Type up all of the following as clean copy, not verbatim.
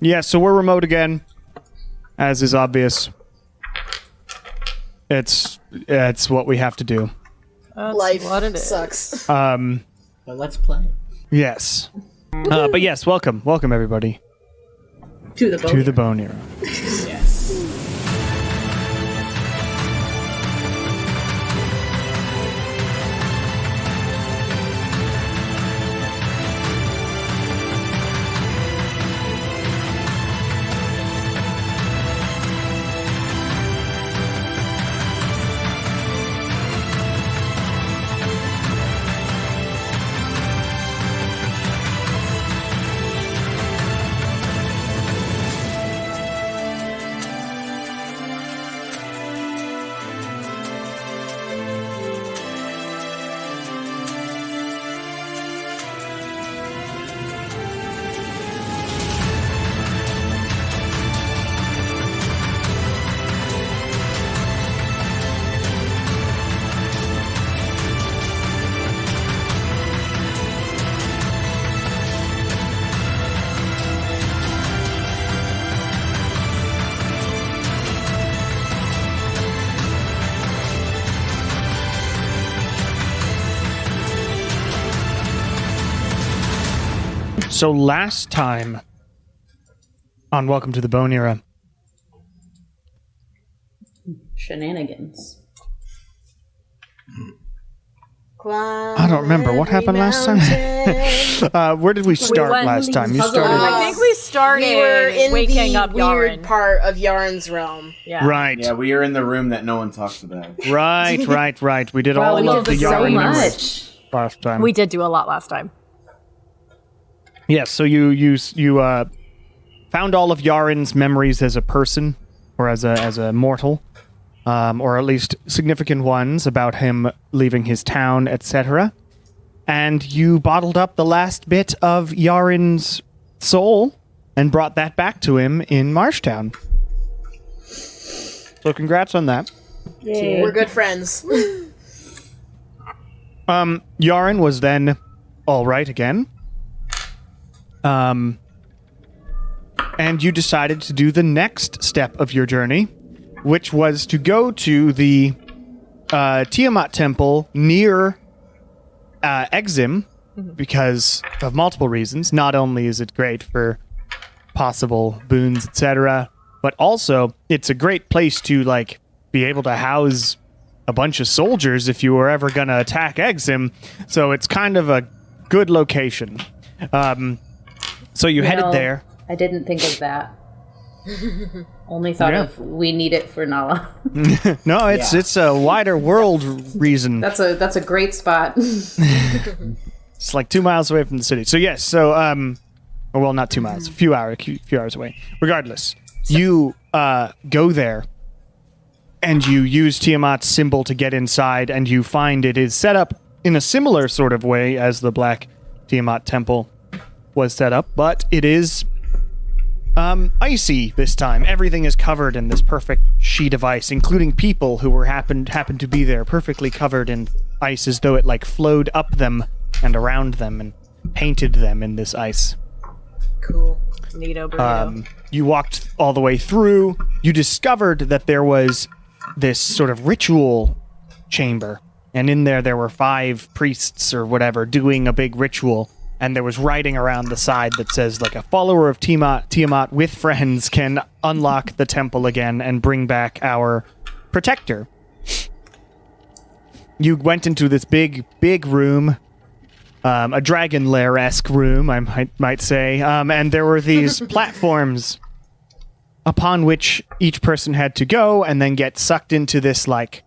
Yeah, so we're remote again, as is obvious. It's what we have to do. That's Life what it is. sucks. But let's play. Yes. But yes, welcome everybody To the boat. to the Bone Era. Yes. So last time on Welcome to the Bone Era, Shenanigans. I don't remember what happened last time. Where did we start last time? You started. I think we started We were in waking the up weird Yaren. part of Yaren's realm. Yeah. Right. Yeah, we are in the room that no one talks about. Right. We did all we of did the so Yaren memories much. last time. We did do a lot last time. Yes, so you found all of Yaren's memories as a person, or as a mortal, or at least significant ones about him leaving his town, etc. And you bottled up the last bit of Yaren's soul and brought that back to him in Marshtown. So congrats on that. We're good friends. Yaren was then all right again. And you decided to do the next step of your journey, which was to go to the Tiamat temple near Exim, because of multiple reasons. Not only is it great for possible boons, etc., but also it's a great place to like be able to house a bunch of soldiers if you were ever going to attack Exim. So it's kind of a good location. So you headed there. I didn't think of that. Only thought of we need it for Nala. No, it's a wider world reason. That's a great spot. It's like 2 miles away from the city. So yes, well, not 2 miles, a few hours away. Regardless, you go there, and you use Tiamat's symbol to get inside, and you find it is set up in a similar sort of way as the Black Tiamat Temple was set up, but it is icy this time. Everything is covered in this perfect sheet of ice, including people who happened to be there, perfectly covered in ice, as though it like flowed up them and around them and painted them in this ice. Cool. Neato burrito. You walked all the way through. You discovered that there was this sort of ritual chamber, and in there were 5 priests or whatever doing a big ritual. And there was writing around the side that says, like, a follower of Tiamat with friends can unlock the temple again and bring back our protector. You went into this big room, a dragon lair-esque room, I might say, and there were these platforms upon which each person had to go and then get sucked into this, like,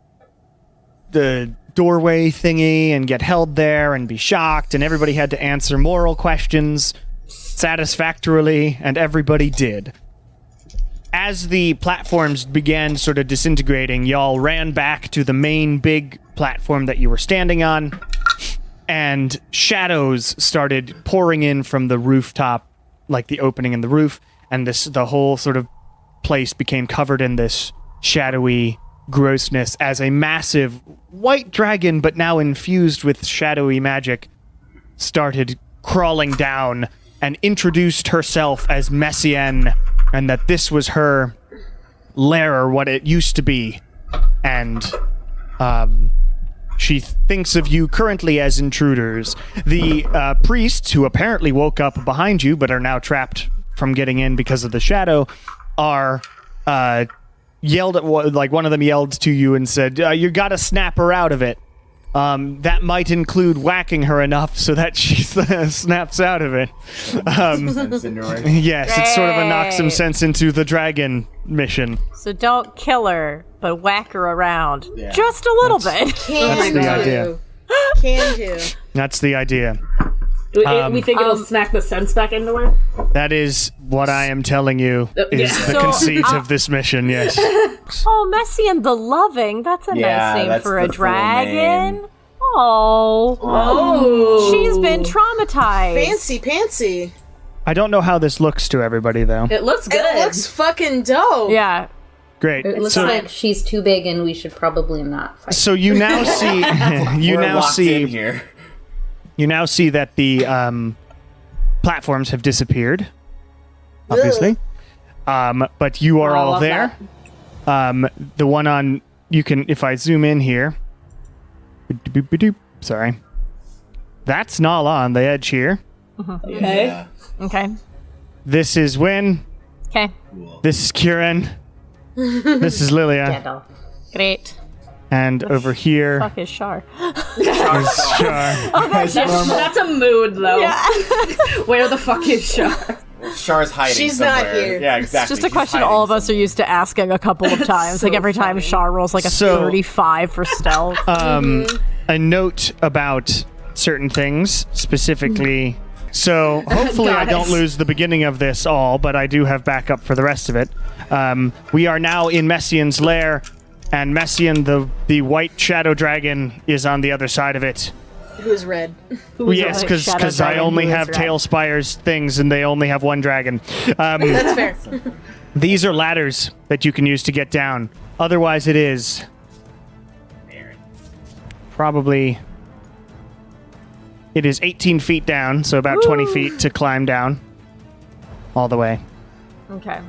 the doorway thingy and get held there and be shocked, and everybody had to answer moral questions satisfactorily, and everybody did. As the platforms began sort of disintegrating, y'all ran back to the main big platform that you were standing on, and shadows started pouring in from the rooftop, like the opening in the roof, and the whole sort of place became covered in this shadowy grossness as a massive white dragon, but now infused with shadowy magic, started crawling down and introduced herself as Mesien, and that this was her lair, or what it used to be. And she thinks of you currently as intruders. The priests, who apparently woke up behind you but are now trapped from getting in because of the shadow, are yelled at, like one of them yelled to you and said, you gotta snap her out of it. That might include whacking her enough so that she snaps out of it. Yes, it's sort of a knock some sense into the dragon mission. So don't kill her, but whack her around. Yeah. Just a little bit. Can the do. idea. Can do. That's the idea. We think it'll smack the sense back into her? That is what I am telling you is yeah. the So, conceit of this mission, yes. Oh, Mesien the Loving. That's a Yeah, nice name that's for a the full dragon. name. Oh. Oh. She's been traumatized. Fancy pantsy. I don't know how this looks to everybody, though. It looks good. It looks fucking dope. Yeah. Great. It looks So, like she's too big and we should probably not fight. so you now see We're locked in here. you now see that the platforms have disappeared, obviously. But you are Oh, I all love there. The one on you can, if I zoom in here. Sorry, that's Nala on the edge here. Okay. Yeah. Okay. This is Win. Okay. Cool. This is Kieran. This is Lilia. Gandalf. Great. And over here Fuck is Shar. is Shar. That's a mood, though. Yeah. Where the fuck is Shar? Char's hiding She's not somewhere. here. Yeah, exactly. Just a She's question hiding all of us are somewhere. used to asking a couple of times. so like every time funny. Shar rolls like a So- 35 for stealth. A note about certain things, specifically. So hopefully I don't Guys. lose the beginning of this all, but I do have backup for the rest of it. We are now in Messien's lair, and Mesien, the white shadow dragon, is on the other side of it. Who's red? Yes, white because shadow I dragon only who is have red? Tail Spire's things, and they only have one dragon. That's fair. These are ladders that you can use to get down. Otherwise, it is probably... It is 18 feet down, so about 20 feet to climb down. All the way. Okay.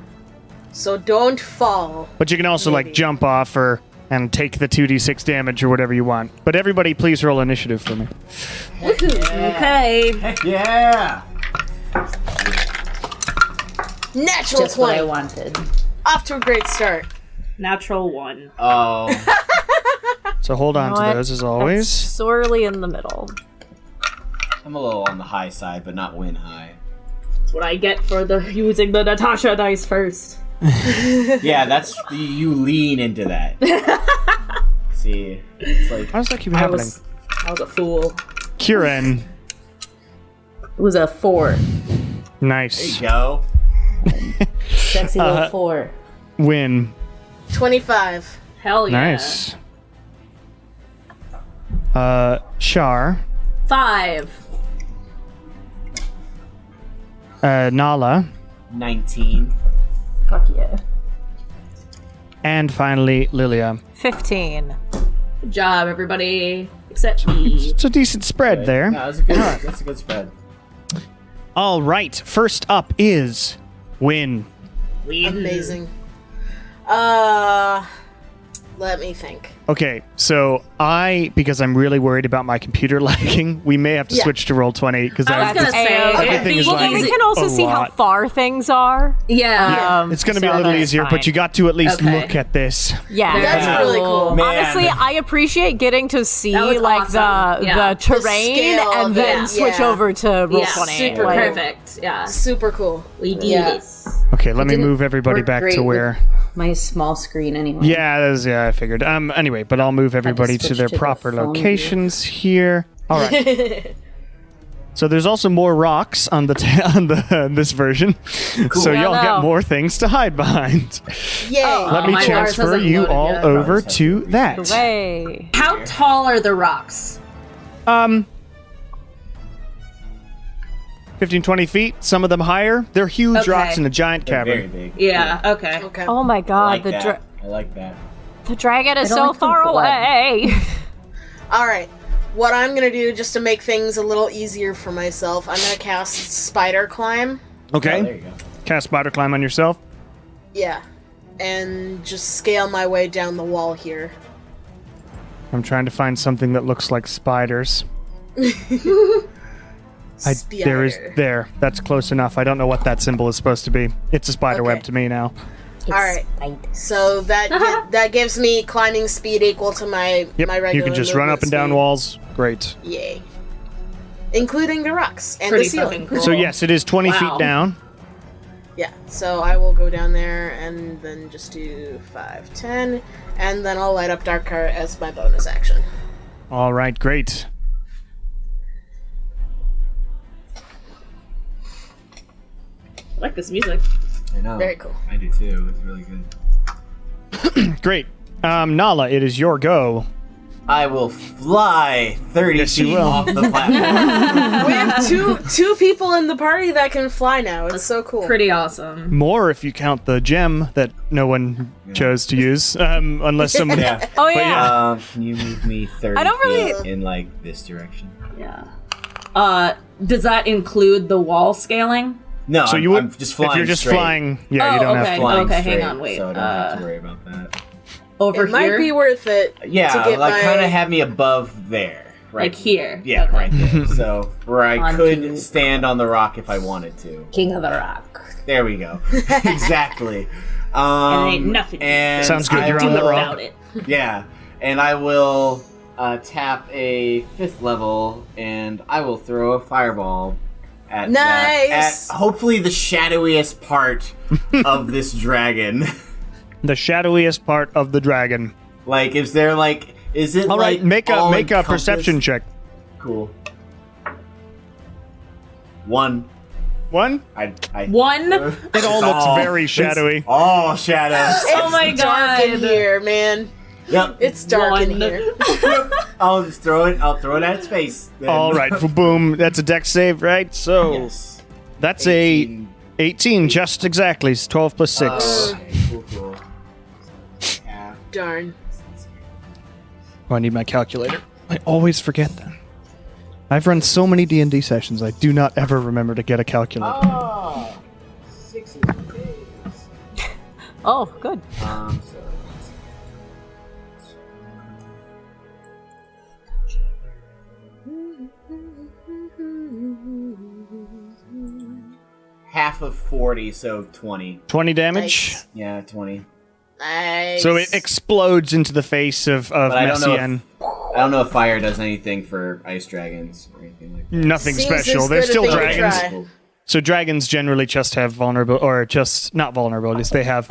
So don't fall. But you can also, like, jump off and take the 2d6 damage or whatever you want. But everybody, please roll initiative for me. Okay. Heck yeah! Natural Just what I 20. wanted. Off to a great start. Natural 1. Oh. So hold on know to what? those as always. Sorely in the middle. I'm a little on the high side, but not win high. That's what I get for using the Natasha dice first. Yeah, you lean into that. See, it's like How does that keep I happening? was a fool. Kieran. It was a 4. there you Nice. go. Sexy little 4. Win. 25. Hell yeah. Nice. Shar. 5. Nala. 19. Fuck yeah. And finally, Lilia. 15. Good job, everybody. Except me. It's a decent spread there. No, that's a good spread. All right. First up is Win. Amazing. Let me think. Okay, so because I'm really worried about my computer lagging, we may have to Yeah. switch to Roll20 because I was gonna say, everything is Well, lagging. we can also a see how lot. far things are. Yeah. It's going to be so a little that's easier, fine. but you got to at least Okay. look at this. Yeah. That's really cool. Man. Honestly, I appreciate getting to see That was like awesome. Yeah. the terrain scale and of then it. switch Yeah. over to Roll20. Yeah, super Like, perfect. Yeah. Super cool. We did Yes. Okay, let me didn't move everybody work back great to with where... my small screen anyway. Yeah, I figured. Anyway, but I'll move everybody to switch their to the proper phone view. locations here. All right. So there's also more rocks on this version, so Yeah, y'all no. get more things to hide behind. Yay. Let me my Lars transfer hasn't you loaded all yet. over to that. Way. How tall are the rocks? 15, 20 feet. Some of them higher. They're huge Okay. rocks in a giant They're very cavern. big. Yeah. Okay. Okay. Oh my I god, like the that. I like that. the dragon is I don't so like the far blood. away. All right. what I'm gonna do, just to make things a little easier for myself, I'm gonna cast Spider Climb. Okay. Oh, there you go. Cast Spider Climb on yourself. Yeah. And just scale my way down the wall here. I'm trying to find something that looks like spiders. There is there. That's close enough. I don't know what that symbol is supposed to be. It's a spider web to me now. Alright. So that gives me climbing speed equal to my Yep. my regular You can just run up and down speed. walls. Great. Yay. Including the rocks and Pretty the ceiling. fucking cool. So yes, it is 20 Wow. feet down. Yeah, so I will go down there and then just do 5, 10, and then I'll light up Dark Cart as my bonus action. All right, great. I like this music. I know. Very cool. I do too. It's really good. Great. Nala, it is your go. I will fly 30 Yes, you feet will. off the platform. We have two people in the party that can fly now. It's so cool. Pretty awesome. More if you count the gem that no one chose to use, unless someone. Yeah. Oh yeah. Can you move me 30 I don't really- feet in like this direction? Yeah. Does that include the wall scaling? No, So I'm, you would, I'm just flying if you're just straight. flying, yeah, you Oh, don't okay. have. Flying hang straight, on, wait, So I don't have to worry about that. Over It might here? be worth it Yeah, to get like my... kind of have me above there. Right. Like here? Yeah, Okay. right there. So where I On could to- stand on the rock if I wanted to. King of the Rock. There we go. Exactly. And ain't nothing you and Sounds good, I you're on that will- rock. Without it. Yeah, and I will tap a 5th level, and I will throw a fireball at Nice! at hopefully the shadowiest part of this dragon. The shadowiest part of the dragon. Like, is there like, is it All right, like make a all-encompassed? perception check. Cool. 1. 1. I One? It all looks very shadowy. Oh, shadows. Oh my dark in god. here, man. Yep. It's dark in One. here. I'll just throw it. I'll throw it at its face. Then. All right, boom. That's a dex save, right? So Yes. that's 18. a 18, just exactly. It's 12 plus 6. Cool. Yeah. Darn. Oh, I need my calculator. I always forget that. I've run so many D&D sessions, I do not ever remember to get a calculator. Oh, 6 days. Oh, good. So. Half of 40, so 20. 20 damage. Nice. Yeah, 20. Nice. So it explodes into the face of But I don't know Mesien. I don't know if fire does anything for ice dragons or anything like that. Nothing Seems special. as They're good a still thing to dragons. try. So dragons generally just have vulnerable, or just not vulnerabilities. They have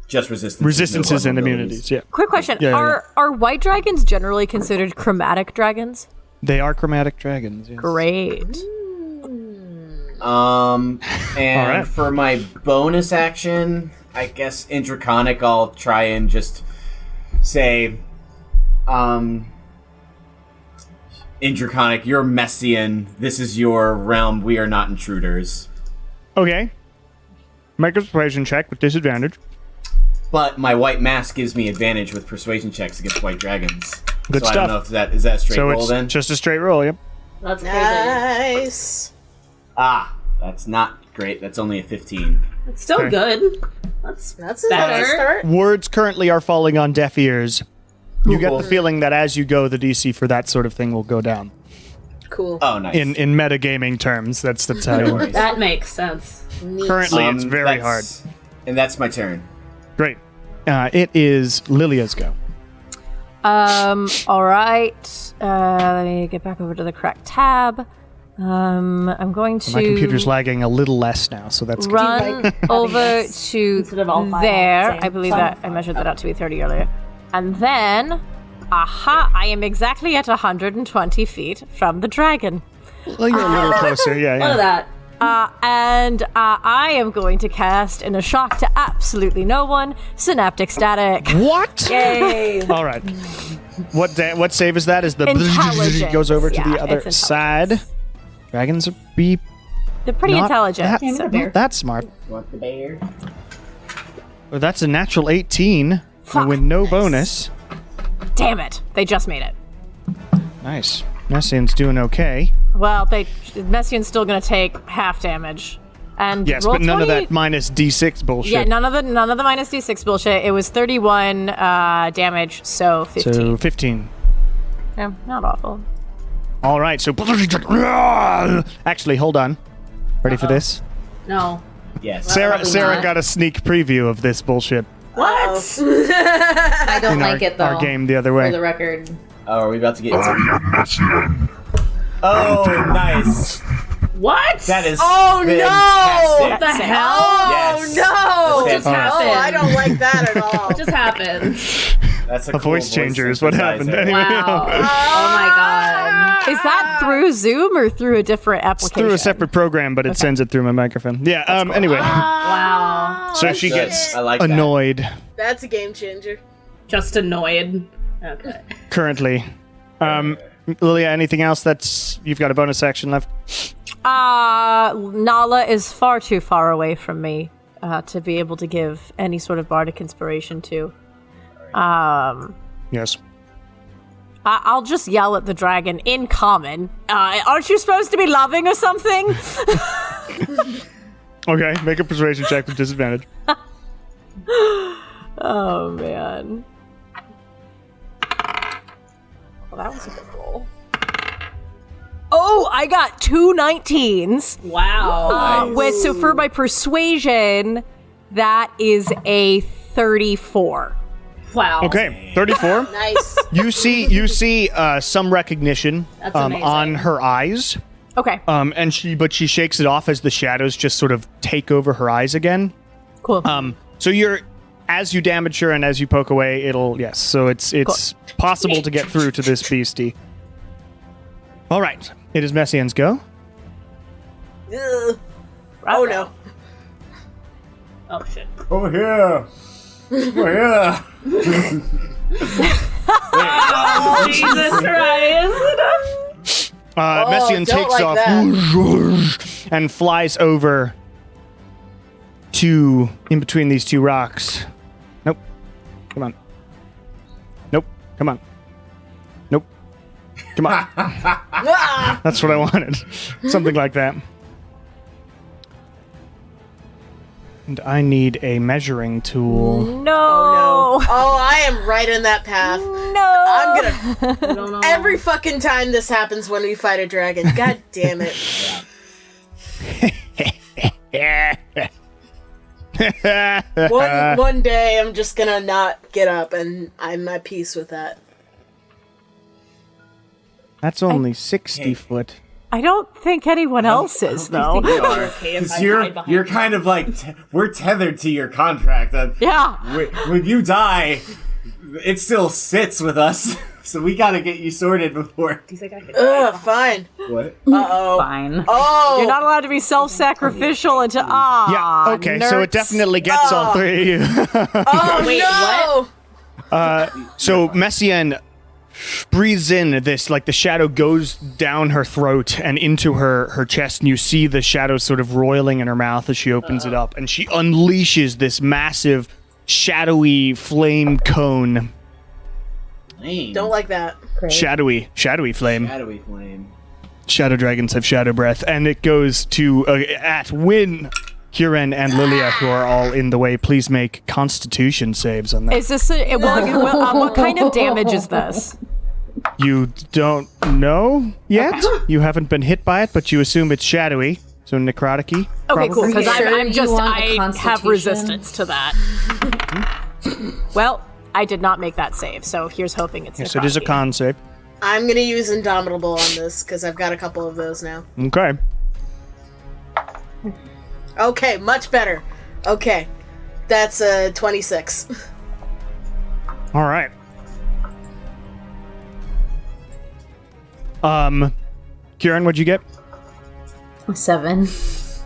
Just resistances. resistances no and vulnerabilities. immunities. Yeah, Quick question: Yeah, yeah, Are white dragons generally considered chromatic dragons? they are chromatic dragons. Yes. Great. And Alright. for my bonus action, I guess in Draconic I'll try and just say, in Draconic, you're Mesien. This is your realm. We are not intruders. Okay. Make a persuasion check with disadvantage. But my white mask gives me advantage with persuasion checks against white dragons. Good so I stuff. don't know if that is that a straight So roll it's then. just a straight roll. Yep. That's crazy. Nice. Ah, that's not great. That's only a 15. It's still Okay. good. That's That's a better. nice start. Words currently are falling on deaf ears. You get Cool. the feeling that as you go, the DC for that sort of thing will go down. Cool. Oh, nice. In metagaming terms, that's how you work. That makes sense. Neat. Currently, it's very hard. that's- And that's my turn. Great. It is Lilia's go. All right. Let me get back over to the correct tab. I'm going to My computer's lagging a little less now, so that's good. run over to instead of all five there. at the same I believe time. that I measured that out to be 30 earlier. And then, aha! I am exactly at 120 feet from the dragon. Well, you're a little closer. Yeah, Look at yeah. that. And I am going to cast, in a shock to absolutely no one, Synaptic Static. What? Yay. All right. What save is that? Is the Intelligence. goes over to the Yeah, other it's side? intelligence. Dragons are be They're pretty not intelligent. That, so- not that smart. Want the bear? Well, that's a natural 18 Fuck. with no bonus. Damn it! They just made it. Nice. Messian's doing okay. Well, Messian's still going to take half damage. And Yes, roll but none 20 of that minus D6 bullshit. Yeah, none of the minus D6 bullshit. It was 31 damage, so 15. So 15. Yeah, not awful. All right, so... Actually, hold on. Ready for this? No. Yes. Sarah not. got a sneak preview of this bullshit. What? I don't in like it though. our game the other For way. the record. Oh, are we about to get into Oh, nice. What? That is Oh, no! fantastic. What the hell? Yes. Oh, no! That's fantastic. Oh, I don't like that at all. What just happened? That's a A cool voice changer is what happened. synthesizer. Anyway, Wow. Oh my god. Is that through Zoom or through a different it's application? through a separate program, but it sends it through my microphone. Yeah, anyway. Wow. So she Good. gets I like that. annoyed That's a game changer. Just annoyed. Okay. currently. Lilia, anything else that's... You've got a bonus action left? Nala is far too far away from me to be able to give any sort of bardic inspiration to. Yes. I'll just yell at the dragon in common. Aren't you supposed to be loving or something? Okay, make a persuasion check with disadvantage. Oh, man. Well, that was a good roll. Oh, I got 2 19s. Wow. So for my persuasion, that is a 34. Wow. Okay, 34. Nice. You see some recognition That's amazing. on her eyes. Okay, And she shakes it off as the shadows just sort of take over her eyes again. cool. So as you damage her and as you poke away, yes. So it's possible to get through to this beastie. All right, it is Messian's go. Ugh. Oh, no. Oh shit. Oh, yeah. Oh, yeah. Jesus Christ. Messian don't takes like off that. and flies over to in between these two rocks. Nope. Come on. Nope. Come on. Nope. Come on. Ah! That's what I wanted. Something like that. And I need a measuring tool. no. Oh, no. Oh, I am right in that path. No. I'm gonna... I don't know. Every fucking time this happens when we fight a dragon. God damn it. One day I'm just gonna not get up and I'm at peace with that. That's only 60 foot. I don't think anyone else is, though. Okay, if I hide behind You're kind of like we're tethered to your contract. Yeah. When you die, it still sits with us. So we gotta get you sorted before. Do you think I could Ugh, fine. What? Uh-oh. Fine. Oh! You're not allowed to be self-sacrificial until Yeah, okay, so it nerds. definitely gets all three of you. Oh, Wait, no! So Messian breathes in this, like the shadow goes down her throat and into her chest, and you see the shadow sort of roiling in her mouth as she opens it up, and she unleashes this massive, shadowy flame cone. Flame. Don't like that. Shadowy flame. Shadowy flame. Shadow dragons have shadow breath, and it goes to at Win, Huron, and Lilia, who are all in the way. Please make Constitution saves on that. Is this what kind of damage is this? You don't know yet. You haven't been hit by it, but you assume it's shadowy, so necrotic-y. Okay, cool. Are you Because sure I'm you just want a I have constitution? resistance to that. Well, I did not make that save, so here's hoping it's. Yes, it is a necrotic. con save. I'm gonna use Indomitable on this, because I've got a couple of those now. Okay. Okay, much better. Okay. That's 26. All right. Kieran, what'd you get? 7.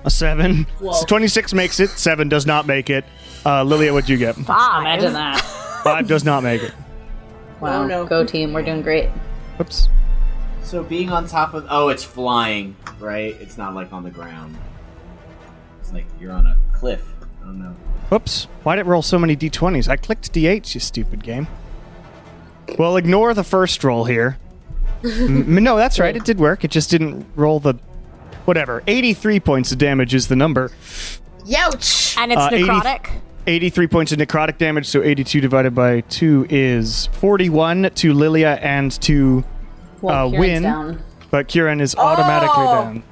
A 7. Whoa. So 26 makes it. 7 does not make it. Lilia, what'd you get? 5. Imagine that. 5 does not make it. Wow. Oh, no. Go team. We're doing great. Oops. So being on top of it's flying, right? It's not like on the ground. It's like you're on a cliff. I don't know. Oops. Why'd it roll so many d20s? I clicked d8s, you stupid game. Well, ignore the first roll here. No, that's right. It did work. It just didn't roll the... Whatever. 83 points of damage is the number. Youch! And it's 80 necrotic. 83 points of necrotic damage, so 82 divided by 2 is 41 to Lilia and to Kieran's Win. down. But Kieran is automatically Oh. down.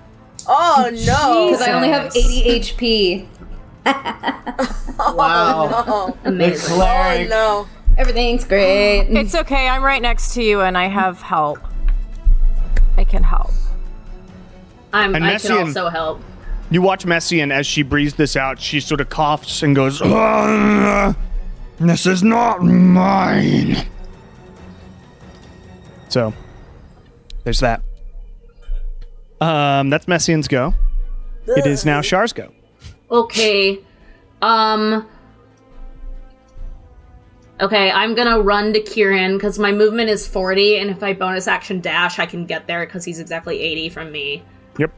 Oh no! Because I only have 80 HP. Wow. Oh, Amazing. oh no! Everything's great. It's okay. I'm right next to you, and I have help. I can help. And I can Mesien- also help. You watch Mesien as she breathes this out. She sort of coughs and goes, "Ugh, this is not mine." So, there's that. That's Messien's go. It is now Char's go. Okay. Okay, I'm gonna run to Kieran because my movement is 40, and if I bonus action dash, I can get there because he's exactly 80 from me. Yep.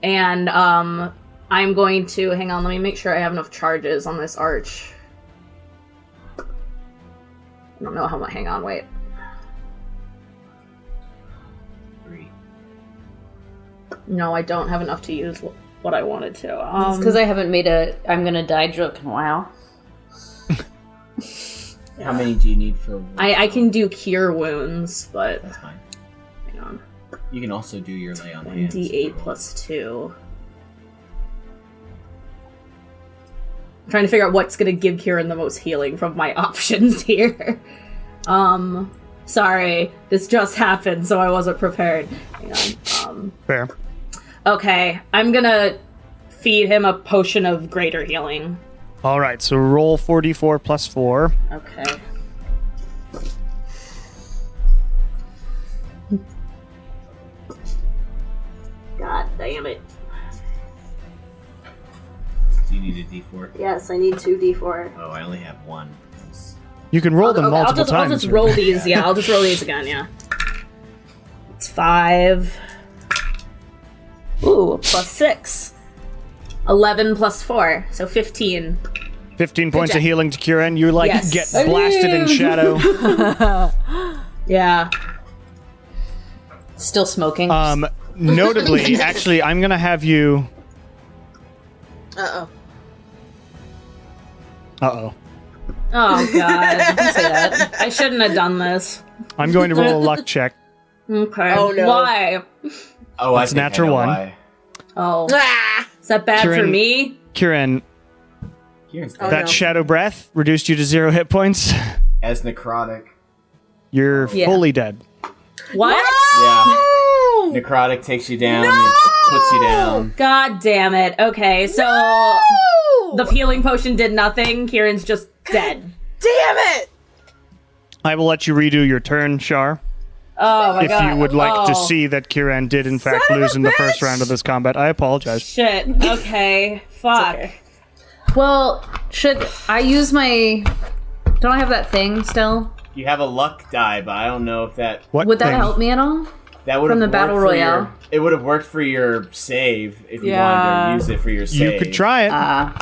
And I'm going to hang on. Let me make sure I have enough charges on this arch. I don't know how much. Hang on, wait. 3. No, I don't have enough to use what I wanted to. It's because I haven't made a I'm gonna die joke in a while. How many do you need for? I can do cure wounds, but That's fine. hang on. You can also do your lay on hands. D8 plus 2. I'm trying to figure out what's gonna give Kieran the most healing from my options here. Sorry, this just happened, so I wasn't prepared. Hang on. Fair. Okay, I'm gonna feed him a potion of greater healing. All right, so roll 44 plus 4. Okay. God damn it. Do you need a D4? Yes, I need 2d4. Oh, I only have 1. You can roll them multiple I'll times. just roll these, yeah. I'll just roll these again, yeah. It's 5. Ooh, plus 6. 11 plus 4, so 15. 15 points job. of healing to Kieran. You Yes. get blasted in shadow. Yeah. Still smoking. Notably, actually, I'm gonna have you. Uh Uh-oh. Oh, God. Say that. I shouldn't have done this. I'm going to roll a luck check. Okay. Oh, no. Why? Oh, That's I think natural I know one. Why. Oh. oh. Ah! Is that bad for Kieran- me? Kieran, Kieran's Oh, that no. shadow breath reduced you to 0 hit points. as necrotic. You're Yeah. fully dead. What? Yeah. Necrotic takes you down and puts you down. God damn it. Okay, so the healing potion did nothing. Kieran's just dead. Damn it! I will let you redo your turn, Char, Oh my if god. you would like to Oh, see that Kieran did in fact Son of a lose in the first bitch! round of this combat. I apologize. Shit. Okay. Fuck. okay. Well, should I use my? Don't I have that thing still? You have a luck die, but I don't know if that Would that thing? help me at all? that would From have the Battle worked for Royale? It would have worked for your save if you Yeah. wanted to use it for your save. You could try it.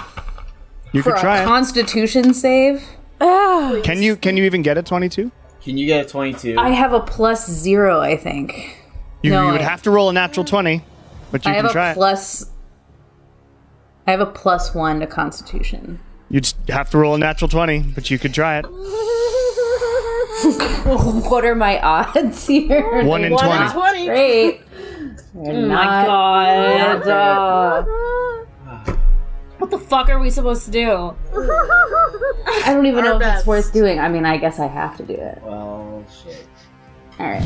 You For could a try it. Constitution save? Can you even get a 22? Can you get a 22? I have a +0, I think. You No, would I- have to roll a natural 20, but you I have can try a it. plus. I have a +1 to Constitution. You'd have to roll a natural 20, but you could try it. What are my odds here? 1 in 1 20. in 20. Great. Oh my god. What the fuck are we supposed to do? I don't even Our know if best. it's worth doing. I mean, I guess I have to do it. Well, shit. All right.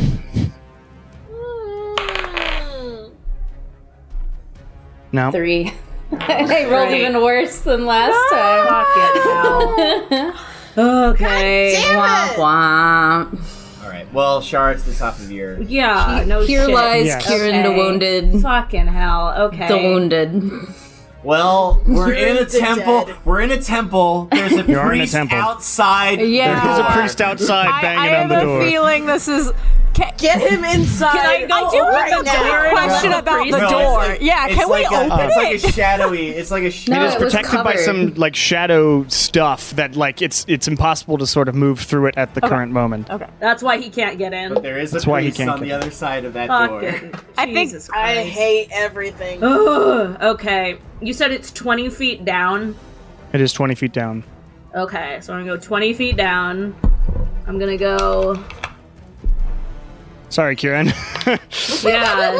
No. 3. I rolled Great. even worse than last time. Okay. Damn it! Womp. All right. Well, Shar, it's the top of your. Yeah, no Here shit. lies Yes. Kieran the Okay. wounded. Fucking hell. Okay. The wounded. Well, we're in a the temple. dead. We're in a temple. There's a You are in a priest temple. outside. Yeah. There's a the door. priest outside I banging on have the a door. feeling this is Get him inside. Can I do right have a now. question about the No, door? it's like- Yeah, it's can we like open It's it? like a shadowy. It's like a. No, It is it was protected by covered. some like shadow stuff that like it's impossible to sort of move through it at the current moment. Okay. That's why he can't get in. But there is a That's why he priest can't on the get- other side of that door. Fucking I think- Jesus I Christ. hate everything. Ugh, okay. You said it's 20 feet down. It is 20 feet down. Okay, so I'm gonna go 20 feet down. I'm gonna go. Sorry, Kieran. Yeah.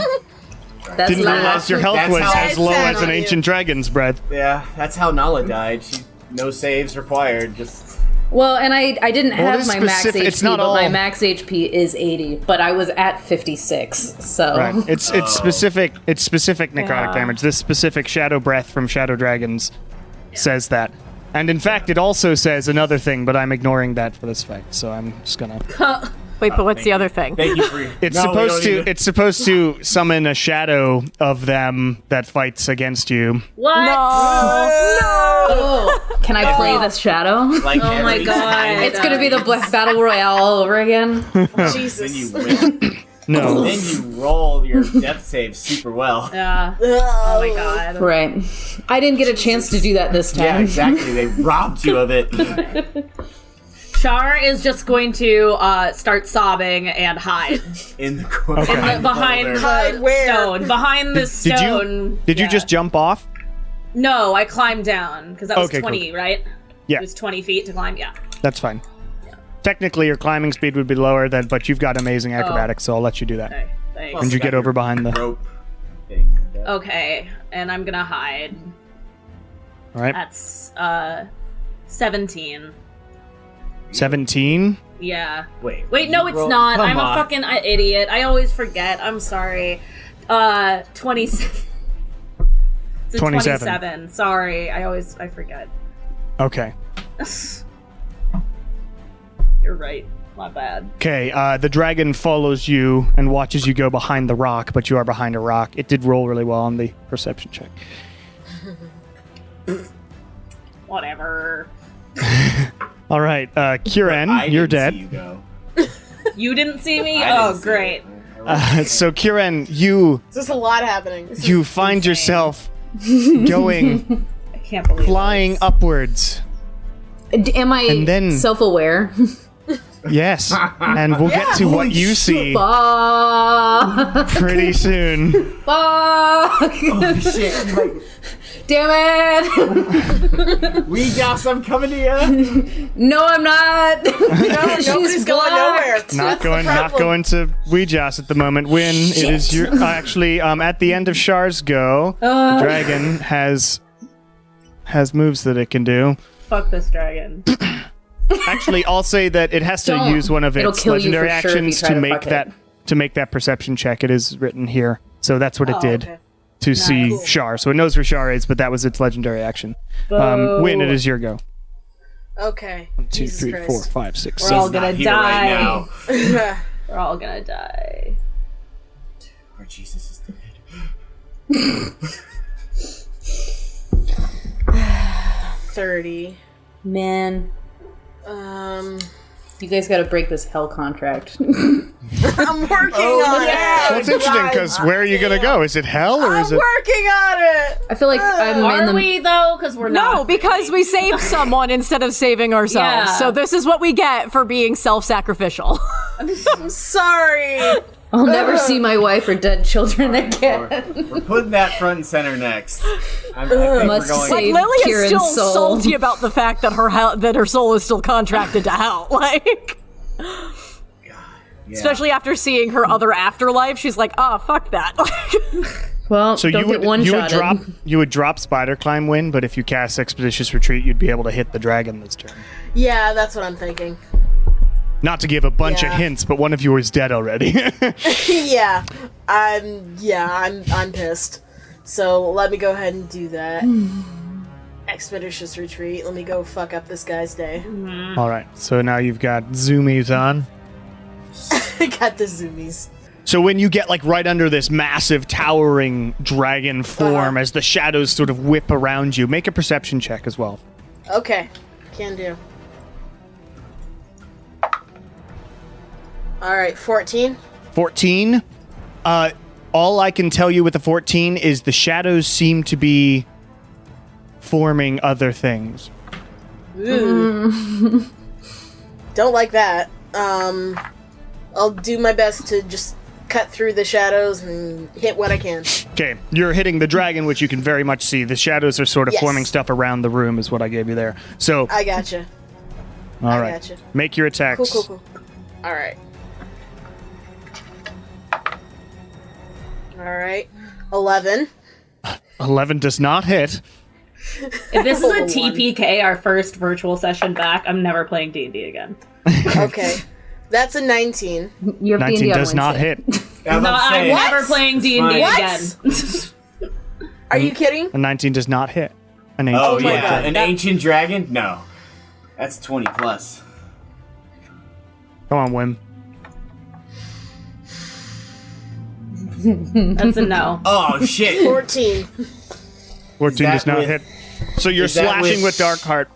That's Didn't loud. realize your health That's was how as low sad as an on you. ancient dragon's breath. Yeah, that's how Nala died. No saves required. Just Well, and I didn't Well, it have is my max specific- HP, it's not but my all- max HP is 80, but I was at 56, so... Right. It's specific. It's specific necrotic Yeah. damage. This specific shadow breath from shadow dragons says that. And in fact, it also says another thing, but I'm ignoring that for this fight. So I'm just gonna. Wait, but what's the other thing? thank you for. It's No, we supposed don't to. even- It's supposed to summon a shadow of them that fights against you. What? No. Oh, can I play this shadow? Like Oh my every God. time It's gonna be the Battle Royale all over again. Then Jesus. you win. No. Then you roll your death save super well. Yeah. Oh Oh my god. Right. I didn't get a chance to do that this time. Yeah, exactly. They robbed you of it. Char is just going to start sobbing and hide In the corner. behind the Hide where? stone. Behind the Did stone. you Yeah. just jump off? No, I climbed down because that was Okay, 20, right? Yeah. It was 20 feet to climb. Yeah. That's fine. Technically, your climbing speed would be lower than, but you've got amazing acrobatics, so I'll let you do that. Okay. Thanks. And you get over behind the. rope thing. Okay, and I'm gonna hide. All right. That's 17. 17. Yeah. Wait. Wait, no, it's roll- not. come I'm on. a fucking idiot. I always forget. I'm sorry. 27. It's a 27. 27. Sorry, I forget. Okay. You're right. My bad. Okay. The dragon follows you and watches you go behind the rock, but you are behind a rock. It did roll really well on the perception check. Whatever. All right, Kieran, I you're didn't dead. see you go. You didn't see me? I Oh, didn't see great. it. So Kieran, you There's a lot happening. find insane. yourself going I can't believe flying this. upwards. Am I And then- self-aware? Yes, and we'll get to what you see Fuck! pretty soon. Fuck! Shit. Damn it! We got some coming to you. No, I'm not. No, nobody's going nowhere. Not That's the going problem. to Ouija's at the moment. Win. It is your actually at the end of Char's go. The dragon has moves that it can do. Fuck this dragon. Actually, I'll say that it has to Don't. use one of It'll its kill you legendary for sure if you actions try to to make fuck that it. perception check. It is written here, so that's what it Oh, did okay. to see Nice. Char. So it knows where Char is, but that was its legendary action. Win. It is your go. Okay. 2, Jesus 3, Christ. 4, 5, 6, We're all 7. gonna Not here die. right now. We're all gonna die. Our Jesus is dead. 30. Man, you guys got to break this hell contract. I'm working on it. Well, it's interesting because where are you going to go? Is it hell or I'm is it? working on it. I feel like I'm in Are the. we though? Because we're No, not. because we saved someone instead of saving ourselves. Yeah. So this is what we get for being self-sacrificial. I'm sorry. I'll never see my wife or dead children again. We're putting that front and center next. I think we're Must going. save- Like Lily is Kieran's still soul. salty about the fact that her soul is still contracted to hell. Like, Yeah. especially after seeing her other afterlife, she's like, "Oh, fuck that." Well, So don't you would get one you would shotted. drop spider climb win, but if you cast expeditious retreat, you'd be able to hit the dragon this turn. Yeah, that's what I'm thinking. Not to give a bunch of Yeah. hints, but one of you is dead already. Yeah, I'm pissed. So let me go ahead and do that. Expeditious retreat. Let me go fuck up this guy's day. All right, so now you've got zoomies on. I got the zoomies. So when you get like right under this massive towering dragon form, as the shadows sort of whip around you, make a perception check as well. Okay, can do. All right, 14. 14. All I can tell you with the 14 is the shadows seem to be forming other things. Ooh. Don't like that. I'll do my best to just cut through the shadows and hit what I can. Okay, you're hitting the dragon, which you can very much see. The shadows are sort of Yes. forming stuff around the room, is what I gave you there. So, I gotcha. all right, gotcha. make your attacks. Cool. All right. All right. 11. 11 does not hit. If this is a TPK, our first virtual session back, I'm never playing D&D again. Okay. That's a 19. You have 19 D&D on does not Wednesday. hit. I was No, about to I'm say, never playing D&D What? again. Are you kidding? A 19 does not hit. An 18 Oh, my yeah. God. An ancient dragon? No. That's 20 plus. Come on, Wim. That's a no. Oh, shit. 14. 14 that does not with- hit. So you're is that slashing with with- Darkheart.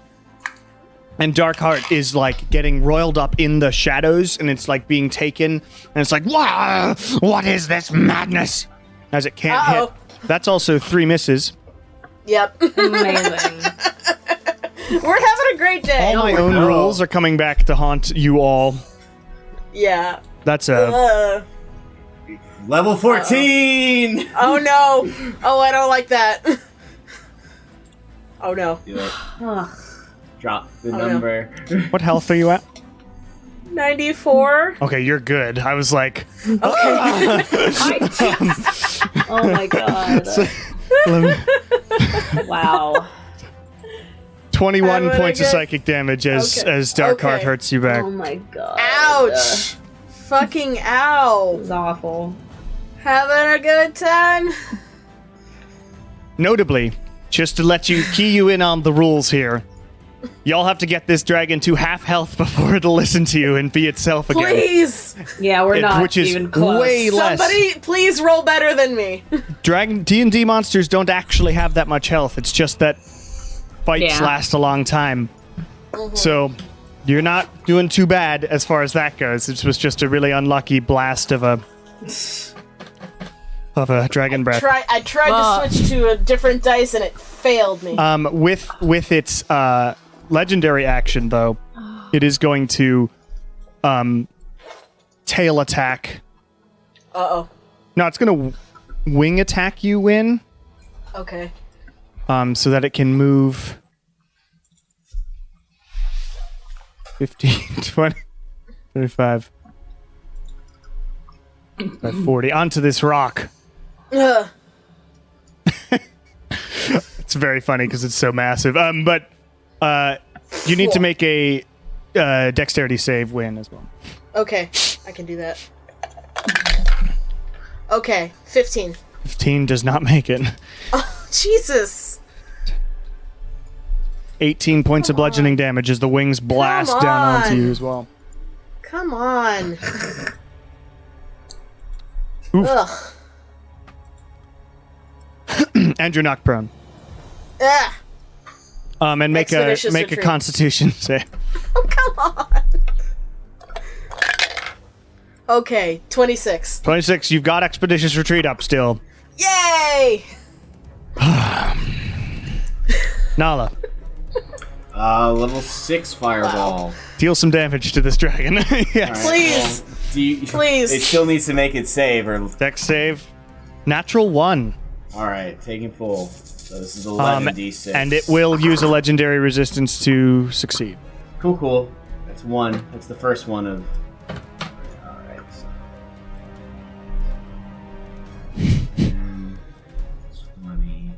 And Darkheart is like getting roiled up in the shadows, and it's like being taken, and it's like, "Wow, what is this madness?" As it can't Uh-oh. hit. That's also 3 misses. Yep. Amazing. We're having a great day. All my own no. rules are coming back to haunt you all. Yeah. That's a Level 14! Oh no. Oh, I don't like that. Oh no. Do it. Ugh. Drop the no. number. what health are you at? 94. Okay, you're good. I was like, Oh my god. Wow. 21 I'm gonna points of get- psychic damage as Okay. Darkheart Okay. hurts you back. Oh my god. Ouch. Fucking ow. It's awful. Having a good time. Notably, just to let you key you in on the rules here, y'all have to get this dragon to half health before it'll listen to you and be itself again. Please. Yeah, we're not Which is even close. way less. Somebody please roll better than me. Dragon D&D monsters don't actually have that much health. It's just that fights Yeah. last a long time. So you're not doing too bad as far as that goes. It was just a really unlucky blast of a dragon breath. I tried to switch to a different dice and it failed me. With its legendary action, though, it is going to tail attack. Uh-oh. No, it's going to wing attack you, Win, Okay. so that it can move 15, 20, 35, 40 onto this rock. Ugh. It's very funny because it's so massive. But you need to make a dexterity save, Win, as well. Okay. I can do that. Okay. 15. 15 does not make it. Jesus. 18 points of bludgeoning damage as the wings blast down onto on. you as well. Come on. Oof. Ugh. And you're knocked prone. Ah. And make a Expeditious retreat. constitution save. Oh, come on. Okay. 26. 26, you've got expeditious retreat up still. Yay! Nala, Level 6 fireball. deal some damage to this dragon. Yes. Please. Please. It still needs to make it save, or... Dex save. Natural 1. Alright, taking full. So this is 11 d6. And it will use a legendary resistance to succeed. Cool. That's 1. That's the first one of... Alright, so... 10, 20,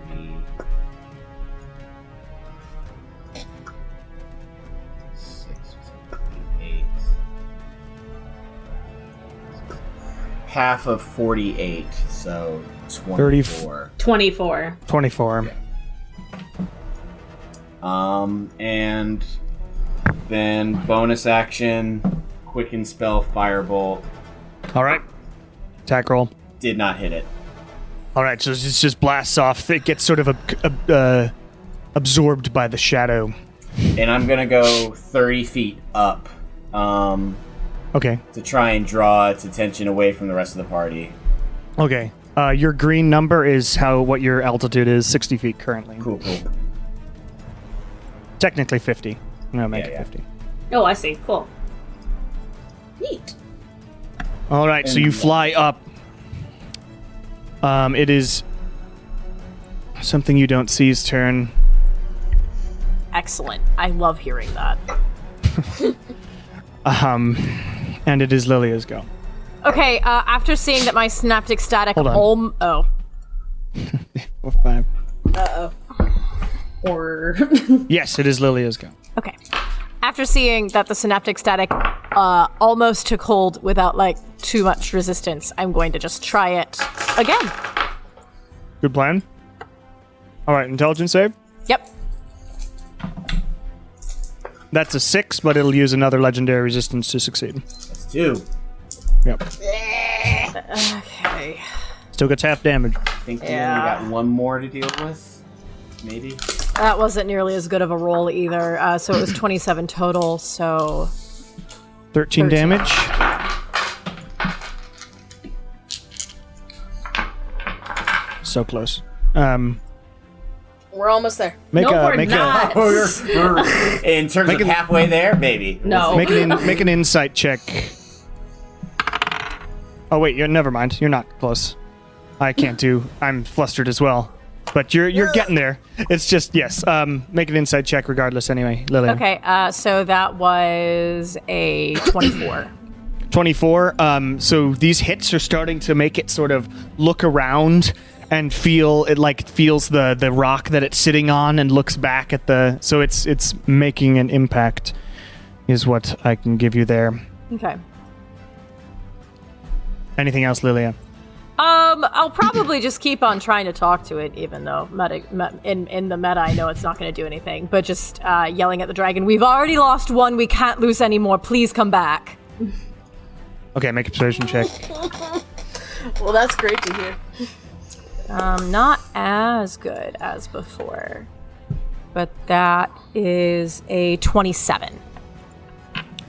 30... 6, 8... Half of 48, so 24. 24. 24. And then bonus action, quicken spell, firebolt. All right. Attack roll. Did not hit it. All right, so it just blasts off. It gets sort of absorbed by the shadow. And I'm gonna go 30 feet up. Okay. to try and draw its attention away from the rest of the party. Okay. Your green number is what your altitude is, 60 feet currently. Cool. Technically 50. I'm gonna make it Yeah. 50. Oh, I see. Cool. Neat. All right, so you fly up. It is something you don't see's turn. Excellent. I love hearing that. And it is Lilia's go. Okay, after seeing that my synaptic static Hold on. oh. 4, 5. Uh-oh. Or Yes, it is Lilia's go. Okay. After seeing that the synaptic static almost took hold without like too much resistance, I'm going to just try it again. Good plan. All right, intelligence save. Yep. That's a 6, but it'll use another legendary resistance to succeed. That's 2. Yep. Okay. Still gets half damage. I think we Yeah. got one more to deal with. Maybe. That wasn't nearly as good of a roll either. So it was 27 total, so 13 damage. So close. We're almost there. Make no, a we're make not. In terms of halfway there, maybe. No. make an insight check. Oh wait, never mind. You're not close. I can't do. I'm flustered as well. But you're getting there. It's just yes. Make an insight check regardless. Anyway, Lillian. okay. So that was a 24. 24. So these hits are starting to make it sort of look around and feel it like feels the rock that it's sitting on and looks back at the. So it's making an impact, is what I can give you there. Okay. Anything else, Lilia? I'll probably just keep on trying to talk to it, even though in the meta I know it's not going to do anything. But just yelling at the dragon, "We've already lost one. We can't lose any more. Please come back." Okay, make a persuasion check. Well, that's great to hear. Not as good as before, but that is a 27.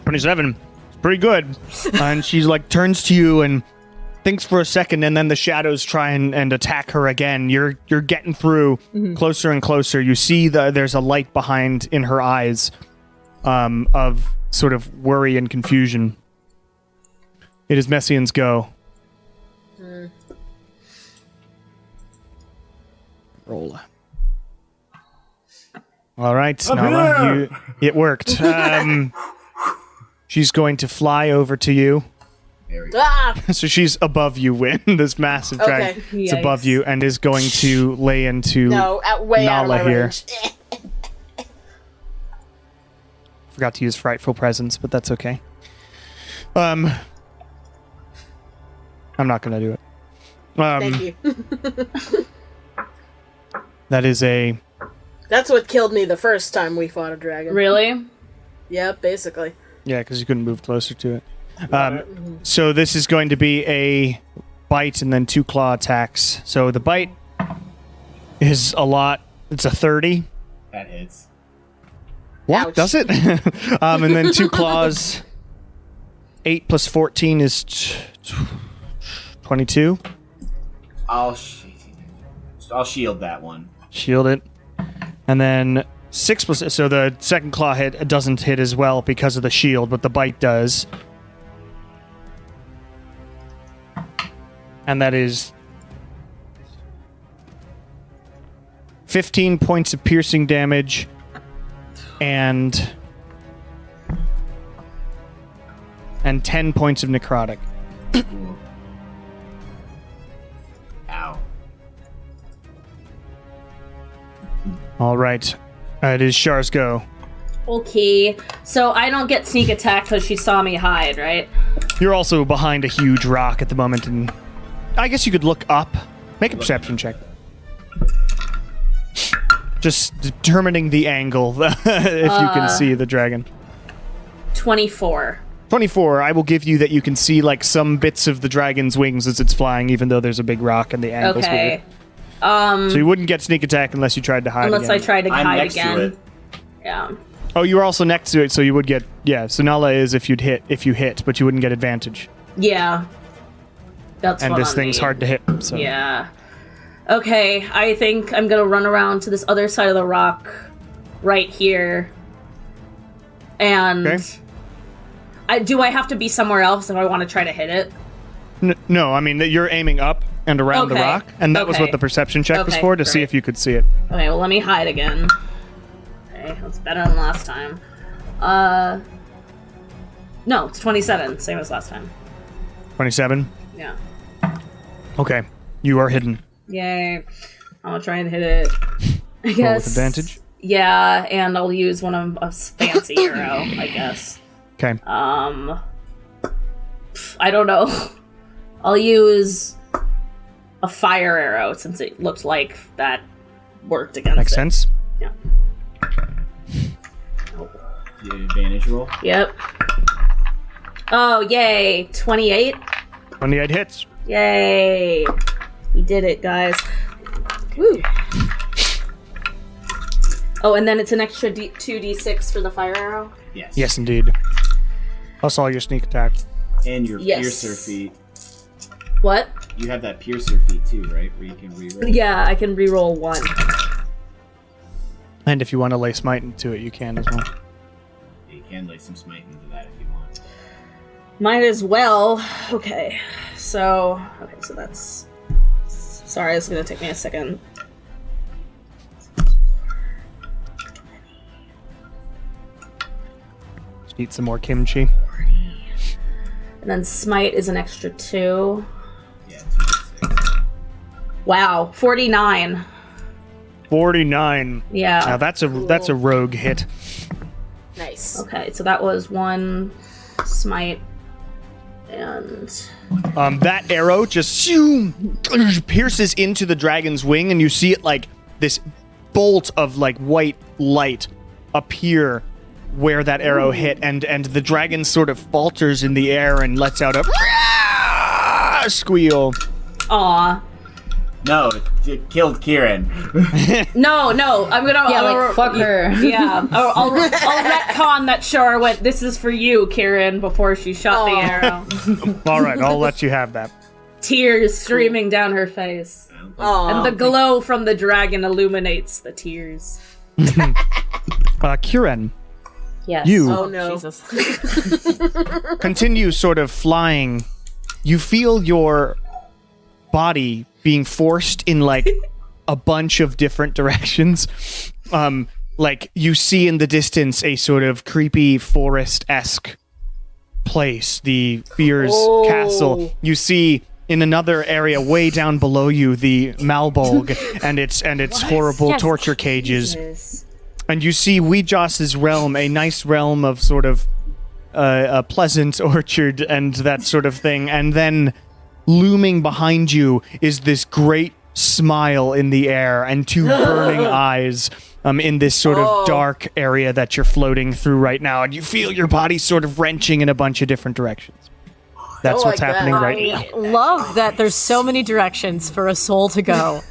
27. It's pretty good. And she's like turns to you and thinks for a second, and then the shadows try and attack her again. You're getting through closer and closer. You see there's a light behind in her eyes, of sort of worry and confusion. It is Messian's go. Roll. All right, Nala, it worked. She's going to fly over to you. There we go. Ah! So she's above you, Win. This massive dragon Okay. is above you and is going to lay into No, way out of Nala my here. range. Forgot to use frightful presence, but that's okay. I'm not gonna do it. Thank you. That is a That's what killed me the first time we fought a dragon. Really? Yep, basically. yeah, because you couldn't move closer to it. So this is going to be a bite and then 2 claw attacks. So the bite is a lot. It's a 30. That hits. What? Ouch. Does it? And then 2 claws. 8 plus 14 is 22. I'll shield that one. Shield it. And then 6 plus... So the second claw hit doesn't hit as well because of the shield, but the bite does. And that is 15 points of piercing damage and 10 points of necrotic. Ooh. Ow. All right. It is Char's go. Okay. So I don't get sneak attack because she saw me hide, right? You're also behind a huge rock at the moment, and I guess you could look up. Make a perception check. Just determining the angle if you can see the dragon. 24. 24, I will give you that you can see like some bits of the dragon's wings as it's flying, even though there's a big rock and the angle's Okay. weird. So you wouldn't get sneak attack unless you tried to hide Unless again. I try to I'm hide next again. to it. Yeah. Oh, you were also next to it, so you would get... Yeah, so Nala is if you hit, but you wouldn't get advantage. Yeah. That's And what this I thing's need. hard to hit, so... Yeah. Okay, I think I'm gonna run around to this other side of the rock right here. And... Okay. Do I have to be somewhere else if I want to try to hit it? No, I mean, that you're aiming up and around the Okay. rock, and that was Okay. what the perception check was Okay, for, to see great. if you could see it. Okay, well, let me hide again. Okay, that's better than last time. No, it's 27, same as last time. 27? Yeah. Okay. You are hidden. Yay. I'm gonna try and hit it. I guess. Roll with advantage? Yeah, and I'll use one of a fancy arrow, I guess. Okay. I don't know. I'll use a fire arrow since it looked like that worked against Makes it. sense. Yeah. You advantage roll. Yep. Oh, yay. 28? 28 hits. Yay. We did it, guys. Woo. Oh, and then it's an extra 2d6 for the fire arrow? Yes. Yes, indeed. Plus all your sneak attack. And your Yes. piercer feat. What? You have that piercer feat too, right? Where you can reroll. Yeah, I can reroll 1. And if you want to lay smite into it, you can as well. You can lay some smite into that if you want. Might as well. Okay, so that's... Sorry, it's gonna take me a second. Just eat some more kimchi. And then smite is an extra 2. Yeah, 2d6. Wow, 49. 49. Yeah. Now that's a rogue hit. Nice. Okay, so that was 1 smite. And... That arrow just pierces into the dragon's wing, and you see it like this bolt of like white light appear where that arrow hit, and the dragon sort of falters in the air and lets out a squeal. Aw. No, it killed Kieran. No, I'm gonna... Yeah, I'll- like, fuck her. Yeah, I'll retcon that Shar went, this is for you, Kieran, before she shot the arrow. All right, I'll let you have that. Tears streaming down her face. Aw. And the glow from the dragon illuminates the tears. Kieran, Yes. you Oh no. Jesus. continue sort of flying. You feel your body being forced in like a bunch of different directions. Like you see in the distance a sort of creepy forest-esque place, the Fear's Castle. You see in another area way down below you the Malbolg and its horrible Yes. torture cages. And you see Weejos's realm, a nice realm of sort of a pleasant orchard and that sort of thing. And then looming behind you is this great smile in the air and 2 burning eyes in this sort of dark area that you're floating through right now. And you feel your body sort of wrenching in a bunch of different directions. That's I what's like that. happening right now. I love that there's so many directions for a soul to go.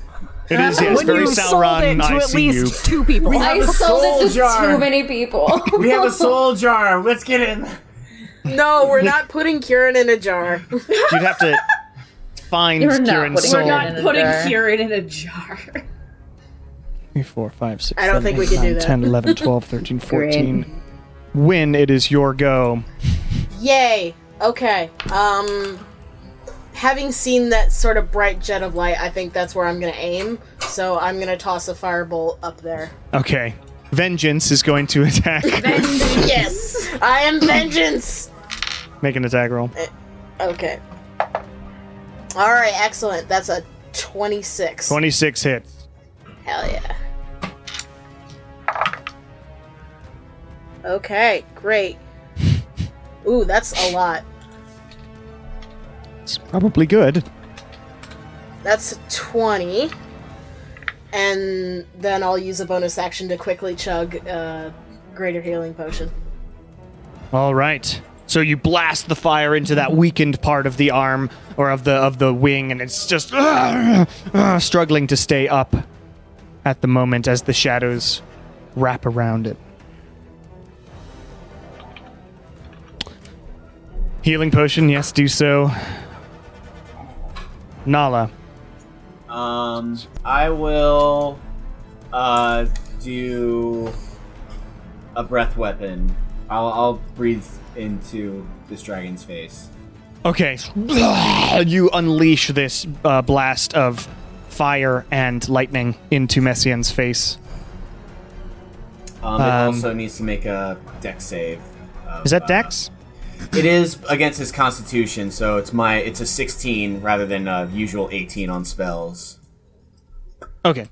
It is, yes, When very you sold it Sauron, to I at see you. least 2 people. I sold soul it to jar. too many people. We have a soul jar. Let's get in. No, we're not putting Kieran in a jar. You'd have to find You're not Kieran's putting soul. We're not in a putting jar. Kieran in a jar. 3, 4, 5, 6, I don't 7, think we 8, can do 9, that. 10, 11, 12, 13, 14. When it is your go. Yay. Okay. Having seen that sort of bright jet of light, I think that's where I'm gonna aim. So I'm gonna toss a firebolt up there. Okay. Vengeance is going to attack. Yes! I am vengeance! Make an attack roll. Okay. Alright, excellent. That's a 26. 26 hits. Hell yeah. Okay, great. Ooh, that's a lot. It's probably good. That's 20. And then I'll use a bonus action to quickly chug Greater Healing Potion. All right. So you blast the fire into that weakened part of the arm or of the wing, and it's just struggling to stay up at the moment as the shadows wrap around it. Healing potion, yes, do so. Nala. I will do a breath weapon. I'll breathe into this dragon's face. Okay. You unleash this blast of fire and lightning into Messien's face. It also needs to make a dex save. Is that Dex? It is against his constitution, so it's a 16 rather than usual 18 on spells. Okay.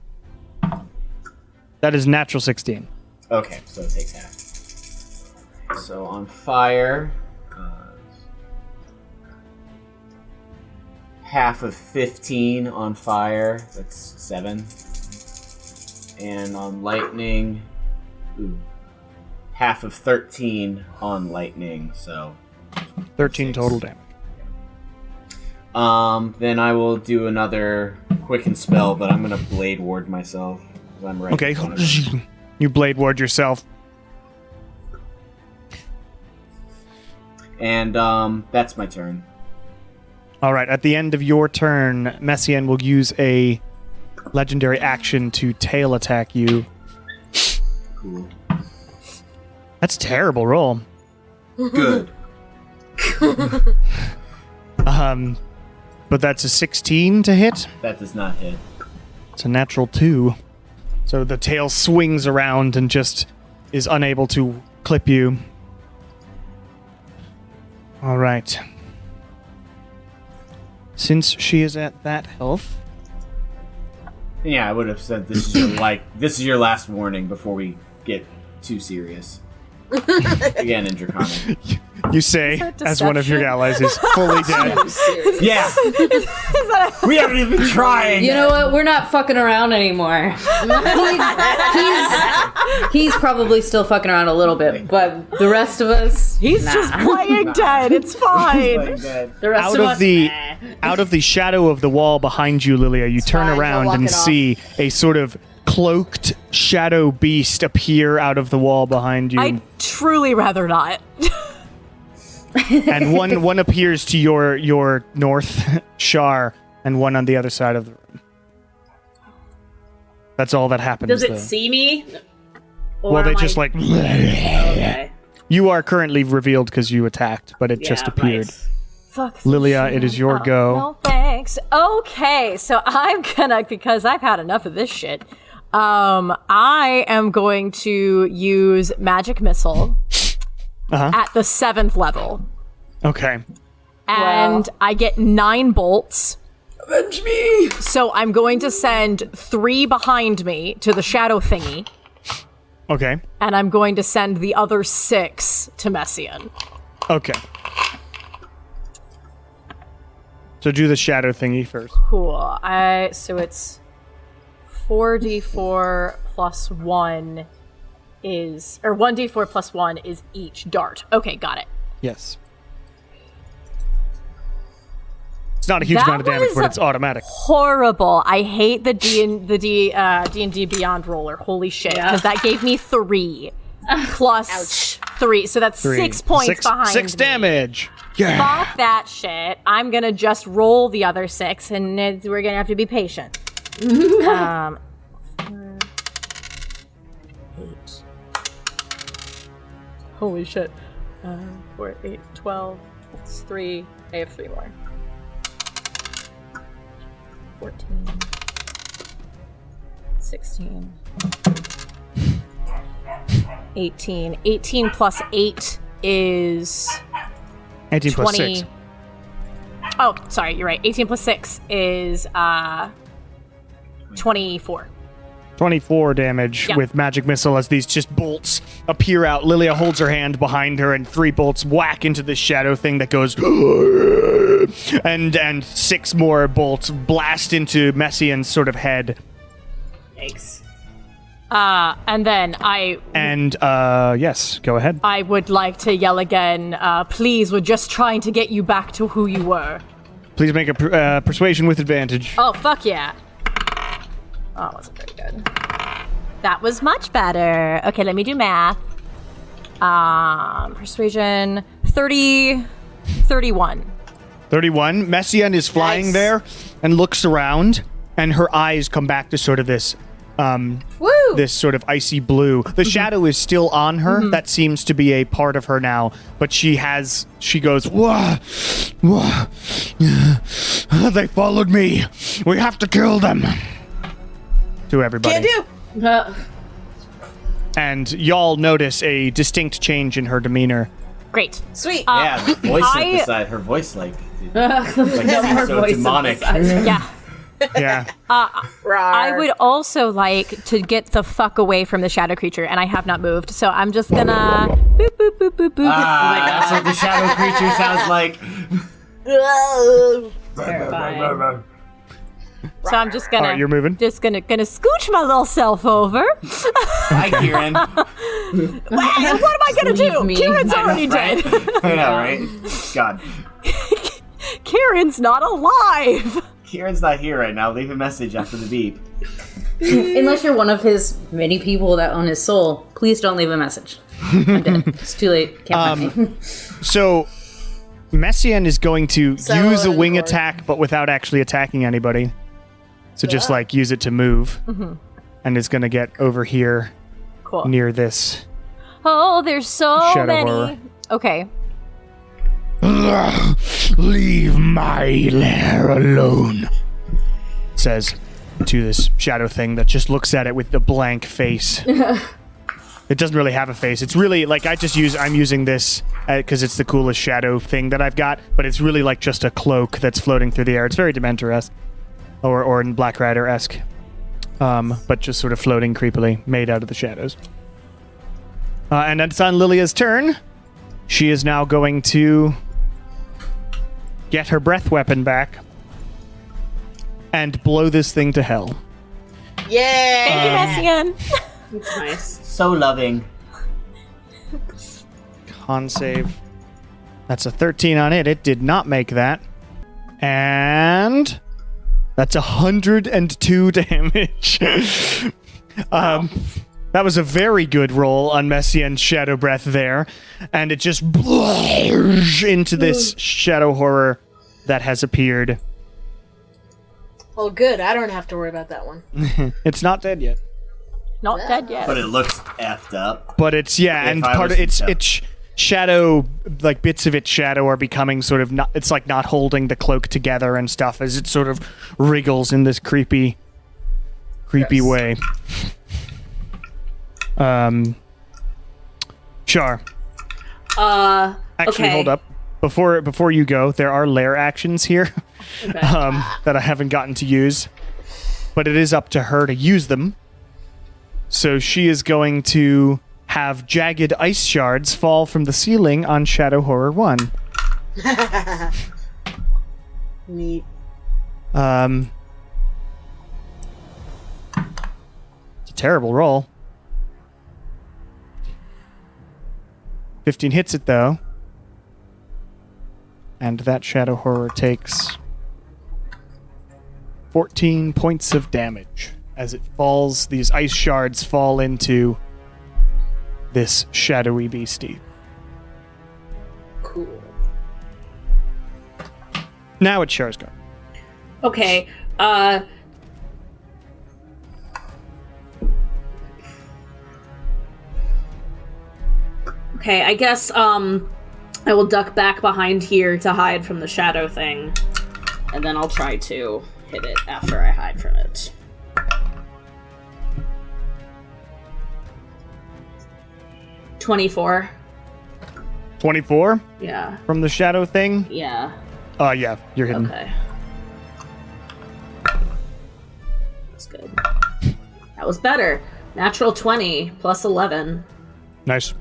That is natural 16. Okay, so it takes half. So on fire, half of 15 on fire, that's 7. And on lightning, half of 13 on lightning, so 13 6. total damage. Then I will do another quicken spell, but I'm gonna blade ward myself. 'Cause I'm right Okay. in front of him. You blade ward yourself. And that's my turn. All right. At the end of your turn, Messien will use a legendary action to tail attack you. Cool. That's a terrible roll. Good. But that's a 16 to hit. That does not hit. It's a natural 2. So the tail swings around and just is unable to clip you. All right. Since she is at that health, Yeah, I would have said this is your last warning before we get too serious. Again in Draconic. you say, that as one of your deception? allies is fully dead. Yeah. We haven't even been trying. You know what? We're not fucking around anymore. He's probably still fucking around a little bit, but the rest of us, He's just playing dead. It's fine. Like that. the rest Out of of us, the eh. out of the shadow of the wall behind you, Lilia, you turn fine, I'll around walk and it off. see a sort of cloaked shadow beast appear out of the wall behind you. I'd truly rather not. And one appears to your north, Shar, and one on the other side of the room. That's all that happens. Does it though. see me? Or Well, they am just I- like Okay. you are currently revealed because you attacked, but it just Yeah, appeared. nice. Fuck. Lilia, it is your go. No thanks. Okay, so I'm gonna, because I've had enough of this shit. I am going to use magic missile Uh-huh. at the 7th level, Okay. and Wow. I get 9 bolts. Avenge me! So I'm going to send 3 behind me to the shadow thingy, Okay. and I'm going to send the other 6 to Messien. Okay. So do the shadow thingy first. Cool. So it's 4d4 plus 1 is, or 1d4 plus 1 is each dart. Okay, got it. Yes. It's not a huge That amount of damage, was but it's automatic. Horrible. I hate the D&D Beyond roller. Holy shit. Yeah. Because that gave me 3 plus 3. So that's 6 points behind 6 me. damage. Yeah. Fuck that shit. I'm gonna just roll the other 6, and we're gonna have to be patient. 4, 8. Holy shit. 4, 8, 12. It's 3. I have 3 more. 14. 16. 18. 18 plus 8 is 18 plus 20. 6. Oh, sorry, you're right. 18 plus 6 is 24. 24 damage Yeah. with magic missile as these just bolts appear out. Lilia holds her hand behind her and 3 bolts whack into this shadow thing that goes and 6 more bolts blast into Messien's sort of head. Yikes. And then And yes, go ahead. I would like to yell again, please, we're just trying to get you back to who you were. Please make a persuasion with advantage. Oh, fuck yeah. Oh, it wasn't very good. That was much better. Okay, let me do math. Persuasion, 30, 31. 31. Mesien is flying Nice. there and looks around, and her eyes come back to sort of this Woo! this sort of icy blue. The shadow is still on her. That seems to be a part of her now, but she goes, wah, wah, they followed me. We have to kill them. To everybody. Can't do. And y'all notice a distinct change in her demeanor. Great. Sweet. Yeah, the voice I- synthesized her voice like Her seems so voice demonic. synthesizer. Yeah. Yeah. I would also like to get the fuck away from the shadow creature, and I have not moved, so I'm just gonna boop, boop, boop, boop, boop. That's what the shadow creature sounds like. Terrifying. So I'm just gonna, All right, you're moving. just gonna scooch my little self over. Hi, Kieran. What am I gonna Leave do? me. Kieran's I know, already Right? dead. I know, right? God. Kieran's not alive. Kieran's not here right now. Leave a message after the beep. Unless you're one of his many people that own his soul, please don't leave a message. I'm dead. It's too late. Can't find me. So, Mesien is going to So use a in wing court. attack, but without actually attacking anybody. So just like use it to move, and is going to get over here Cool. near this. Oh, there's so Shadow many. horror. Okay. Leave my lair alone. Says to this shadow thing that just looks at it with the blank face. It doesn't really have a face. It's really like I'm using this because it's the coolest shadow thing that I've got, but it's really like just a cloak that's floating through the air. It's very Dementor-esque or in Black Rider-esque, but just sort of floating creepily, made out of the shadows. And it's on Lilia's turn. She is now going to get her breath weapon back and blow this thing to hell. Yeah. Thank you, Messian. It's nice. So loving. Con save. That's a 13 on it. It did not make that. And that's 102 damage. That was a very good roll on Messien's Shadow Breath there. And it just into this shadow horror that has appeared. Well, good. I don't have to worry about that one. It's not dead yet. Not dead yet. But it looks effed up. But it's, yeah, If and I part was of to tell. it's shadow, like bits of its shadow are becoming sort of not, it's like not holding the cloak together and stuff as it sort of wriggles in this creepy Gross. way. Char. Actually, Okay. hold up. Before you go, there are lair actions here Okay. that I haven't gotten to use. But it is up to her to use them. So she is going to have jagged ice shards fall from the ceiling on Shadow Horror 1. Neat. It's a terrible roll. 15 hits it, though. And that Shadow Horror takes 14 points of damage. As it falls, these ice shards fall into this shadowy beastie. Cool. Now it's Char's go. Okay. Okay, I guess I will duck back behind here to hide from the shadow thing. And then I'll try to hit it after I hide from it. $24. 24 Yeah. from the shadow thing. Yeah. Yeah, you're hitting. Okay. That's good. That was better. Natural 20 plus 11. Nice.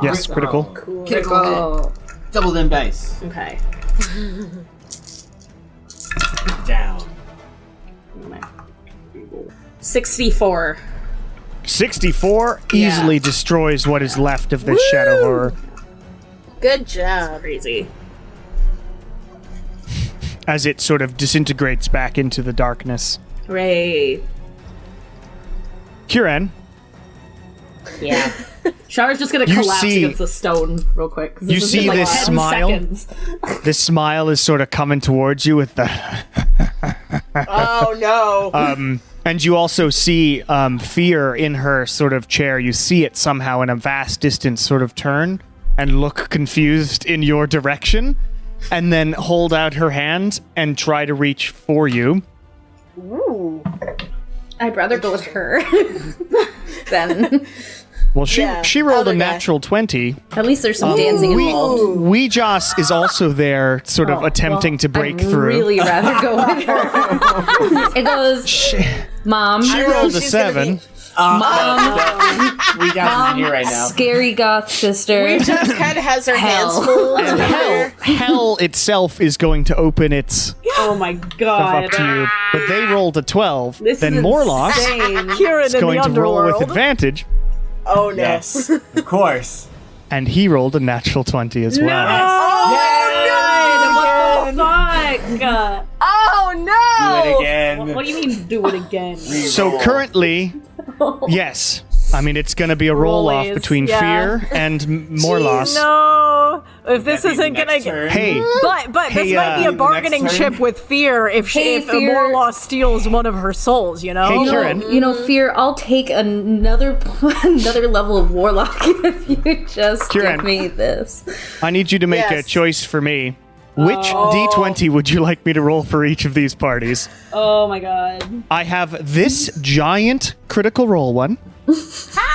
Yes, Awesome. critical. Cool. Oh. Double them dice. Okay. Down. 64. 64 Yeah. easily destroys what is left of this shadow horror Good job. Crazy. as it sort of disintegrates back into the darkness. Hooray. Kieran, Yeah. Shara's just gonna You collapse see- against the stone real quick. 'cause You this has been, see like, this 10 smile? seconds. This smile is sort of coming towards you with the. Oh no. And you also see fear in her sort of chair. You see it somehow in a vast distance sort of turn and look confused in your direction, and then hold out her hand and try to reach for you. Ooh. I'd rather go with her than. Well, she Yeah, she rolled a other guy. natural 20. At least there's some dancing involved. Weejas is also there, sort of attempting to break I'd through. really rather go with her. It goes, Mom. She know rolled a she's gonna 7. be- We got in here right now. Scary goth sister. We just kind of has her hands Hell. full. And hell itself is going to open its stuff Oh my god. up to you. But they rolled a 12. This then is Morlock insane. Kieran is in going the to roll with underworld. advantage, Oh no. Yes, of course. and he rolled a natural 20 as well. Oh, fuck? Oh no. Do it again. What do you mean do it again? So currently, yes. I mean, it's going to be a roll-off Rollies, between yeah. Fear and Morlos. No, if this That'd be isn't the gonna next get. turn. Hey, But Hey, this might be a the bargaining next turn. chip with Fear if Hey, if Fear. Morlaw steals one of her souls, you know? Hey, You Kieran. know, Fear, I'll take another level of warlock if you just Kieran. give me this. I need you to make a Yes. choice for me. Which D20 would you like me to roll for each of these parties? Oh my god. I have this giant critical roll one.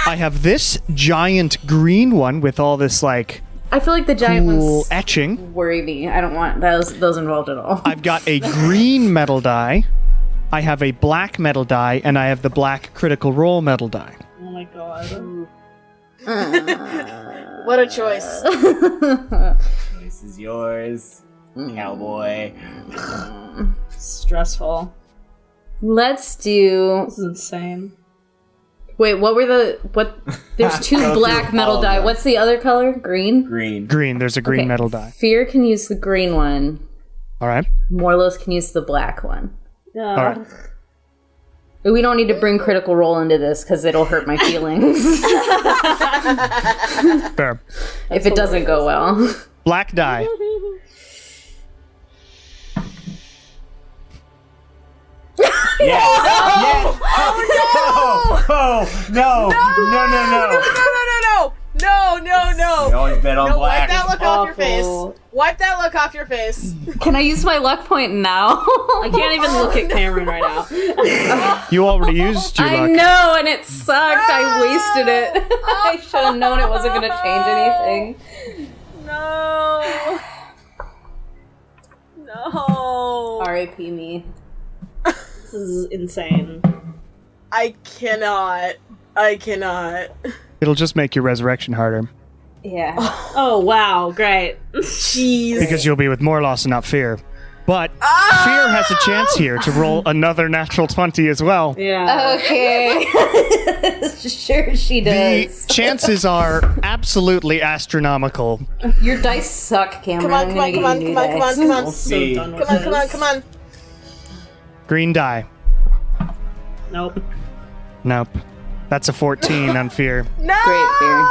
I have this giant green one with all this like I feel like the giant cool ones etching. worry me. I don't want those involved at all. I've got a green metal die. I have a black metal die, and I have the black critical roll metal die. Oh my god. What a choice. This is yours, cowboy. Stressful. Let's do. This is insane. Wait, what were what? There's two Go black through metal all of die. them. What's the other color? Green? Green. Green, there's a green Okay. metal die. Fear can use the green one. All right. Morlos can use the black one. All right. We don't need to bring critical roll into this because it'll hurt my feelings Fair. if it doesn't go well. Black die. Yes. Oh no! No. You always bet on No, black. wipe that look off your face. Awful. Wipe that look off your face. Can I use my luck point now? I can't even look at Cameron right now. You already used your I luck. know, and it sucked. I wasted it. I should have known it wasn't going to change anything. No. No. R.I.P. me. This is insane. I cannot. It'll just make your resurrection harder Yeah. Oh wow, great. Jeez. because you'll be with more loss and not fear. But fear has a chance here to roll another natural 20 as well. Yeah. Okay. Sure she The does. chances are absolutely astronomical. Your dice suck, Cameron. Come on, I'm come on, gonna come on, give you come on, new come on, dice. come on. We'll see. Done with Come on, come on, this. come on. Green die. Nope. Nope. That's a 14 on fear. No! Great, Fear.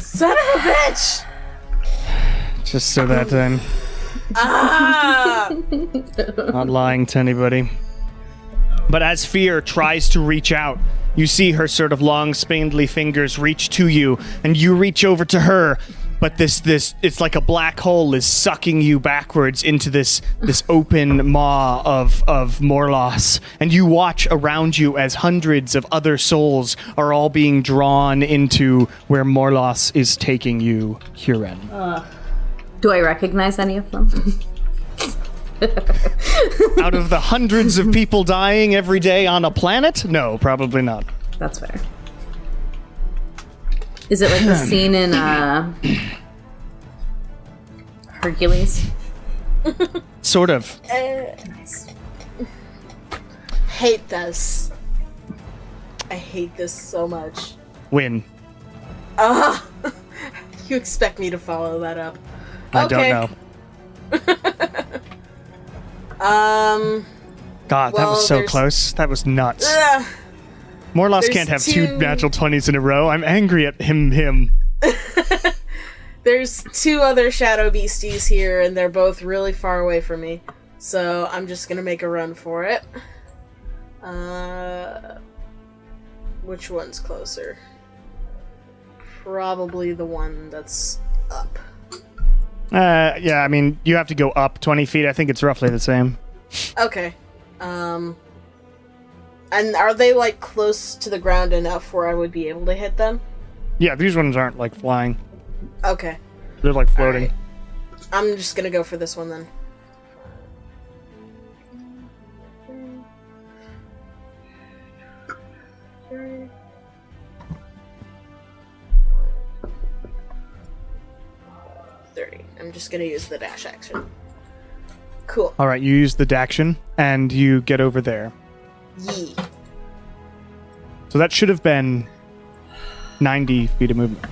Son of a bitch! Just so that I'm Ah! not lying to anybody. But as fear tries to reach out, you see her sort of long, spindly fingers reach to you, and you reach over to her. But this it's like a black hole is sucking you backwards into this open maw of Morlos, and you watch around you as hundreds of other souls are all being drawn into where Morlos is taking you, Huren. Do I recognize any of them? Out of the hundreds of people dying every day on a planet? No, probably not. That's fair. Is it like the scene in Hercules? Sort of. Hate this. I hate this so much. Win. You expect me to follow that up? I Okay. don't know. God, that Well, was so there's- close. That was nuts. Morlos There's can't have two- two natural 20s in a row. I'm angry at him. There's 2 other shadow beasties here, and they're both really far away from me. So I'm just gonna make a run for it. Which one's closer? Probably the one that's up. Yeah, I mean, you have to go up 20 feet. I think it's roughly the same. Okay. And are they, like, close to the ground enough where I would be able to hit them? Yeah, these ones aren't, like, flying. Okay. They're, like, floating. Alright. I'm just gonna go for this one, then. I'm just gonna use the dash action. Cool. All right, you use the daction, and you get over there. Yee. So that should have been 90 feet of movement.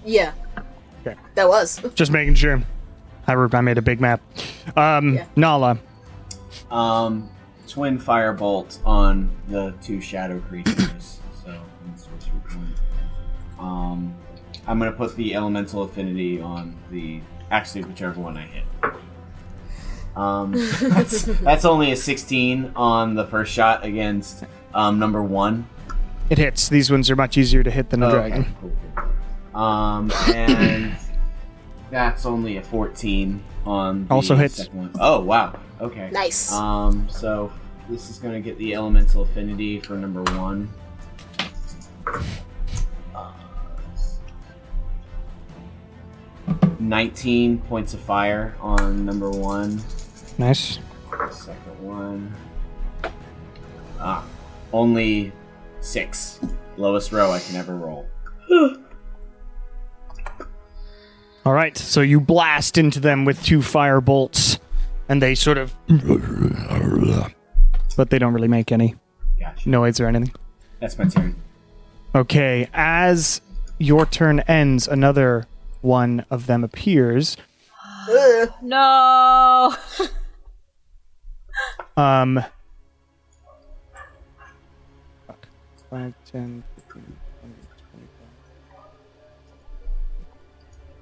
Yeah. Okay. That was. Just making sure. I made a big map. Nala. Twin firebolt on the 2 shadow creatures. So I'm gonna put the elemental affinity on actually whichever one I hit. That's only a 16 on the first shot against number 1. It hits. These ones are much easier to hit than a dragon. Okay, cool. And that's only a 14 on the Also hits. second one. Oh, wow. Okay. Nice. So this is going to get the elemental affinity for number 1. 19 points of fire on number 1. Nice. The second one. Only 6. Lowest row I can ever roll. All right, so you blast into them with 2 fire bolts, and they sort of... But they don't really make any Gotcha. noise or anything. That's my turn. Okay, as your turn ends, another one of them appears. Ugh. No. 5, 10, 15, 20,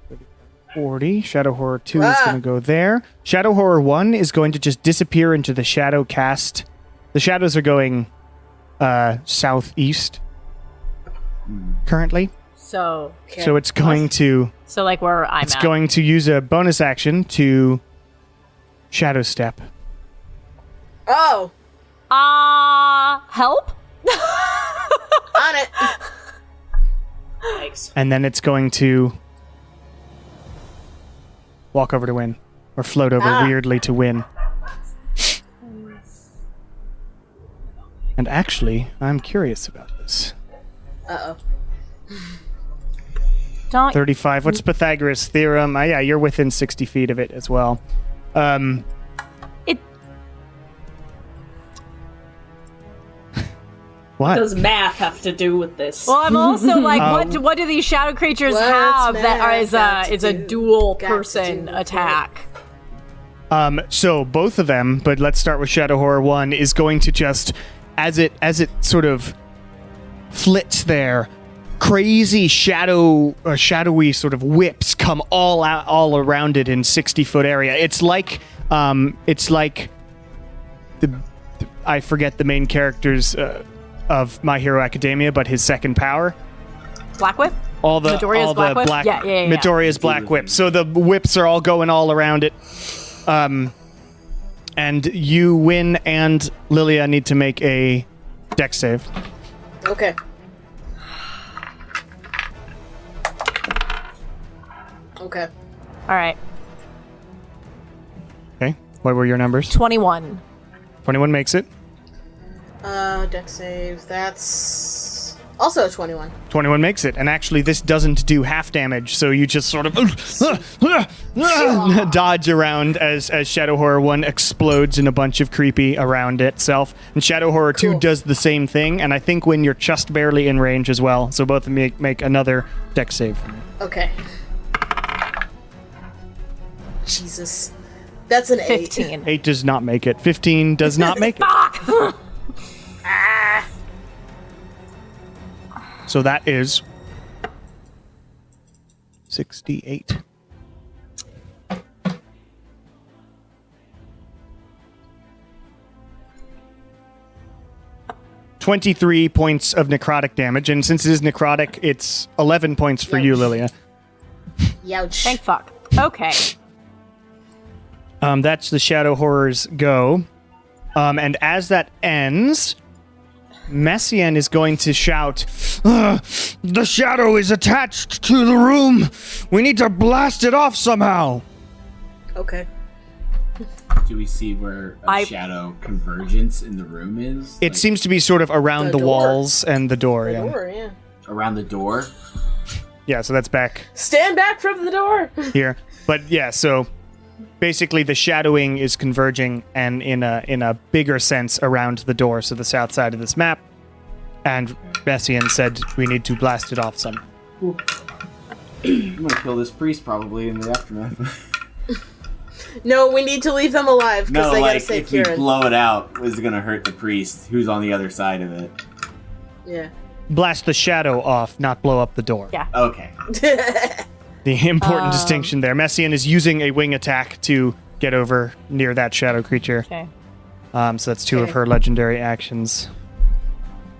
25, 40. Shadow Horror 2 is going to go there. Shadow Horror 1 is going to just disappear into the shadow cast. The shadows are going southeast currently. So So it's going to like where I'm it's at. going to use a bonus action to shadow step. Oh! Help? On it! Yikes. And then it's going to walk over to win. Or float over weirdly to win. And actually, I'm curious about this. Uh-oh. Don't 35. What's Pythagoras' theorem? Yeah, you're within 60 feet of it as well. it What? Does math have to do with this? Well, I'm also like, what do these shadow creatures What's have that math got is to a do- dual got to person do with attack? So both of them, but let's start with Shadow Horror 1, is going to just, as it sort of flits there, crazy shadowy sort of whips come all around it in 60-foot area. It's like I forget the main characters of My Hero Academia, but his second power. Black Whip? All the Midoriya's Black Whip? Yeah. Midoriya's Black Whip. So the whips are all going all around it. And you win, and Lilia need to make a dex save. Okay. Okay. All right. Okay. What were your numbers? 21. 21 makes it. Dex save. That's also a 21. 21 makes it. And actually, this doesn't do half damage, so you just sort of dodge around as Shadow Horror 1 explodes in a bunch of creepy around itself. And Shadow Horror 2 Cool. does the same thing, and I think when you're just barely in range as well. So both of them make another dex save. Okay. Jesus. That's an 8. 15. 8 does not make it. 15 does not make it. So that is 68. $23 points of necrotic damage, and since it is necrotic, it's 11 points for you, Lilia. Youch. Thank fuck. Okay. That's the Shadow Horror's go. And as that ends, Mesien is going to shout, the shadow is attached to the room. We need to blast it off somehow. Okay. Do we see where a shadow convergence in the room is? It seems to be sort of around The the door. walls and the door. The Yeah. door, yeah. around the door. Yeah, so that's back Stand back from the door! here. But yeah, so basically the shadowing is converging and in a bigger sense around the door, so the south side of this map. And Mesien said we need to blast it off some. I'm gonna kill this priest probably in the aftermath. No, we need to leave them alive, because No, they gotta like save if we Kieran. blow it out, is gonna hurt the priest who's on the other side of it. Yeah. Blast the shadow off, not blow up the door. Yeah. Okay. The important distinction there. Mesien is using a wing attack to get over near that shadow creature. Okay. So that's two of Okay. her legendary actions.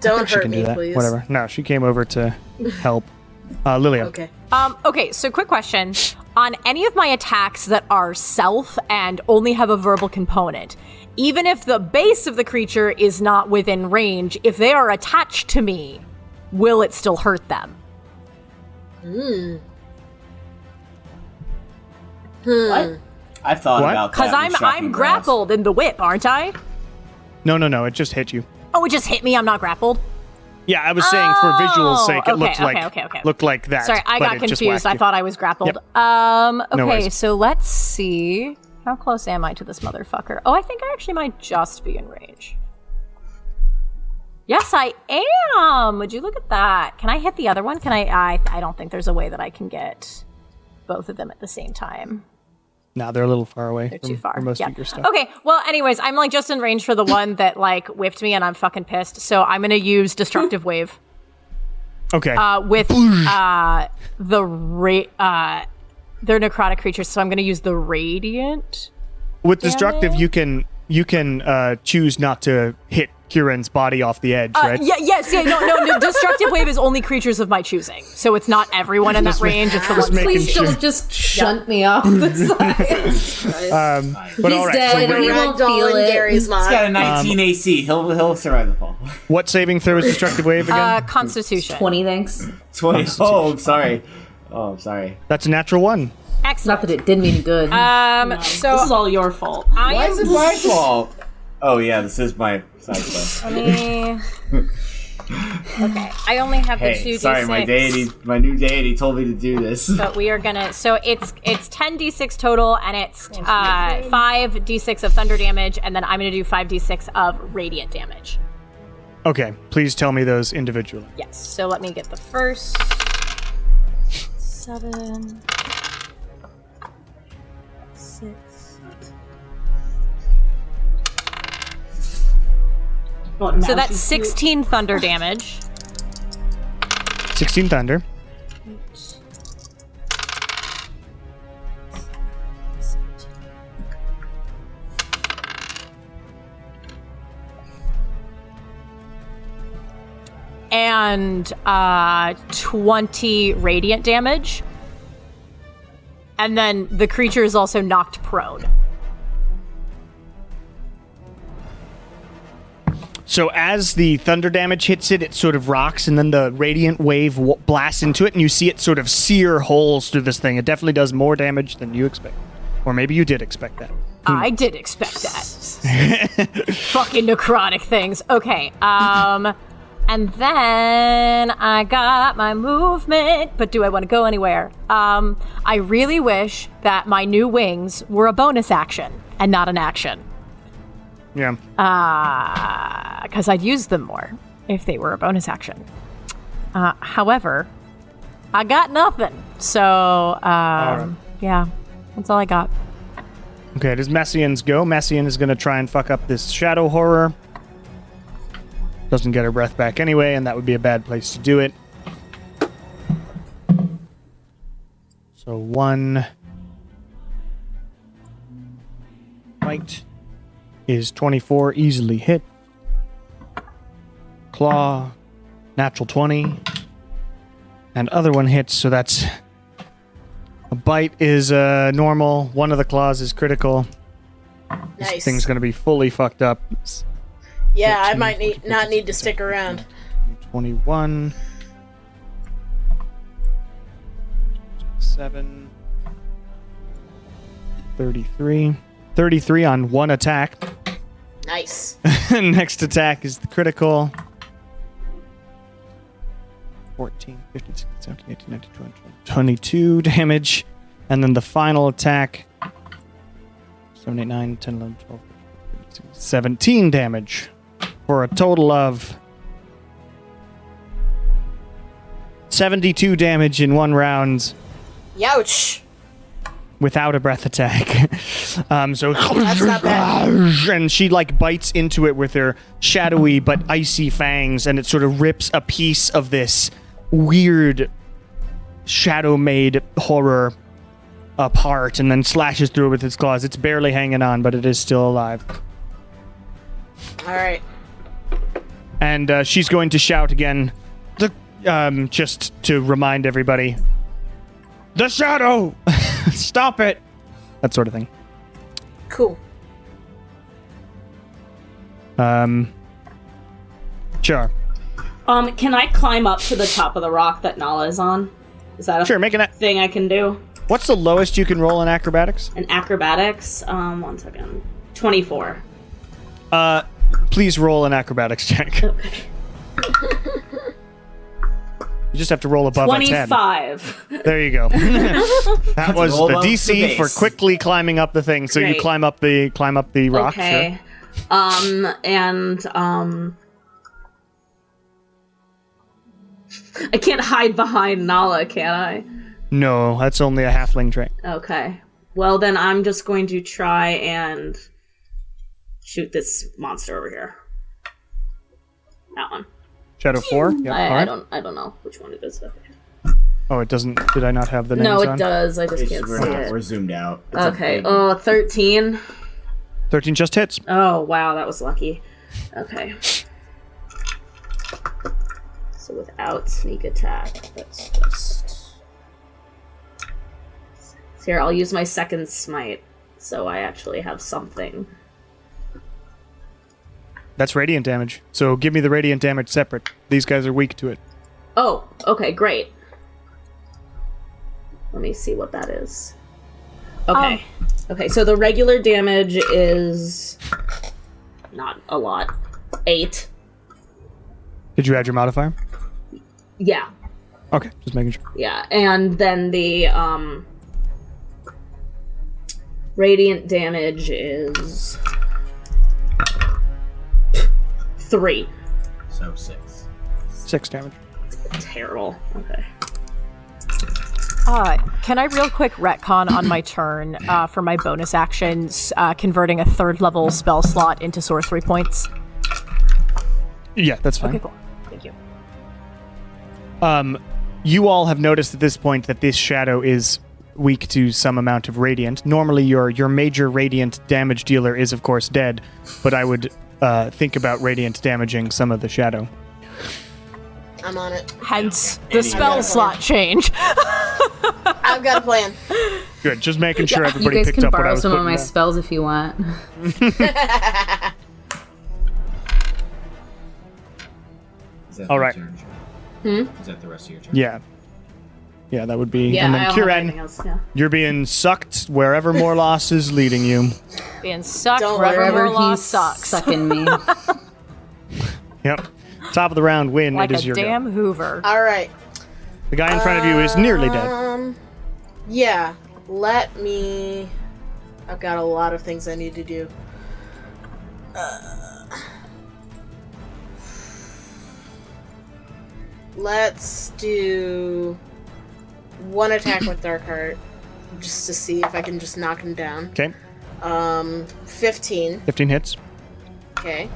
Don't She hurt can do me, that. please. Whatever. No, she came over to help. Lilia. Okay. Okay, so quick question. On any of my attacks that are self and only have a verbal component, even if the base of the creature is not within range, if they are attached to me, will it still hurt them? What? I've thought What? about that. Because with shocking I'm grasp. grappled in the whip, aren't I? No, it just hit you. Oh, it just hit me. I'm not grappled. Yeah, I was saying for visual's sake, it okay, looked looked like that. Sorry, I but got it just confused. whacked I you. thought I was grappled. Yep. Okay, No worries. so let's see. How close am I to this motherfucker? Oh, I think I actually might just be in range. Yes, I am. Would you look at that? Can I hit the other one? Can I don't think there's a way that I can get both of them at the same time. No, they're a little far away. They're too far. From most Yeah. of your stuff. Okay, well, anyways, I'm like just in range for the one that like whipped me and I'm fucking pissed. So I'm going to use Destructive Wave. Okay. With they're necrotic creatures, so I'm going to use the radiant. With destructive, you can choose not to hit Kieran's body off the edge, right? No. Destructive wave is only creatures of my choosing, so it's not everyone in that range. It's the ones. making Please sure. don't just shunt me off the side. But He's all right. dead. So We won't Ragdoll feel in it. Gary's He's got mod. a 19 AC. He'll survive the fall. what saving throw is destructive wave again? Constitution. 20, thanks. 20. Oh, I'm sorry. That's a natural one. Excellent. Not that it did me any good. This is all your fault. I Why am. is it my fault? Oh yeah, this is my side quest. Okay, I only have the Hey, 2d6. sorry, my new deity told me to do this. But we are gonna. So it's 10d6 total, and it's 5d6 of thunder damage, and then I'm gonna do 5d6 of radiant damage. Okay, please tell me those individually. Yes. So let me get the first 7, 6. Well, now So that's she's 16 thunder damage. 16 thunder. And 20 radiant damage. And then the creature is also knocked prone. So as the thunder damage hits it, it sort of rocks, and then the radiant wave blasts into it, and you see it sort of sear holes through this thing. It definitely does more damage than you expect. Or maybe you did expect that. I did expect that. Fucking necrotic things. Okay, and then I got my movement, but do I want to go anywhere? I really wish that my new wings were a bonus action and not an action. Yeah. Because I'd use them more if they were a bonus action. However, I got nothing. So, yeah, that's all I got. Okay, does Messien's go? Mesien is going to try and fuck up this shadow horror. Doesn't get her breath back anyway, and that would be a bad place to do it. So 1 bite is 24, easily hit. Claw, natural 20. And other one hits, so that's... A bite is normal. One of the claws is critical. This Nice. thing's gonna be fully fucked up. Yeah, I 13, might 14, not 15, need to stick around. 21. 7. 33. 33 on one attack. Nice. Next attack is the critical. 14, 15, 16, 17, 18, 19, 20, 22 damage. And then the final attack. 7, 8, 9, 10, 11, 12, 13, 14, 17 damage. For a total of 72 damage in one round Youch. without a breath attack. So That's not bad. and she like bites into it with her shadowy but icy fangs, and it sort of rips a piece of this weird shadow-made horror apart, and then slashes through it with its claws. It's barely hanging on, but it is still alive. All right. And she's going to shout again, just to remind everybody, the shadow! Stop it! That sort of thing. Cool. Sure. Can I climb up to the top of the rock that Nala is on? Is that a Sure, make an... thing I can do? What's the lowest you can roll in acrobatics? In acrobatics, 1 second. 24. Please roll an acrobatics check. Okay. You just have to roll above a 10. 25. There you go. That was roll the above the DC for base. quickly climbing up the thing. So you Great. climb up the rock. Okay. Sure. I can't hide behind Nala, can I? No, that's only a halfling trait. Okay. Well, then I'm just going to try and shoot this monster over here. That one. Shadow 4? Yep. I alright. don't know which one it is. Okay. Oh, it doesn't. Did I not have the names No, it on? does. I just It's, can't we're, see not, it. we're zoomed out. It's a Okay. big- Oh, 13. 13 just hits. Oh, wow, that was lucky. Okay. So without sneak attack, that's just... Here, I'll use my second smite, so I actually have something. That's radiant damage. So give me the radiant damage separate. These guys are weak to it. Oh, okay, great. Let me see what that is. Okay. Okay, so the regular damage is... not a lot. 8. Did you add your modifier? Yeah. Okay, just making sure. Yeah, and then the radiant damage is 3. So 6. 6 damage. Terrible. Okay. Can I real quick retcon on my turn for my bonus actions, converting a 3rd level spell slot into sorcery points? Yeah, that's fine. Okay, cool. Thank you. You all have noticed at this point that this shadow is weak to some amount of radiant. Normally, your major radiant damage dealer is, of course, dead, but I would think about radiant damaging some of the shadow. I'm on it. Hence the spell slot change. I've got a plan. Good, just making sure You everybody guys picked can up what I borrow was some of putting my down. spells if you want. Is that All the right. turn? Is that the rest of your turn? Yeah. Yeah, that would be... Yeah, and I then don't have Kieran, anything else. Yeah. you're being sucked wherever Morlos is leading you. Being sucked Don't wherever worry, more Wherever law he's sucks. sucking me. Yep. Top of the round win. Like it is a your go. damn Hoover. All right. The guy in front of you is nearly dead. Yeah. Let me. I've got a lot of things I need to do. Let's do one attack with Dark Heart, just to see if I can just knock him down. Okay. 15. 15 hits. Okay.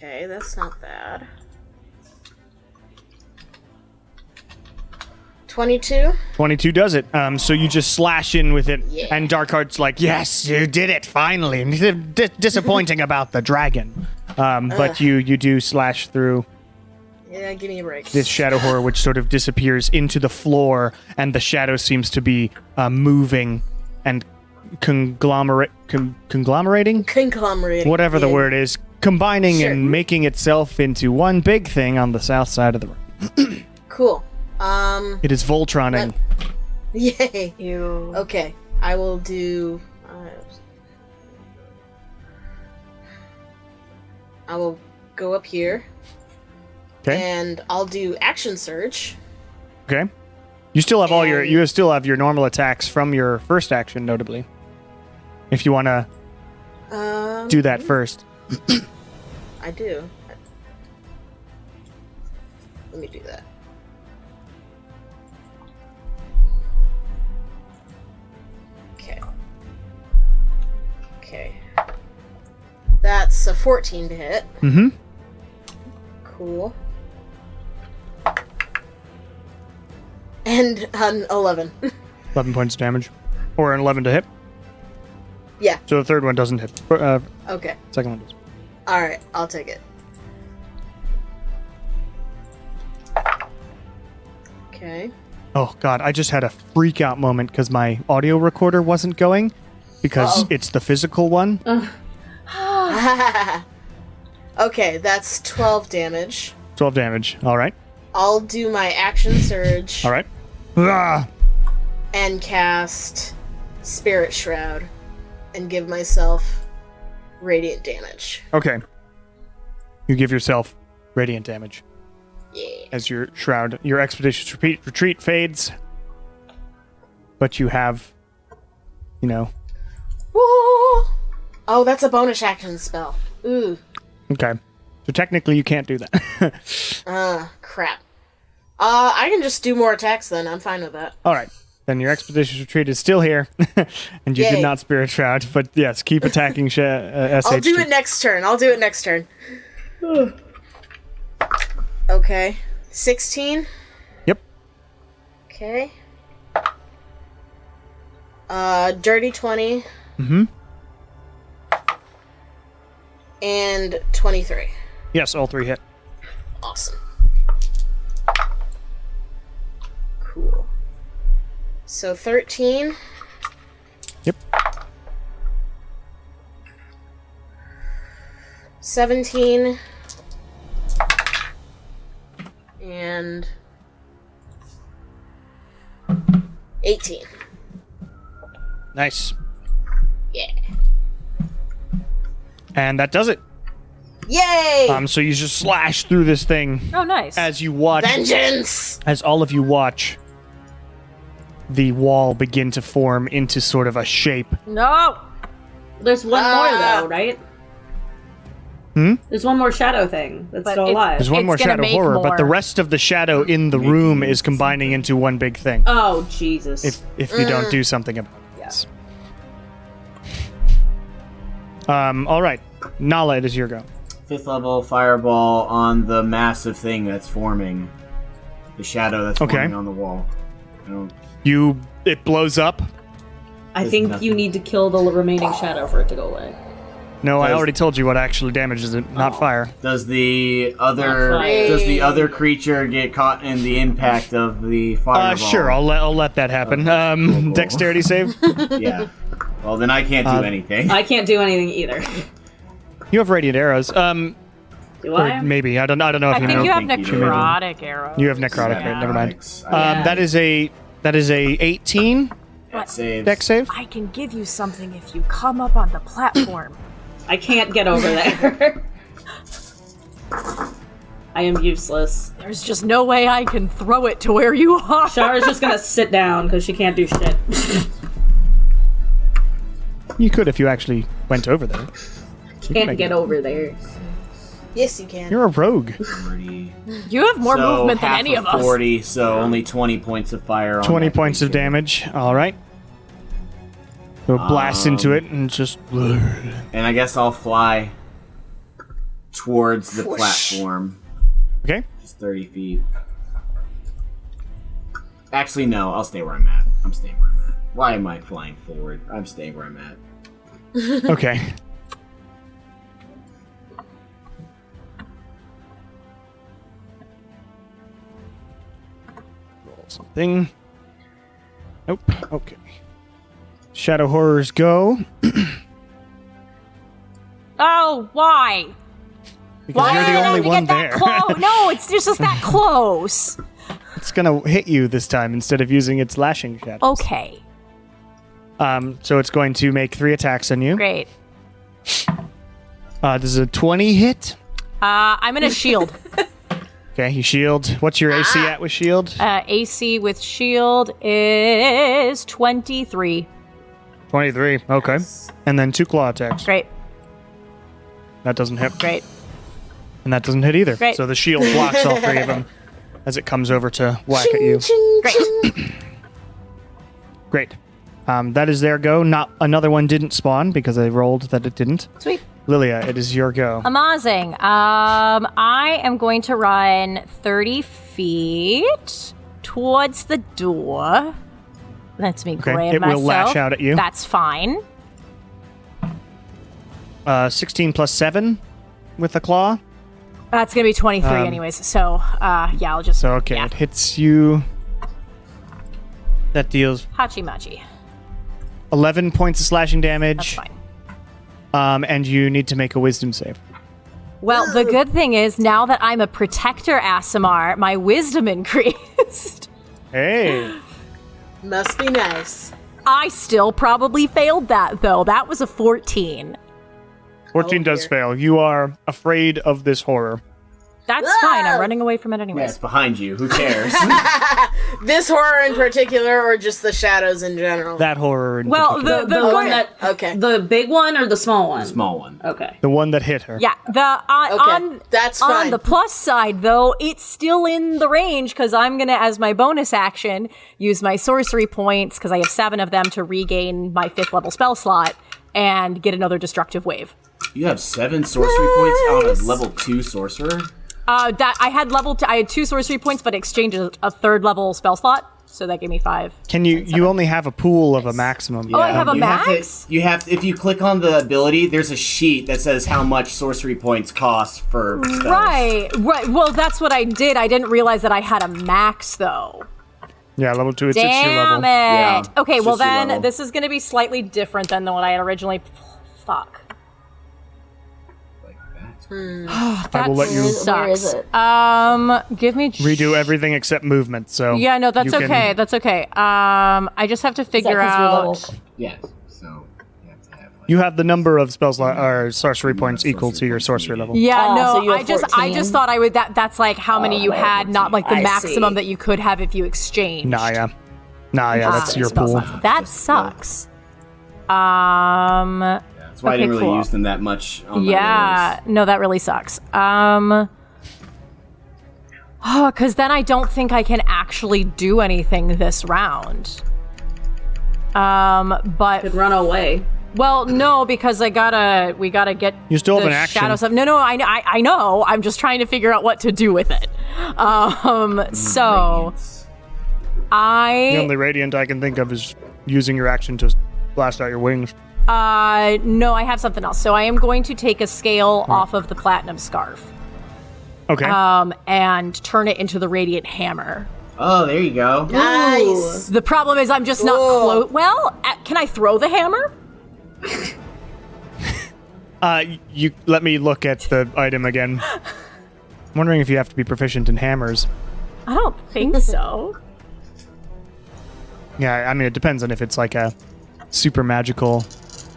Okay, that's not bad. 22? 22 does it. So you just slash in with it, Yeah. and Darkheart's like, yes, you did it, finally. Disappointing about the dragon. But you do slash through Yeah, give me a break. this shadow horror, which sort of disappears into the floor, and the shadow seems to be moving and conglomerating? Conglomerating. Whatever the Yeah. word is, combining Sure. and making itself into one big thing on the south side of the room. Cool. It is Voltroning. Yay. Ew. Okay, I will do. I will go up here, Okay. and I'll do action surge. Okay. You still have all your And- you still have your normal attacks from your first action, notably. If you want to do that first. I do. Let me do that. Okay. Okay. That's a 14 to hit. Mm-hmm. Cool. And an 11. 11 points of damage. Or an 11 to hit. Yeah. So the third one doesn't hit. Okay. Second one does. Alright, I'll take it. Okay. Oh god, I just had a freak out moment because my audio recorder wasn't going because it's the physical one. Okay, that's 12 damage. 12 damage. All right. I'll do my action surge All right. Ah! and cast Spirit Shroud and give myself radiant damage. Okay. You give yourself radiant damage Yeah. as your shroud, your expeditious retreat fades. But you have, Woo! Oh, that's a bonus action spell. Ooh. okay. So technically you can't do that. Crap. I can just do more attacks then. I'm fine with that. All right. Then your expeditious retreat is still here, and you did Yay. not spirit shroud. But yes, keep attacking SH. I'll do it next turn. Okay. 16. Yep. Okay. Dirty 20. Mm-hmm. And 23. Yes, all three hit. Awesome. Cool. So 13. Yep. 17. And 18. Nice. Yeah. And that does it. Yay! So you just slash through this thing Oh, nice. as you watch, Vengeance! as all of you watch the wall begin to form into sort of a shape. No! There's one more though, right? There's one more shadow thing that's But still it's- alive. There's one It's more gonna shadow make horror, but the more. rest of the shadow in the room is combining into one big thing. Oh Jesus! If you don't do something about this. All right. Nala, it is your go. 5th level fireball on the massive thing that's forming. The shadow that's Okay. forming on the wall. I don't... It blows up. I there's think nothing. you need to kill the remaining shadow for it to go away. No, I Does- already told you what actually damages it, not fire. Does the other creature get caught in the impact of the fireball? Sure, I'll let that happen. Cool. Dexterity save. Yeah. Well, then I can't do anything. I can't do anything either. You have radiant arrows. Do Or I? maybe I don't know I if you think know. you have think you do. necrotic arrows. You have necrotic. Yeah. Right, never mind. Yeah. That is a 18 That saves. dex save. I can give you something if you come up on the platform. I can't get over there. I am useless. There's just no way I can throw it to where you are. Shara's just gonna sit down because she can't do shit. You could if you actually went over there. Can't make get it. over there. Yes, you can. You're a rogue. 40. You have more So movement than half any of us. 40, so only 20 points of fire on 20 that points of creature. damage. All right. So it blasts into it and just. And I guess I'll fly towards the platform. Okay. Just 30 feet. Actually, no. I'll stay where I'm at. I'm staying where I'm at. Why am I flying forward? I'm staying where I'm at. Okay. Roll something. Nope. Okay. Shadow horrors go. Oh, why? Because Why you're did the I only have to one get there. that close? No, it's just that close. It's gonna hit you this time instead of using its lashing shadows. Okay, So it's going to make 3 attacks on you. great. This is a 20 hit. I'm in a shield. Okay, you shield. What's your AC at with shield? AC with shield is 23. 23. Okay. And then 2 claw attacks. Great, That doesn't hit. great. And that doesn't hit either. Great. So the shield blocks all 3 of them as it comes over to whack at you. Great. Great. That is their go. Not another one didn't spawn because I rolled that it didn't. Sweet. Lilia, it is your go. Amazing. I am going to run 30 feet towards the door. Lets me Okay, grab it myself. will lash out at you. That's fine. 16 plus 7 with the claw. That's going to be 23 anyways. So, yeah, I'll just... So, okay, yeah. it hits you. That deals Hachi-machi. 11 points of slashing damage. That's fine. And you need to make a wisdom save. Well, the good thing is, now that I'm a protector Aasimar, my wisdom increased. Hey. Must be nice. I still probably failed that, though. That was a 14. 14 does dear. fail. You are afraid of this horror. That's fine. I'm running away from it Yeah, anyways. it's behind you. Who cares? This horror in particular, or just the shadows in general? That horror in Well, particular. the The good- one that Okay. the big one or the small one? Small one. Okay. The one that hit her. Yeah, Okay, that's on fine. the plus side, though, it's still in the range because I'm gonna, as my bonus action, use my sorcery points because I have 7 of them to regain my 5th level spell slot and get another destructive wave. You have 7 sorcery points on a level 2 sorcerer? That I had I had 2 sorcery points, but exchanged a 3rd level spell slot, so that gave me 5. Can you? You only have a pool of a maximum. Oh, I have a You have max? to, if you click on the ability, there's a sheet that says how much sorcery points cost for spells. Right. Well, that's what I did. I didn't realize that I had a max, though. Yeah, level 2. It's your Damn level. it. Yeah, Okay, it's well just your then, level. this is going to be slightly different than what I had originally... Fuck. Like that. I will let you Sucks. Where is it? Give me... redo everything except movement. So Yeah, no, that's you can- okay. That's okay. I just have to Is that figure 'cause you're out... level- Yes. So you have to have like, You have the number of spells or sorcery points equal to your sorcery level. Yeah, Oh, no, so you I have just 14? thought I would... That's like how many you had, not like the I maximum see. that you could have if you exchanged. Nah, yeah, that's your spell pool. slots. That sucks. that's why I didn't okay, really cool. use them that much on my Yeah, no, that really sucks. Because then I don't think I can actually do anything this round. But Could run away. well, no, because we gotta get. You still have the an action. shadow stuff. No, I know. I'm just trying to figure out what to do with it. So Radiance. The only radiant I can think of is using your action to blast out your wings. no, I have something else. So I am going to take a scale off of the platinum scarf. Okay. And turn it into the radiant hammer. Oh, there you go. Nice. The problem is I'm just not Whoa. Well, can I throw the hammer? You let me look at the item again. I'm wondering if you have to be proficient in hammers. I don't think so. Yeah, I mean it depends on if it's like a super magical.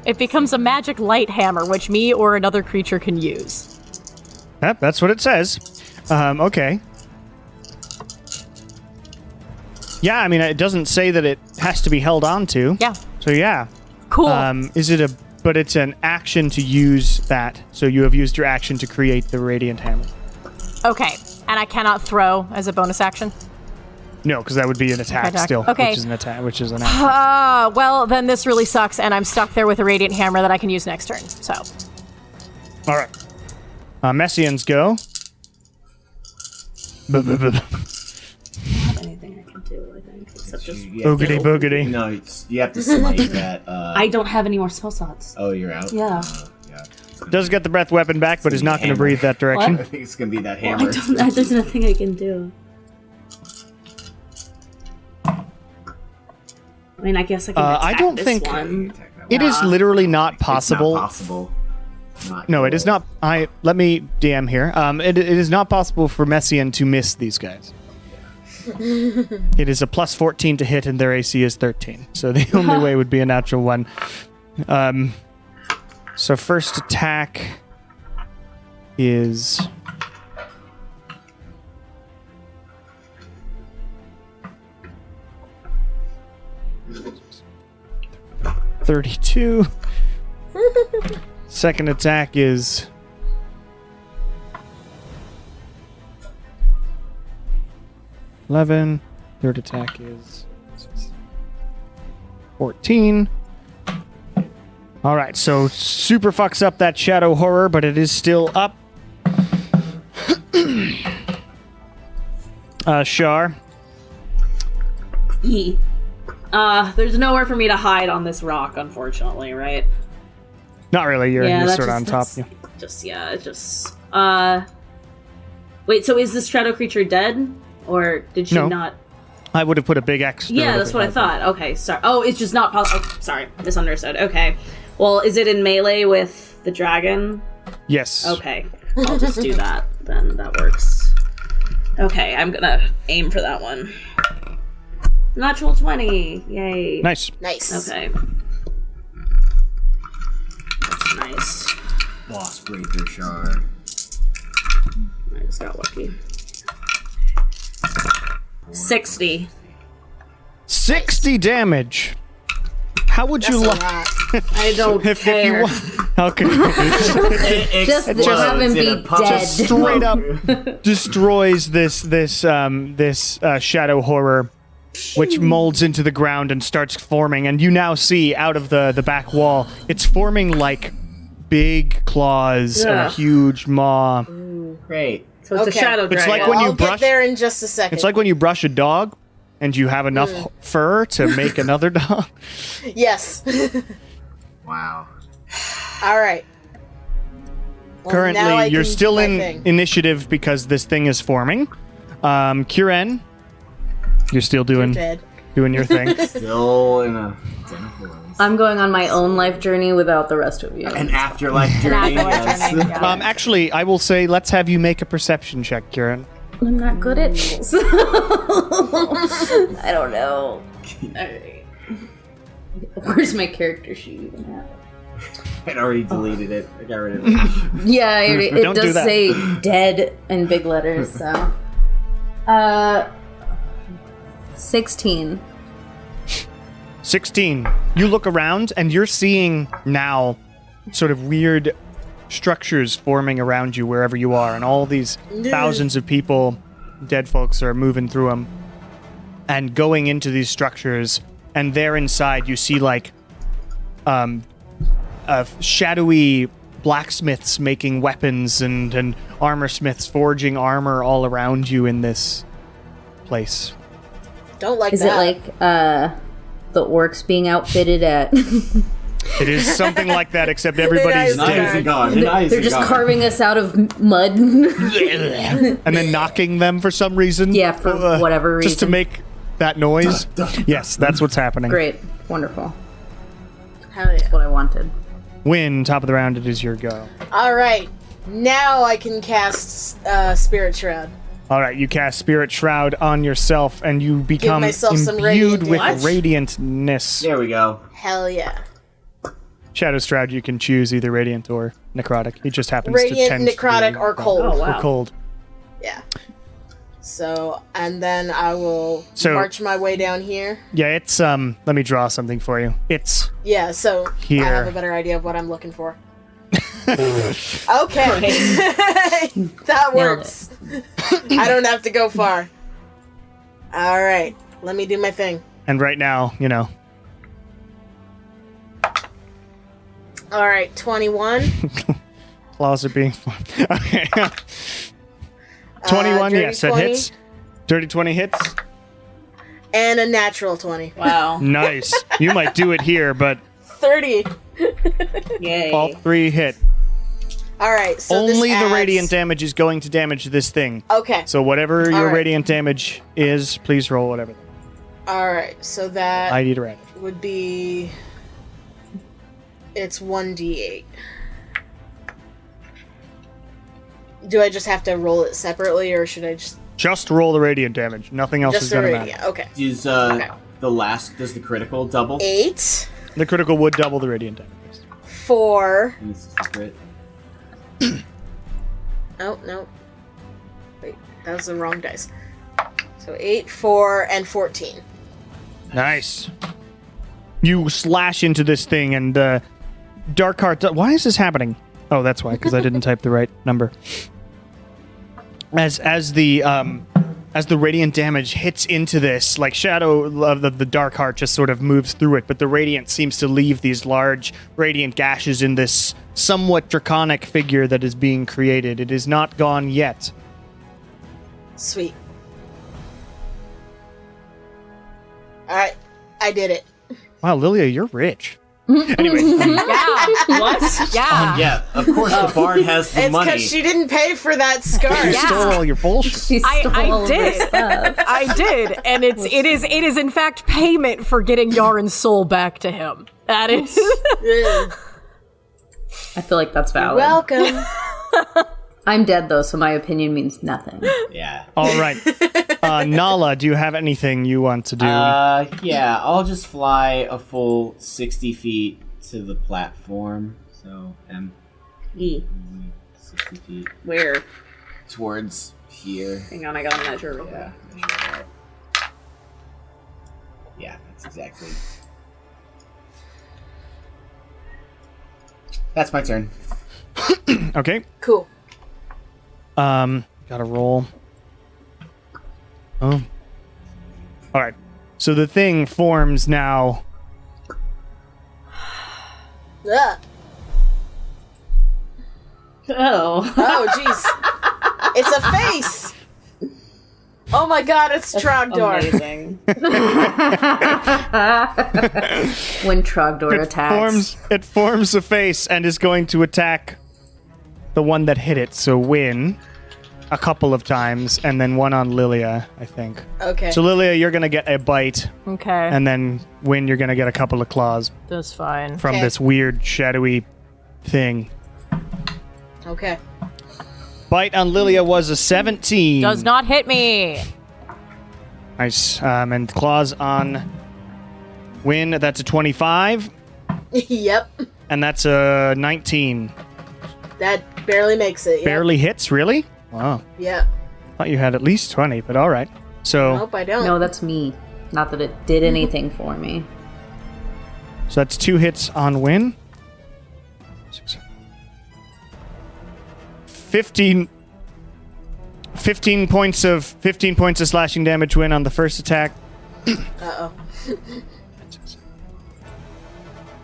It becomes a magic light hammer, which me or another creature can use. Yep, that's what it says. Okay. Yeah, I mean it doesn't say that it has to be held on to. Yeah. So yeah. Cool. Is it but it's an action to use that. So you have used your action to create the radiant hammer. Okay. And I cannot throw as a bonus action? No, because that would be an attack Attack. still, Okay. which is an attack, which is an action. Well, then this really sucks, and I'm stuck there with a radiant hammer that I can use next turn. So, All right. Messian's go. I don't have anything I can do, I think, except just... Boogity boogity. No, you have to smite that. I don't have any more spell slots. Oh, you're out? Yeah. Yeah. Does get the breath weapon back, but is not going to breathe that direction. I think it's gonna be that Well, hammer. there's nothing I can do. I mean, I guess I can attack I don't this think- one. It is literally not possible. It's not possible. Not No, it is not. Let me DM here. It is not possible for Messian to miss these guys. It is a plus 14 to hit, and their AC is 13. So the only way would be a natural one. So first attack is 32. Second attack is 11. Third attack is 14. All right, so super fucks up that shadow horror, but it is still up. Shar. There's nowhere for me to hide on this rock, unfortunately, right? Not really. You're that's sort of on top. that's- Wait, so is this shadow creature dead? Or did she No. not? I would have put a big X. through Yeah, it that's if what I had. thought. Okay, sorry. Oh, it's just not possible. Oh, sorry, misunderstood. Okay. Well, is it in melee with the dragon? Yes. Okay, I'll just do that. Then that works. Okay, I'm gonna aim for that one. Natural 20. Yay. Nice. Nice. Okay. That's nice. Boss breaker shard. I just got lucky. 60. 60 damage. How would you like? I don't If you care. want, how could Just Explodes have him in be a puff of dead. straight up destroys this shadow horror, which molds into the ground and starts forming. And you now see out of the back wall, it's forming like big claws and a Ugh. huge maw. Great. So it's Okay. a shadow It's dragon. like when you I'll brush- get there in just a second. It's like when you brush a dog, and you have enough fur to make another dog. Yes. Wow. All right. Well, now I Currently, you're can still do my in thing. initiative because this thing is forming. Kuren, you're still doing Dead. your thing. Still in a I'm going on my own life journey without the rest of you. an afterlife journey. Afterlife journey, Yes. yeah. Actually, I will say, let's have you make a perception check, Kuren. I'm not good at this. I don't know. Alright. Where's my character sheet even at? I'd already deleted it. I got rid of it. Yeah, I already, it Don't do does that. say dead in big letters, so. 16. 16. You look around, and you're seeing now sort of weird structures forming around you wherever you are, and all these thousands of people, dead folks, are moving through them and going into these structures. And there inside, you see like shadowy blacksmiths making weapons and armor smiths forging armor all around you in this place. Don't like Is that. it like, the orcs being outfitted at... It is something like that, except everybody's Nice. dead. Nice and gone. Nice They're and just gone. carving us out of mud. And then knocking them for some reason. Yeah, for whatever Just to reason. make that noise. Yes, that's what's happening. Great. Wonderful. Hell yeah. That's what I wanted. Win, top of the round, it is your go. All right. Now I can cast Spirit Shroud. All right, you cast Spirit Shroud on yourself, and you become myself some imbued radiant with damage. radiantness. There we go. Hell yeah. Shadow Shroud, you can choose either radiant or necrotic. It just happens to Radiant, tend to necrotic, be- or cold. Oh, wow. Or cold. Yeah. So, and then I will So- march my way down here. Yeah, it's let me draw something for you. It's Yeah, so Here. I have a better idea of what I'm looking for. Okay. That works. I don't have to go far. All right. Let me do my thing. and right now, you know, All right, 21. claws are being formed. Okay. 21, dirty yes, that 20. hits. Dirty 20 hits. And a natural 20. Wow. Nice. You might do it here, but 30. Yay. all 3 hit. All right. So Only this the adds- radiant damage is going to damage this thing. Okay. So whatever your right. radiant damage is, please roll whatever. All right. So that I need a red. would be. It's 1d8. Do I just have to roll it separately, or should I Just roll the radiant damage. Nothing else just is the going to radiant? matter. Okay. Does does the critical double? 8, The critical would double the radiant damage. 4. And this is the crit. Oh no. Wait, that was the wrong dice. So 8, 4, and 14. Nice. You slash into this thing, and Dark Heart. Why is this happening? Oh, that's why, because I didn't type the right number. As the radiant damage hits into this, like Shadow of the Dark Heart just sort of moves through it, but the radiant seems to leave these large radiant gashes in this somewhat draconic figure that is being created. It is not gone yet. Sweet. Alright, I did it. Wow, Lilia, you're rich. Anyway, Yeah. What? Yeah. Yeah, of course the bard has the It's money. because she didn't pay for that scar. you Yeah. stole all your bullshit. She stole I all of her did. stuff. I did, and it is in fact payment for getting Yaren's soul back to him. That is. Ugh. I feel like that's valid. Welcome. I'm dead though, so my opinion means nothing. Yeah. All right. Nala, do you have anything you want to do? Yeah, I'll just fly a full 60 feet to the platform. So, E. 60 feet Where? towards here. Hang on, I gotta measure real quick. Yeah, measure that. Yeah, that's exactly. That's my turn. Okay. Cool. Gotta roll. Oh. Alright. So the thing forms now. Ugh. Oh. Oh, jeez. It's a face! Oh my god, it's Trogdor. Amazing. When Trogdor attacks. It forms a face and is going to attack the one that hit it. So Win a couple of times, and then one on Lilia, I think. Okay. So Lilia, you're gonna get a bite, Okay. and then Win, you're gonna get a couple of claws That's fine. from Okay. this weird shadowy thing. Okay. Bite on Lilia was a 17. Does not hit me. Nice. And claws on Win, that's a 25, Yep. and that's a 19. That barely makes it. Yep. Barely hits, really? Wow. Yep. Thought you had at least 20, but all right. So, Nope, I don't. No, that's me. Not that it did anything for me. so that's 2 hits on Win. 15 points of slashing damage Win on the first attack. Uh-oh.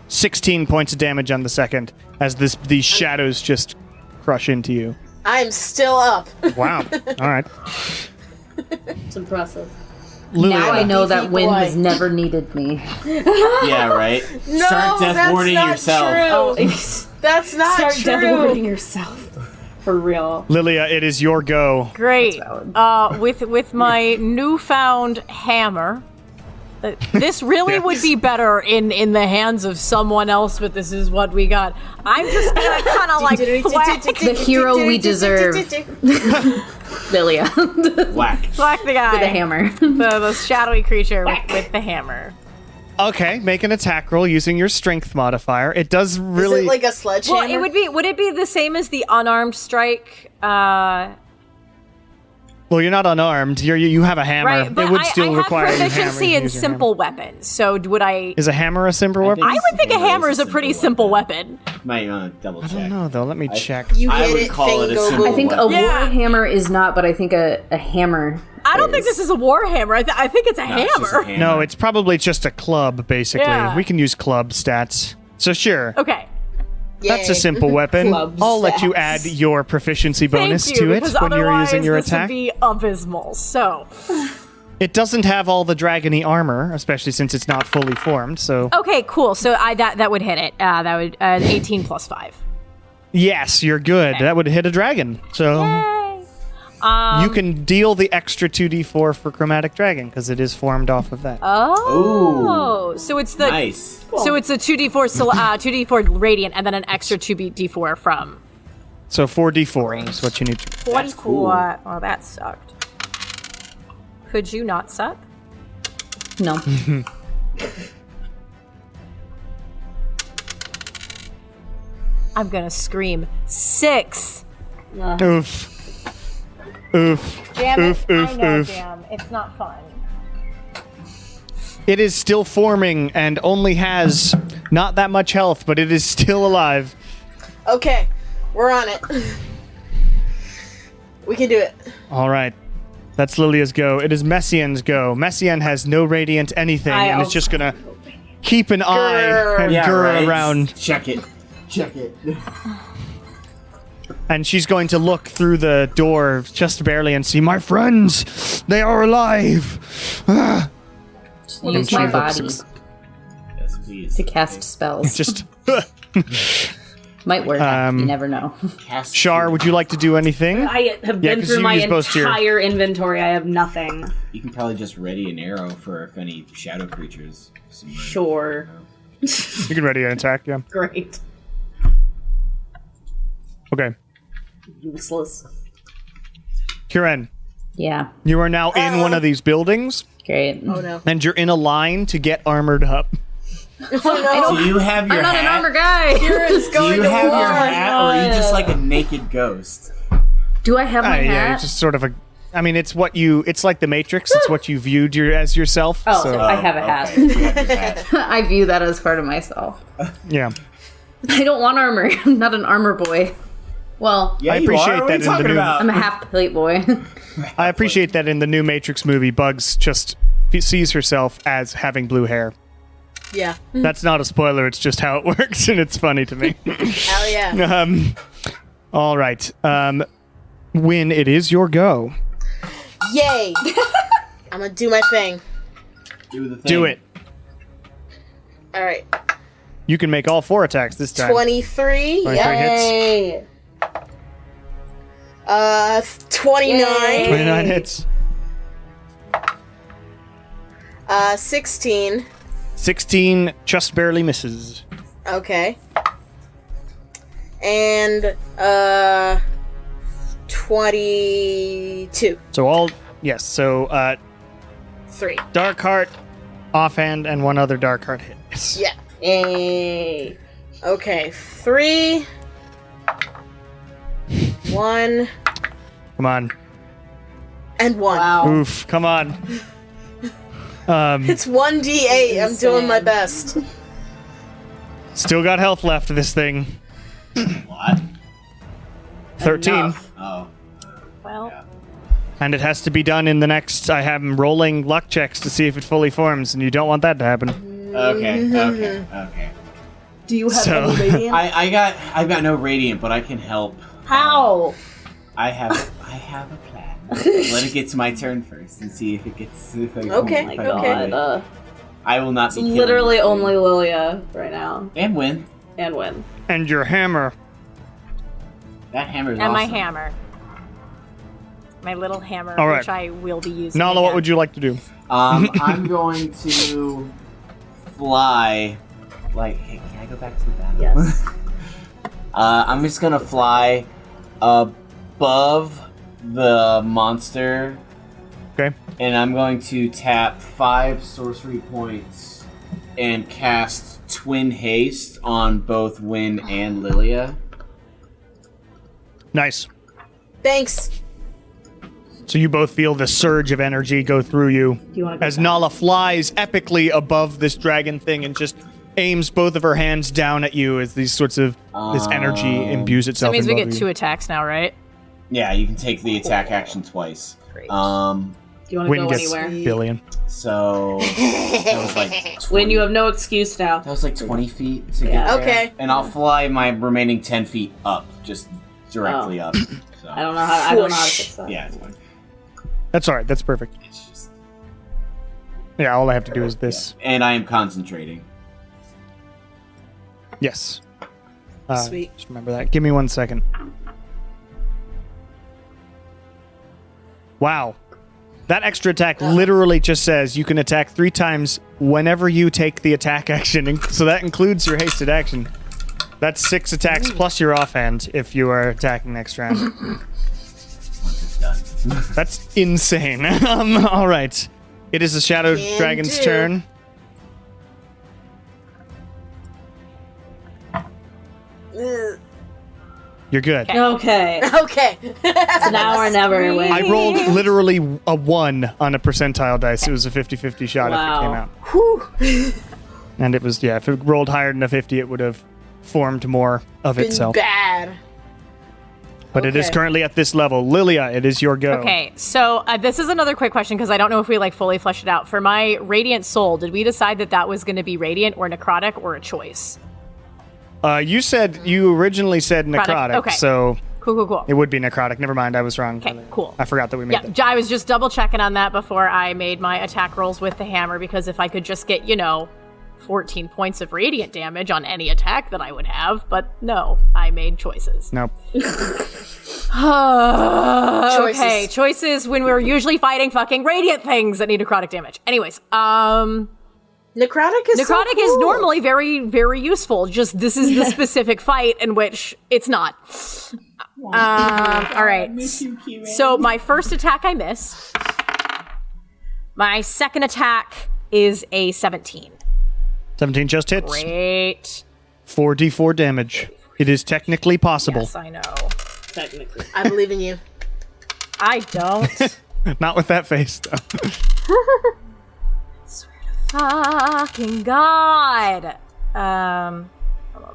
16 points of damage on the second as these shadows just crush into you. I'm still up. Wow. All right. It's impressive. Lilia. Now I know that beefy Win boy. has never needed me. Yeah, right? No, Start death that's warding not yourself. true. That's not Start true. death warding yourself. For real. Lilia, it is your go. Great. valid. With my newfound hammer. This really would be better in the hands of someone else, but this is what we got. I'm just gonna kind of like thwack The hero we deserve. Lilia. Whack. the guy. The hammer. The shadowy creature with the hammer. Okay, make an attack roll using your strength modifier. It does really. Is it like a sledgehammer? Well, would it be the same as the unarmed strike? Well, you're not unarmed. You have a hammer. Right, but it would I still have require you proficiency hammer- in use your simple weapons. So would I? hammer. Is a hammer a simple weapon? I would think a hammer is a pretty simple weapon. Might double check. I don't know though. Let me check. You I hit would it, call thing it a go simple boom. I think a weapon. Yeah. war hammer is not, but I think a hammer. I don't think this is a war hammer. I think it's a No, it's just a hammer. hammer. No, it's probably just a club, basically. Yeah. We can use club stats. So sure. Okay. That's a Yay. simple weapon. Club I'll let you stats. add your proficiency bonus Thank you, to it because when you're otherwise using your this attack. would be abysmal. So, It doesn't have all the dragony armor, especially since it's not fully formed. So okay, cool. So that would hit it. That would 18 plus 5. yes, you're good. That would hit a dragon. So Yay. you can deal the extra 2d4 for chromatic dragon because it is formed off of that. Oh, so it's the Nice. so it's a 2d4 2d4 radiant and then an extra 2d4 from So 4d4 is what you need to. 44. That's cool. Oh, that sucked. Could you not suck? No. I'm gonna scream 6. Oof. Oof. Damn Oof, it! oof, I know, oof. damn. It's not fun. It is still forming and only has not that much health, but it is still alive. Okay, we're on it. We can do it. All right. That's Lilia's go. It is Messien's go. Messien has no radiant anything I and is also- just going to keep an eye and Yeah, gur right. around. Check it. Check it. And she's going to look through the door just barely and see, my friends, they are alive. Ah. Just use my she body looks- Yes, please. to cast spells. Just, Might work. You never know. Cast Shar, would you like to do anything? I have Yeah, been 'cause through you my use both your- entire inventory. I have nothing. You can probably just ready an arrow for if any shadow creatures. Sure. You can ready an attack, yeah. Great. Okay. Useless. Kiren, Yeah. you are now in one of these buildings, Great. Oh no. and you're in a line to get armored up. Oh Do you have your I'm not hat? an armor guy. no. Do you have your war. hat, or are you just like a naked ghost? Do I have my Yeah, hat? it's just sort of a. I mean, it's what you. It's like the Matrix. It's what you viewed as yourself. Oh, so, I have a hat. Okay, you have your hat. I view that as part of myself. yeah. I don't want armor. I'm not an armor boy. Well, Yeah, I you appreciate are. What that are in you the talking new- about? I'm a half plate boy. I appreciate that in the new Matrix movie, Bugs just sees herself as having blue hair. Yeah. That's not a spoiler. It's just how it works, and it's funny to me. Hell yeah. All right. Win, it is your go. Yay. I'm gonna do my thing. Do the thing. Do it. All right. You can make all 4 attacks this time. 23. 23 Yeah. hits. 29. 29 hits. 16. 16 just barely misses. Okay. And 22. So all yes. So 3. Dark Heart, offhand, and 1 other Dark Heart hit. Yes. Yeah. Yay. Okay. 3. 1 Come on. and 1. Wow. Oof. Come on. It's 1d8. I'm doing my best. Still got health left of this thing. What? 13. Enough. Oh. Well, And it has to be done in the next. I have him rolling luck checks to see if it fully forms, and you don't want that to happen. Okay. Okay. Do you have So- any radiant? I've got no radiant, but I can help. How? I have a plan. Let it get to my turn first and see if it gets. If I Okay, if I Oh my can do god. it. I will not It's be killing literally this thing. only Lilia right now. And win. And win. And your hammer. That hammer is and my awesome. hammer. My little hammer, All right. which I will be using. Nala, what again. would you like to do? I'm going to fly. Like, hey, can I go back to the battle? Yes. I'm just gonna fly above the monster, Okay. and I'm going to tap 5 sorcery points and cast Twin Haste on both Win and Lilia. Nice. Thanks. So you both feel the surge of energy go through you Do you want to as Nala flies epically above this dragon thing and just aims both of her hands down at you as these sorts of this energy imbues So itself. that means we in get both of 2 you. attacks now, right? Yeah, you can take the attack action twice. Great. Can you want to Win go gets anywhere? billion. So that was like 20, When you have no excuse now. that was like 20 feet to Yeah. get there. Okay. And I'll fly my remaining 10 feet up, just directly up. So. I don't know how to fix that. Yeah, it's fine. That's all right. That's perfect. It's just Yeah, all I have to do is this. and I am concentrating. Yes. Sweet. Just remember that. Give me 1 second. Wow. That extra attack literally just says you can attack 3 times whenever you take the attack action. So that includes your hasted action. That's 6 attacks plus your offhand if you are attacking next round. Once it's done. That's insane. All right. It is the Shadow Can Dragon's do. turn. Ugh. You're good. Okay. Okay. It's now or never. Win. I rolled literally a 1 on a percentile dice. It was a 50-50 shot if it came Wow. out. And it was, yeah, if it rolled higher than a 50, it would have formed more of Been itself. bad. But it is Okay. currently at this level. Lilia, it is your go. Okay, so this is another quick question because I don't know if we like fully fleshed it out. For my Radiant Soul, did we decide that that was going to be Radiant or Necrotic or a choice? You originally said necrotic, Okay. so Cool. it would be necrotic. Never mind, I was wrong. Okay, cool. I forgot that we made Yeah, that. I was just double checking on that before I made my attack rolls with the hammer because if I could just get, 14 points of radiant damage on any attack that I would have, but no, I made choices. Nope. Okay, choices when we're usually fighting fucking radiant things that need necrotic damage. Anyways, Necrotic is so necrotic is cool. normally very, very useful. Just this is the specific fight in which it's not. All right. So my first attack I miss. My second attack is a 17. 17 just hits. Great. 4d4 damage. It is technically possible. Yes, I know. Technically. I believe in you. I don't. Not with that face, though. Fucking God. One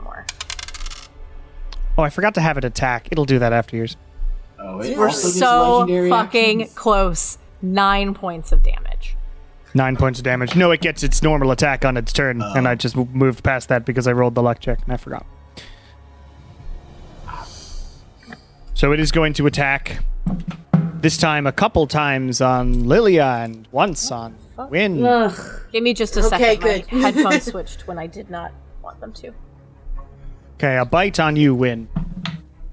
more. Oh, I forgot to have it attack. It'll do that after yours. Oh, it We're also gives so legendary fucking actions? close. 9 points of damage. 9 points of damage. No, it gets its normal attack on its turn, and I just moved past that because I rolled the luck check and I forgot. So it is going to attack. This time a couple times on Lilia and once on Win. Ugh. Give me just a Okay, second. good. My headphones switched when I did not want them to. Okay, a bite on you, Win.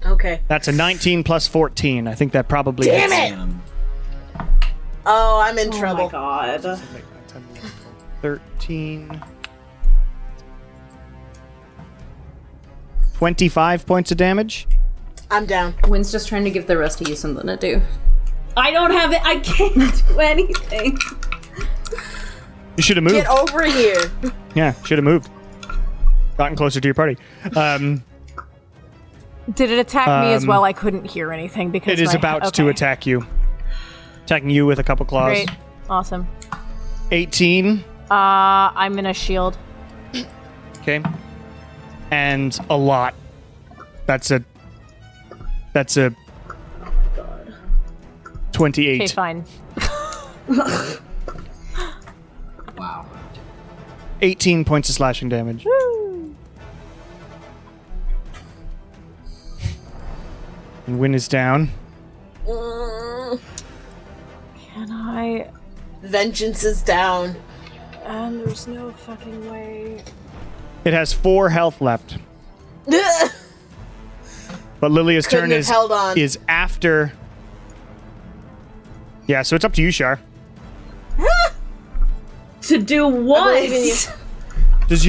Okay. That's a 19 plus 14. I think that probably Damn hits. it! Damn. Oh, I'm in Oh trouble. my god. 13. 25 points of damage. I'm down. Wynn's just trying to give the rest of you something to do. I don't have it. I can't do anything. You should have moved. Get over here. Yeah, should have moved. Gotten closer to your party. Did it attack me as well? I couldn't hear anything because It is my- about to okay. attack you. Attacking you with a couple claws. Great. Awesome. 18. I'm in a shield. Okay. And a lot. That's a 28. Okay, fine. Wow. 18 points of slashing damage. And Win is down. Mm, Can I? vengeance is down. And there's no fucking way. It has 4 health left. But Lilia's Couldn't turn have held on. is after. Yeah, so it's up to you, Shar. To do believe in you. what? Does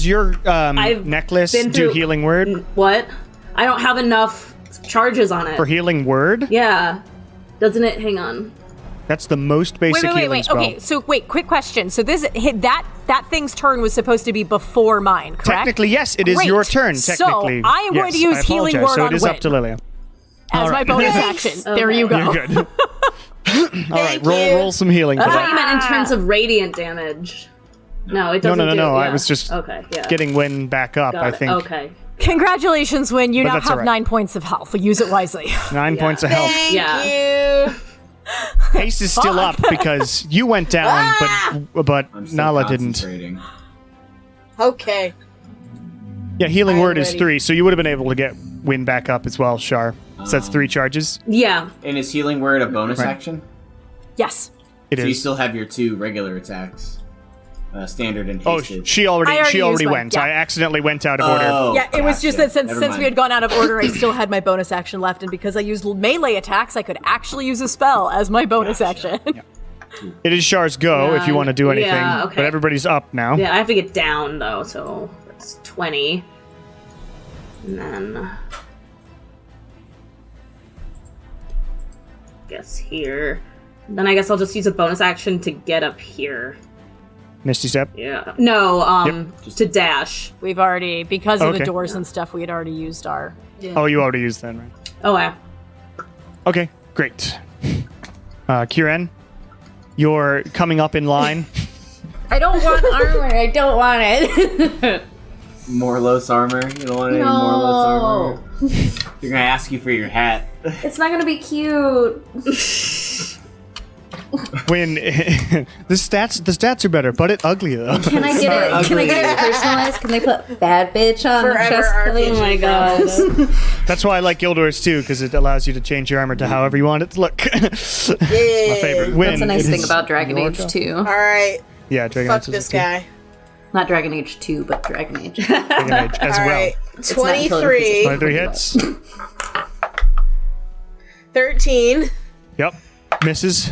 your I've necklace been do through- healing word? What? I don't have enough charges on it. For healing word? Yeah. Doesn't it? Hang on. That's the most basic healing Wait. spell. Okay, so wait. Quick question. So this that thing's turn was supposed to be before mine, correct? Technically, yes, it is Great. your turn. So, Technically, I am going to Yes, use I healing apologize. word So on it is Win. up to Lilia. as All my right. bonus Thanks. action. There you go. You're good. All right, Thank roll you. roll some healing. I for thought that. you meant in terms of radiant damage. No, it doesn't. No. do- I yeah. was just okay. Yeah. getting Win back up. Got I it. think Okay. Congratulations, Win. You But now that's have all right. 9 points of health. Use it wisely. 9 points of health. Thank Yeah. you. Haste is still up because you went down, but I'm still Nala didn't. concentrating. Okay. Yeah, healing I'm word is ready. 3, so you would have been able to get wind back up as well, Shar. So that's 3 charges. Yeah. And is healing word a bonus Right. action? Yes. It So you is. still have your 2 regular attacks. Standard and Oh, hasted. she already I already used mine, went. yeah. I accidentally went out of order. Oh, Yeah, it was just gotcha. that since Never since we mind. had gone out of order, I still had my bonus action left, and because I used melee attacks, I could actually use a spell as my bonus action. It is Shar's go if you want to do anything, yeah, okay. but everybody's up now. Yeah, I have to get down though, so that's 20. And then guess here. Then I guess I'll just use a bonus action to get up here. Misty Step. Yeah. No, to dash. We've already, because of Okay. the doors and stuff, we had already used our. Oh, you already used that, right? Oh, yeah. Okay, great. Kieran, you're coming up in line. I don't want armor. I don't want it. Morlos armor. You don't want any Morlos armor. They're gonna ask you for your hat. It's not gonna be cute. When the stats are better, but it's ugly though. Can I get it? Can I get it personalized? Can they put bad bitch on the Forever chest plate? RPG. Oh my god. That's why I like Guildwars too, because it allows you to change your armor to however you want it to look. It's my favorite. Win. That's a nice It thing is about Dragon your Age go. 2. All right. Yeah, Dragon Fuck Age is this good. guy. Not Dragon Age 2, but Dragon Age. Dragon Age as All well. right. It's not until 23, 23 hits. 13, Yep. Misses.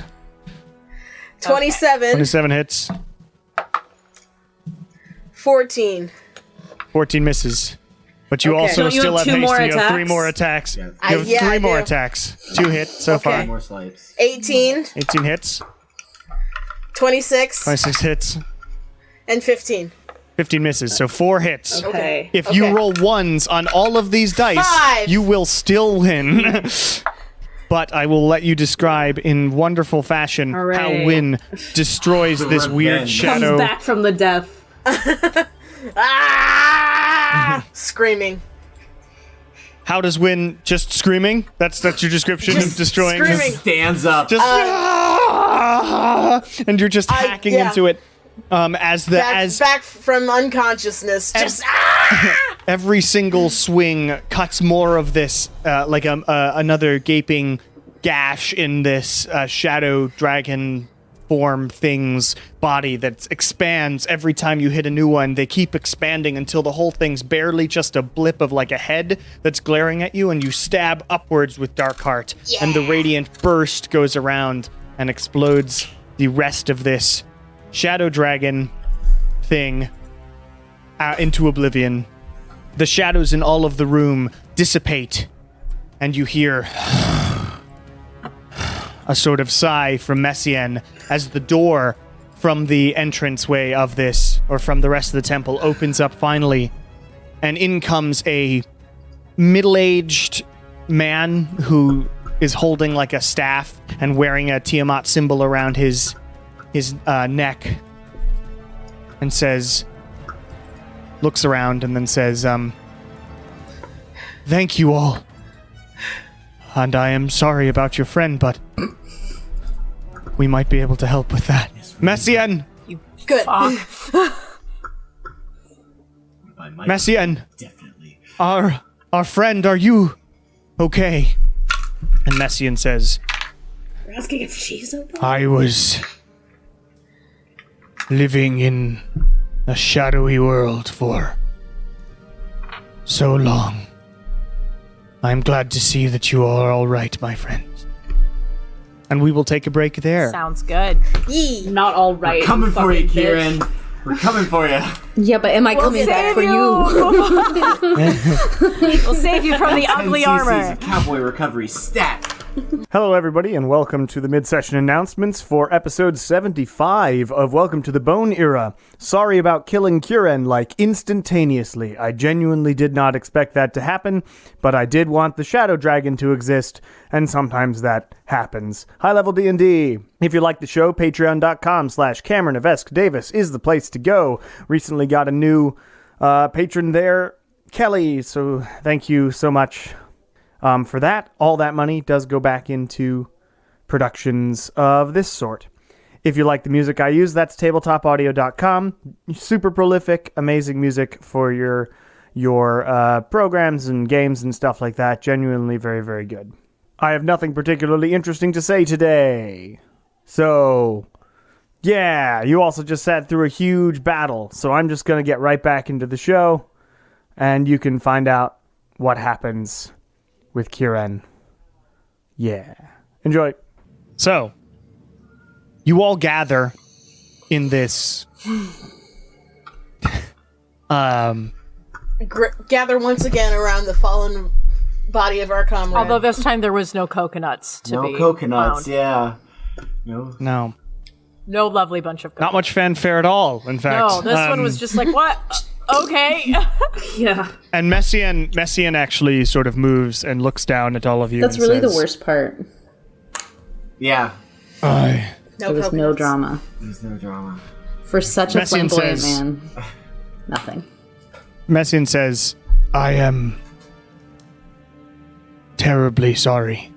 27, 27 hits. 14. 14 misses. But you Okay. also Don't you still have have 2 haste, more and you have 3 attacks? more attacks. Yeah. You have Yeah, 3 I more do. attacks. 2 hit so far. More swipes. 18, 18 hits. 26, 26 hits. and 15. 15 misses. So 4 hits. Okay. If you Okay. roll 1s on all of these dice, 5. you will still win. But I will let you describe in wonderful fashion how Hooray. Win destroys this weird Revenge. shadow. Comes back from the death. Ah! Screaming. How does Win just screaming? That's your description of destroying screaming. his Stands up. just and you're just hacking yeah. into it as Back from unconsciousness. Just every single swing cuts more of this like another gaping gash in this shadow dragon form thing's body that expands every time you hit a new one. They keep expanding until the whole thing's barely just a blip of like a head that's glaring at you, and you stab upwards with Dark Heart, and the radiant burst goes around and explodes the rest of this shadow dragon thing into oblivion. The shadows in all of the room dissipate, and you hear a sort of sigh from Mesien as the door from the entranceway of this, or from the rest of the temple, opens up finally, and in comes a middle-aged man who is holding like a staff and wearing a Tiamat symbol around his neck, and looks around and then says, "Thank you all. And I am sorry about your friend, but we might be able to help with that." Messien! good. By Mike, Messien! definitely. Our friend, are you okay? And Messien says, We're asking if she's okay. "I was living in a shadowy world for so long. I'm glad to see that you are all right, my friend." And we will take a break there. Sounds good. Yee. Not all right. Coming for you, fucking bitch. Kieran. We're coming for you. Yeah, but am I coming back for you? We'll save you from the 10 ugly cc's armor. of cowboy recovery stat. Hello, everybody, and welcome to the mid-session announcements for episode 75 of Welcome to the Bone Era. Sorry about killing Kieran, like, instantaneously. I genuinely did not expect that to happen, but I did want the Shadow Dragon to exist, and sometimes that happens. High-level D&D. If you like the show, patreon.com/CameronEvesque-Davis is the place to go. Recently got a new patron there, Kelly, so thank you so much. For that, all that money does go back into productions of this sort. If you like the music I use, that's tabletopaudio.com. Super prolific, amazing music for your programs and games and stuff like that. Genuinely very, very good. I have nothing particularly interesting to say today. So, yeah, you also just sat through a huge battle. So I'm just going to get right back into the show, and you can find out what happens with Kieran. Yeah. Enjoy. So, you all gather in this Gather once again around the fallen body of our comrade. Although this time there was no coconuts to be No coconuts, found. yeah. No. No. No lovely bunch of coconuts. Not much fanfare at all, in fact. No, this one was just like, what? Okay. Yeah. And Mesien actually sort of moves and looks down at all of you. That's and really the says, worst part. Yeah. I... No There was no coconuts. drama. There's no drama. For such a Messian flamboyant says- man. Nothing. Mesien says, I am terribly sorry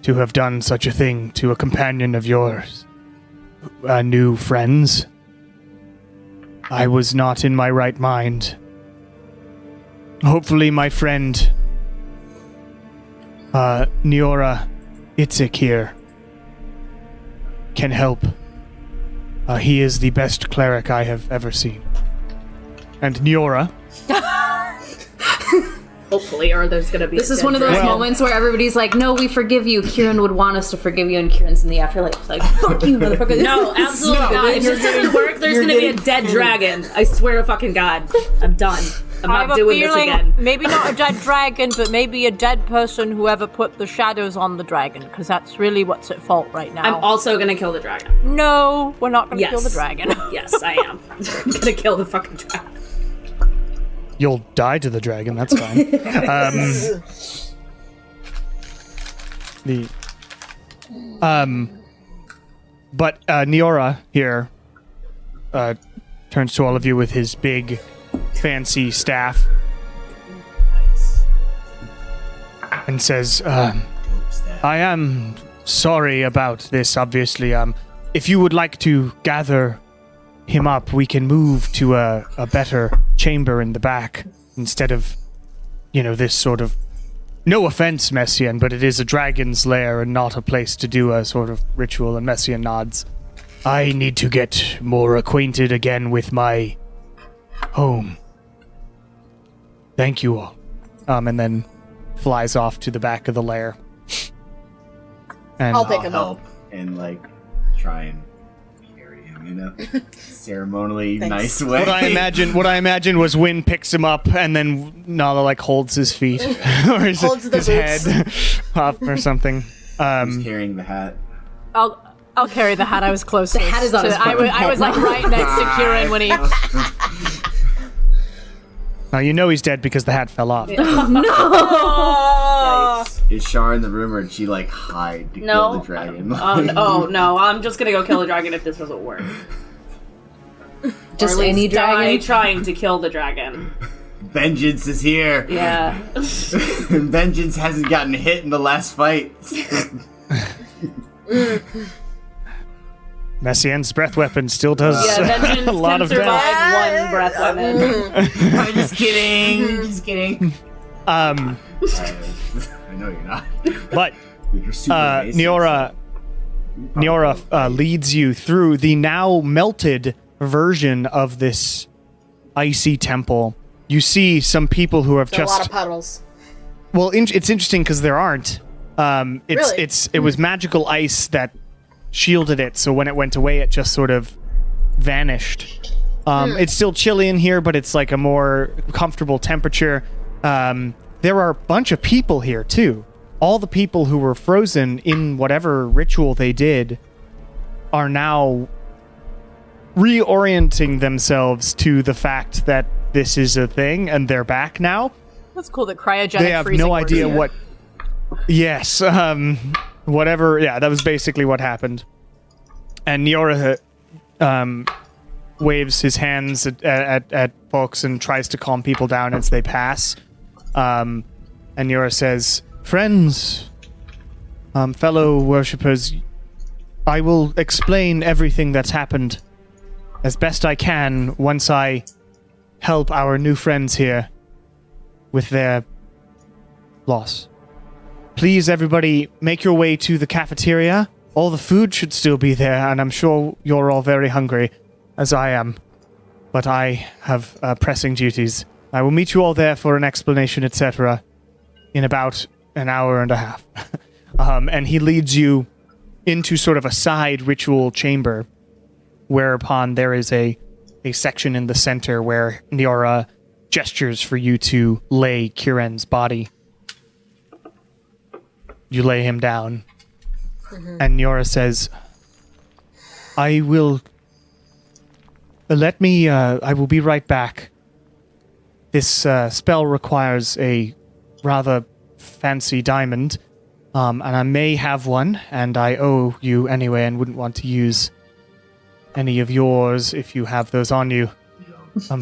to have done such a thing to a companion of yours. New friends. I was not in my right mind. Hopefully my friend, Niora Itzik here, can help. He is the best cleric I have ever seen. And Niora, Hopefully, or there's gonna be. This a is dead one of those dragon. moments where everybody's like, no, we forgive you. Kieran would want us to forgive you, and Kieran's in the afterlife. It's like, fuck you, motherfucker. No, absolutely not. If this doesn't work, there's gonna be a dead dragon. I swear to fucking God. I'm done. I'm I have not a doing this feeling again. maybe not a dead dragon, but maybe a dead person, whoever put the shadows on the dragon, because that's really what's at fault right now. I'm also gonna kill the dragon. No, we're not going to Yes. kill the dragon. Yes, I am. I'm gonna kill the fucking dragon. you'll die to the dragon, that's fine. But Niora here turns to all of you with his big, fancy staff Nice. and says, Dope stat. I am sorry about this, obviously. If you would like to gather him up, we can move to a better chamber in the back instead of, this sort of... No offense, Mesien, but it is a dragon's lair and not a place to do a sort of ritual, and Mesien nods. I need to get more acquainted again with my home. Thank you all. And then flies off to the back of the lair. And I'll pick I'll him help up. and try and carry him, ceremonially Thanks. nice way. what I imagine was Wynn picks him up and then Nala holds his feet or his Holds the head up or something. He's carrying the hat. I'll carry the hat. I was closest. The hat is on his I fucking was head like now. right next to Kieran when he. Now you know he's dead because the hat fell off. Is Shar in the room, or did she hide to No. kill the dragon? Oh no, I'm just gonna go kill the dragon if this doesn't work. Just Or at any least die dragon. trying to kill the dragon. Vengeance is here. Yeah. And vengeance hasn't gotten hit in the last fight. Messien's breath weapon still does Yeah, vengeance a lot can of survive damage. one breath weapon. I'm just kidding. Just kidding. I know you're not. But You're super amazing. Niora leads you through the now melted version of this icy temple. You see some people who have There's a lot of just... puddles. Well, it's interesting because there aren't. Really? It was magical ice that shielded it, so when it went away, it just sort of vanished. It's still chilly in here, but it's like a more comfortable temperature. There are a bunch of people here, too. All the people who were frozen in whatever ritual they did are now reorienting themselves to the fact that this is a thing, and they're back now. That's cool that cryogenic They have freezing no works idea here. what... Yes, whatever... Yeah, that was basically what happened. And Niora waves his hands at folks and tries to calm people down as they pass. And Niora says, "Friends, Fellow worshippers, I will explain everything that's happened as best I can once I help our new friends here with their loss. Please, everybody, make your way to the cafeteria. All the food should still be there, and I'm sure you're all very hungry, as I am. But I have pressing duties. I will meet you all there for an explanation, etc., in about an hour and a half. And he leads you into sort of a side ritual chamber, whereupon there is a section in the center where Niora gestures for you to lay Kieran's body. You lay him down, and Niora says, I will be right back. This spell requires a rather fancy diamond, and I may have one, and I owe you anyway, and wouldn't want to use any of yours if you have those on you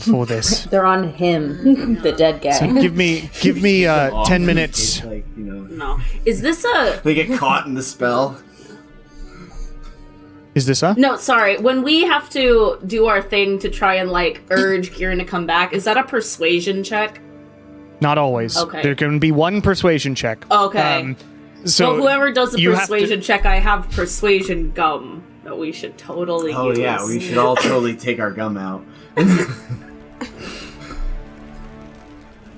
for this. They're on him, the dead guy. So give me 10 minutes. Like, No. Is this they get caught in the spell. Is this a? No, sorry. When we have to do our thing to try and, urge Kieran to come back, is that a persuasion check? Not always. Okay. There can be one persuasion check. Okay. So well, whoever does the you have to- persuasion check, I have persuasion gum that we should totally Oh use. yeah, we should all totally take our gum out.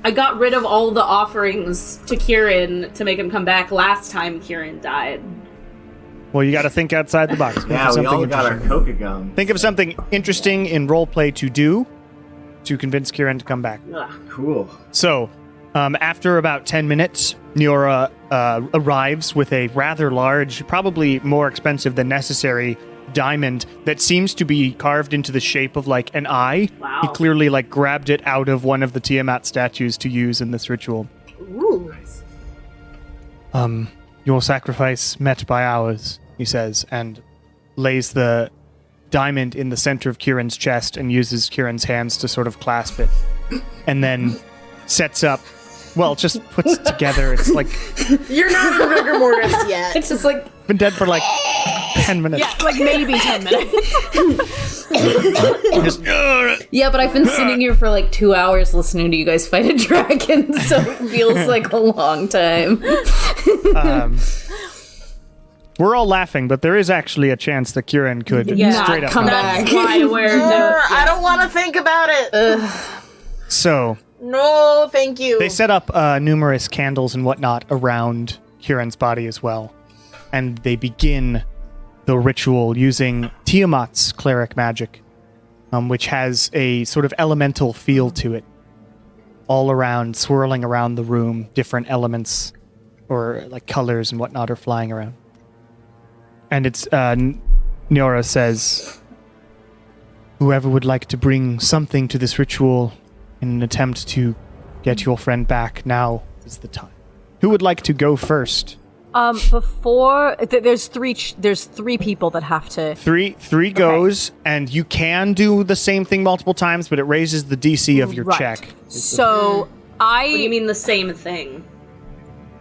I got rid of all the offerings to Kieran to make him come back last time Kieran died. Well, you got to think outside the box. Think Yeah, of we something all got our interesting. coca gum. Think of something interesting in roleplay to do to convince Kieran to come back. Ugh. Cool. So, after about 10 minutes, Niora arrives with a rather large, probably more expensive than necessary, diamond that seems to be carved into the shape of an eye. Wow. He clearly grabbed it out of one of the Tiamat statues to use in this ritual. Ooh. Your sacrifice met by ours, he says, and lays the diamond in the center of Kieran's chest and uses Kieran's hands to sort of clasp it. And then sets up, just puts it together. It's You're not in rigor mortis yet. It's just been dead for 10 minutes. Yeah, maybe 10 minutes. Just, yeah, but I've been sitting here for 2 hours listening to you guys fight a dragon, so it feels like a long time. we're all laughing, but there is actually a chance that Kieran could straight up come not. back. That's why we're I don't want to think about it. So No, thank you. they set up numerous candles and whatnot around Kieran's body as well. And they begin the ritual using Tiamat's cleric magic, which has a sort of elemental feel to it. All around, swirling around the room, different elements or colors and whatnot are flying around. And it's, Niora says, whoever would like to bring something to this ritual in an attempt to get your friend back, now is the time. Who would like to go first? There's three people that have to. Three goes, and you can do the same thing multiple times, but it raises the DC of your Right. check. So What do you mean the same thing?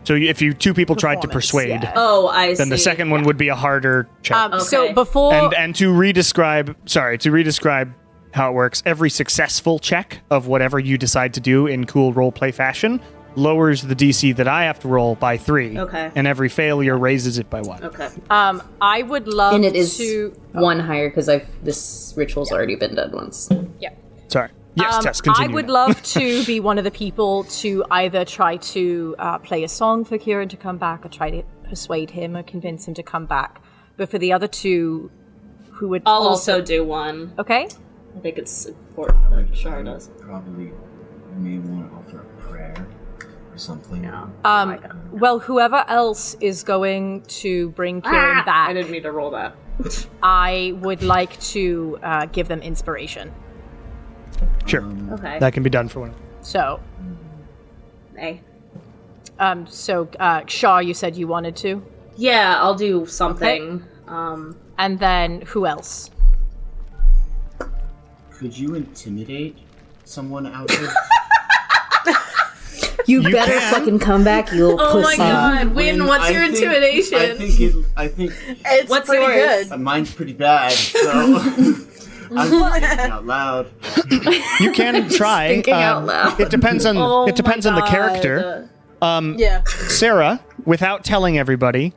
So if two people tried to Performance, persuade, yeah. Oh, I see. then the second one would be a harder check. So Okay. before And to redescribe how it works, every successful check of whatever you decide to do in cool roleplay fashion lowers the DC that I have to roll by 3. Okay. And every failure raises it by 1. Okay. I would love And it is to. one higher because this ritual's already been done once. Yeah. Sorry. Yes, Tess, I continue. would love to be one of the people to either try to play a song for Kieran to come back, or try to persuade him or convince him to come back. But for the other two, who would I'll also do one. okay? I think it's important that Shar does. Probably may want to offer a prayer or something. Yeah. Well, whoever else is going to bring Kieran back, I didn't mean to roll that. I would like to give them inspiration. Sure. Okay. That can be done for one. So, Hey. Shaw, you said you wanted to, Yeah, I'll do something. and then who else? Could you intimidate someone out there? You You better can. fucking come back, you little Oh my pussy. god, Win, what's I your think- intimidation? I think It's What's pretty yours? good. mine's pretty bad, so I'm thinking out loud. You can try. Thinking out loud. It depends on Oh it depends my on the God. character. Yeah. Sarah, without telling everybody,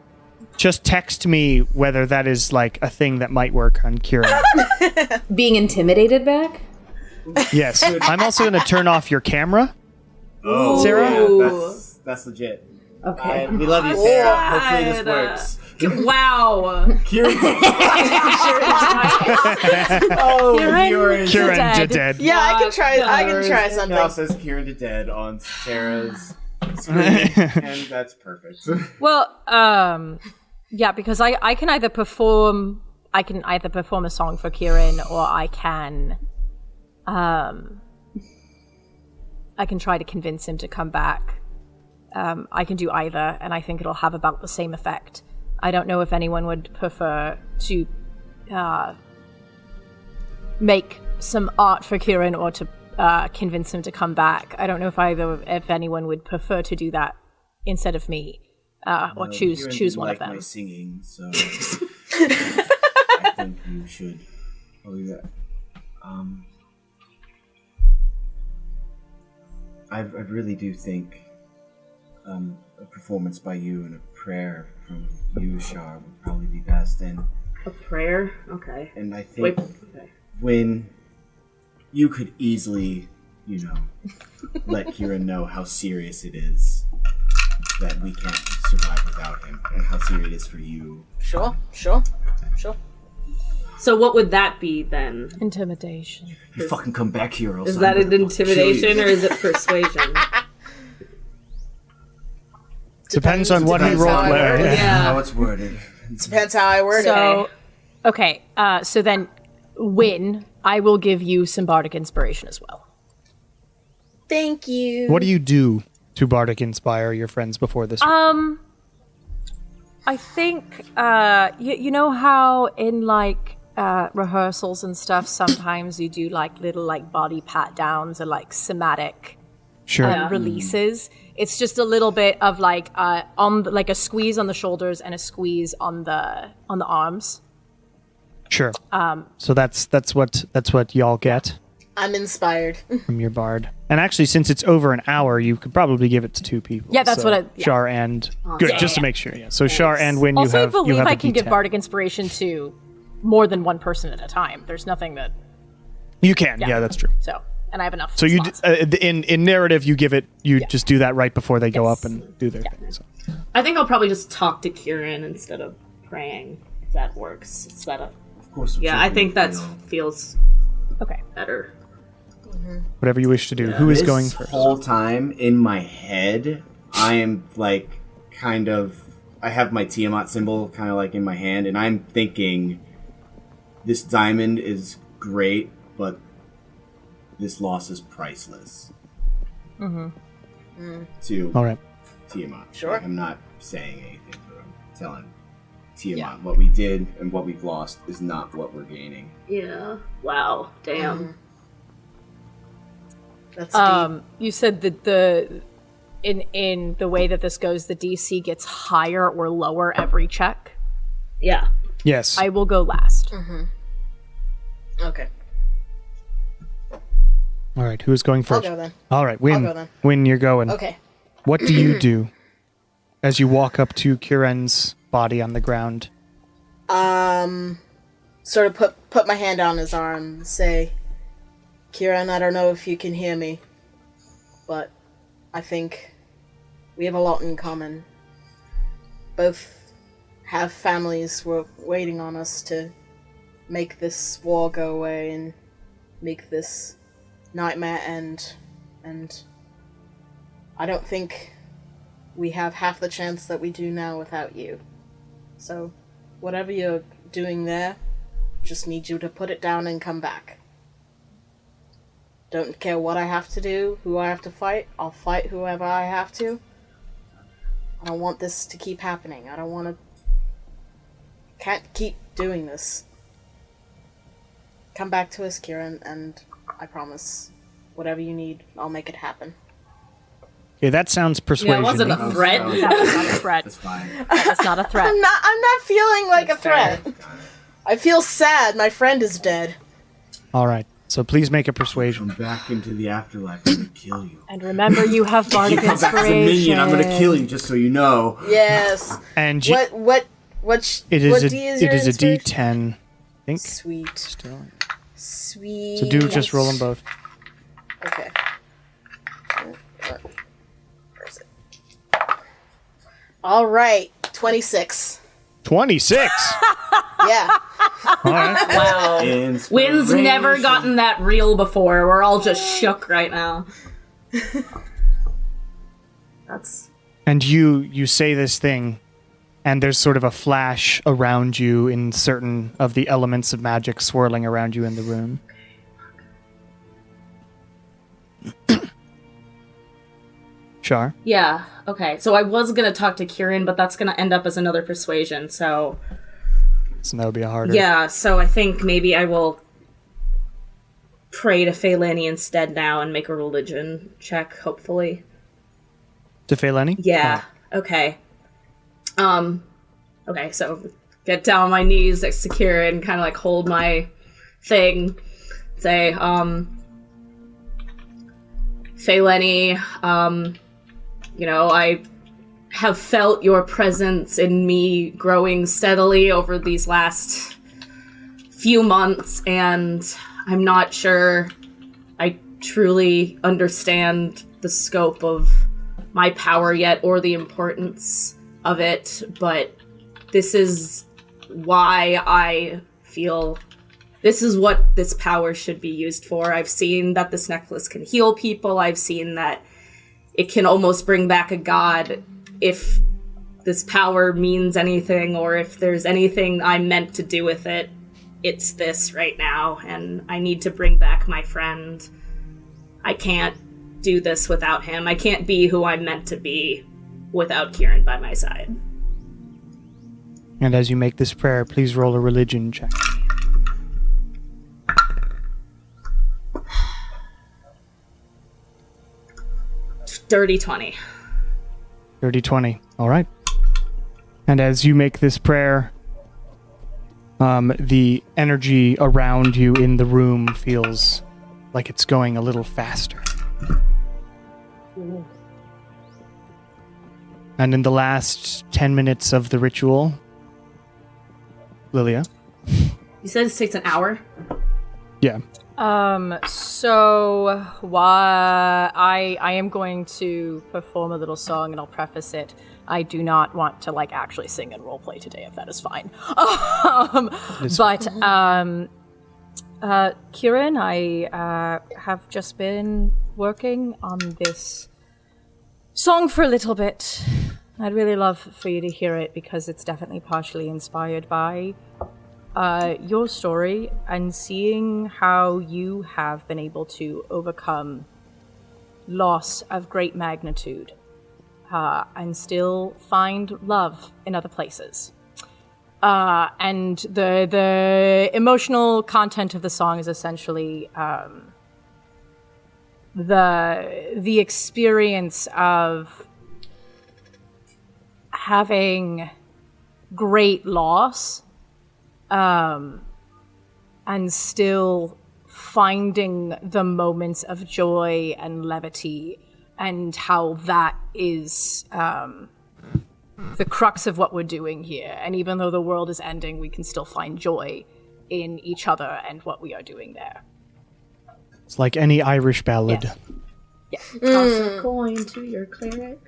just text me whether that is like a thing that might work on Kieran. Being intimidated back? Yes. I'm also going to turn off your camera. Oh, Sarah? yeah, that's legit. Okay. We love you, Sarah. Hopefully this works. Wow. Kieran. Oh, Kieran you're Kieran Dead. dead. Yeah, I can try. I can try Now something. says Kieran to dead on Sarah's screen, and that's perfect. Well, yeah, because I can either perform a song for Kieran, or I can try to convince him to come back. I can do either, and I think it'll have about the same effect. I don't know if anyone would prefer to make some art for Kieran or to convince him to come back. I don't know if anyone would prefer to do that instead of me, or choose Kieran one didn't of them. My singing, so I think you should probably that. I really do think a performance by you and a prayer from you, Shar, would probably be best. And A prayer? Okay. I think Wait. Okay. when you could easily, let Kieran know how serious it is that we can't survive without him, and how serious it is for you. Sure. So what would that be then? Intimidation. You fucking come back here, or else Is I'm that gonna an fucking intimidation kill or you. is it persuasion? Depends on what he Depends how rolled. I word it. Yeah. How it's worded. Depends how I word it. So, okay, so then, Win, I will give you some bardic inspiration as well. Thank you. What do you do to bardic inspire your friends before this? I think, you know how in like rehearsals and stuff, sometimes you do like little like body pat downs or like somatic Sure. releases. It's just a little bit of like like a squeeze on the shoulders and a squeeze on the arms. Sure. So that's what y'all get I'm inspired. from your bard. And actually, since it's over an hour, you could probably give it to two people. Yeah, that's So what yeah. Shar and good, just to make sure. Yeah. So Shar and Win, you Also, have I believe you have I a can give D10. bardic inspiration to more than one person at a time. There's nothing that You can. Yeah, that's true. so, and I have enough. So you slots. in narrative, you give it. You just do that right before they go up and do their thing. So. I think I'll probably just talk to Kieran instead of praying, if that works. Instead of Of course. Yeah, I think that that's feels okay. better. Whatever you wish to do. Who is this going first? whole time in my head, I am like I have my Tiamat symbol kind of like in my hand, and I'm thinking this diamond is great, but this loss is priceless. To All right. Tiamat. Sure. Like, I'm not saying anything, but I'm telling Tiamat what we did and what we've lost is not what we're gaining. Yeah. Wow. Damn. That's deep. You said that in the way that this goes, the DC gets higher or lower every check. Yeah. Yes. I will go last. Okay. All right. Who is going I'll first? go then. All right. Win. go then. Win. You're going. Okay. What do you do as you walk up to Kieran's body on the ground? Sort of put my hand on his arm and say, Kieran, I don't know if you can hear me, but I think we have a lot in common. Both have families who are waiting on us to make this war go away and make this nightmare end. And I don't think we have half the chance that we do now without you. So, whatever you're doing there, just need you to put it down and come back. Don't care what I have to do, who I have to fight. I'll fight whoever I have to. I don't want this to keep happening. I don't want to... Can't keep doing this. Come back to us, Kieran, and I promise, whatever you need, I'll make it happen. Okay, that sounds persuasion. Yeah, it wasn't a threat. That's not a threat. That's fine. That's not a threat. I'm not feeling like a fair. threat. I feel sad. My friend is dead. All right. So please make a persuasion. Come back into the afterlife. I'm gonna kill you. And remember, you have If you bardic come back as a inspiration. minion, I'm gonna kill you. Just so you know. Yes. And you, What it what is D a is your it is a inspiration? D10. I think. Sweet. Still. Sweet. So do just roll them both. Okay. Where is it? All right. 26. 26. Yeah. All right. Wow. Wynn's never gotten that real before. We're all just shook right now. That's And you say this thing, and there's sort of a flash around you in certain of the elements of magic swirling around you in the room. Char. yeah. Okay. So I was gonna talk to Kieran, but that's gonna end up as another persuasion. So So that would be a harder. yeah. So I think maybe I will pray to Feylani instead now and make a religion check. Hopefully. To Feylani? Yeah. Okay. Okay, so get down on my knees next to Kieran, kind of like hold my thing, say, Feylani, I have felt your presence in me growing steadily over these last few months, and I'm not sure I truly understand the scope of my power yet or the importance of it, but this is why I feel this is what this power should be used for. I've seen that this necklace can heal people. I've seen that it can almost bring back a god. If this power means anything, or if there's anything I'm meant to do with it, it's this right now, and I need to bring back my friend. I can't do this without him. I can't be who I'm meant to be without Kieran by my side. And as you make this prayer, please roll a religion check. Dirty 20. 30-20. All right. And as you make this prayer, the energy around you in the room feels like it's going a little faster. And in the last 10 minutes of the ritual, Lilia? You said this takes an hour? Yeah. So why I am going to perform a little song, and I'll preface it. I do not want to actually sing and roleplay today, if that is fine. Kieran, I have just been working on this song for a little bit. I'd really love for you to hear it because it's definitely partially inspired by your story and seeing how you have been able to overcome loss of great magnitude and still find love in other places. And the emotional content of the song is essentially the experience of having great loss and still finding the moments of joy and levity, and how that is the crux of what we're doing here. And even though the world is ending, we can still find joy in each other and what we are doing there. It's like any Irish ballad. Yes. Toss a coin to your cleric.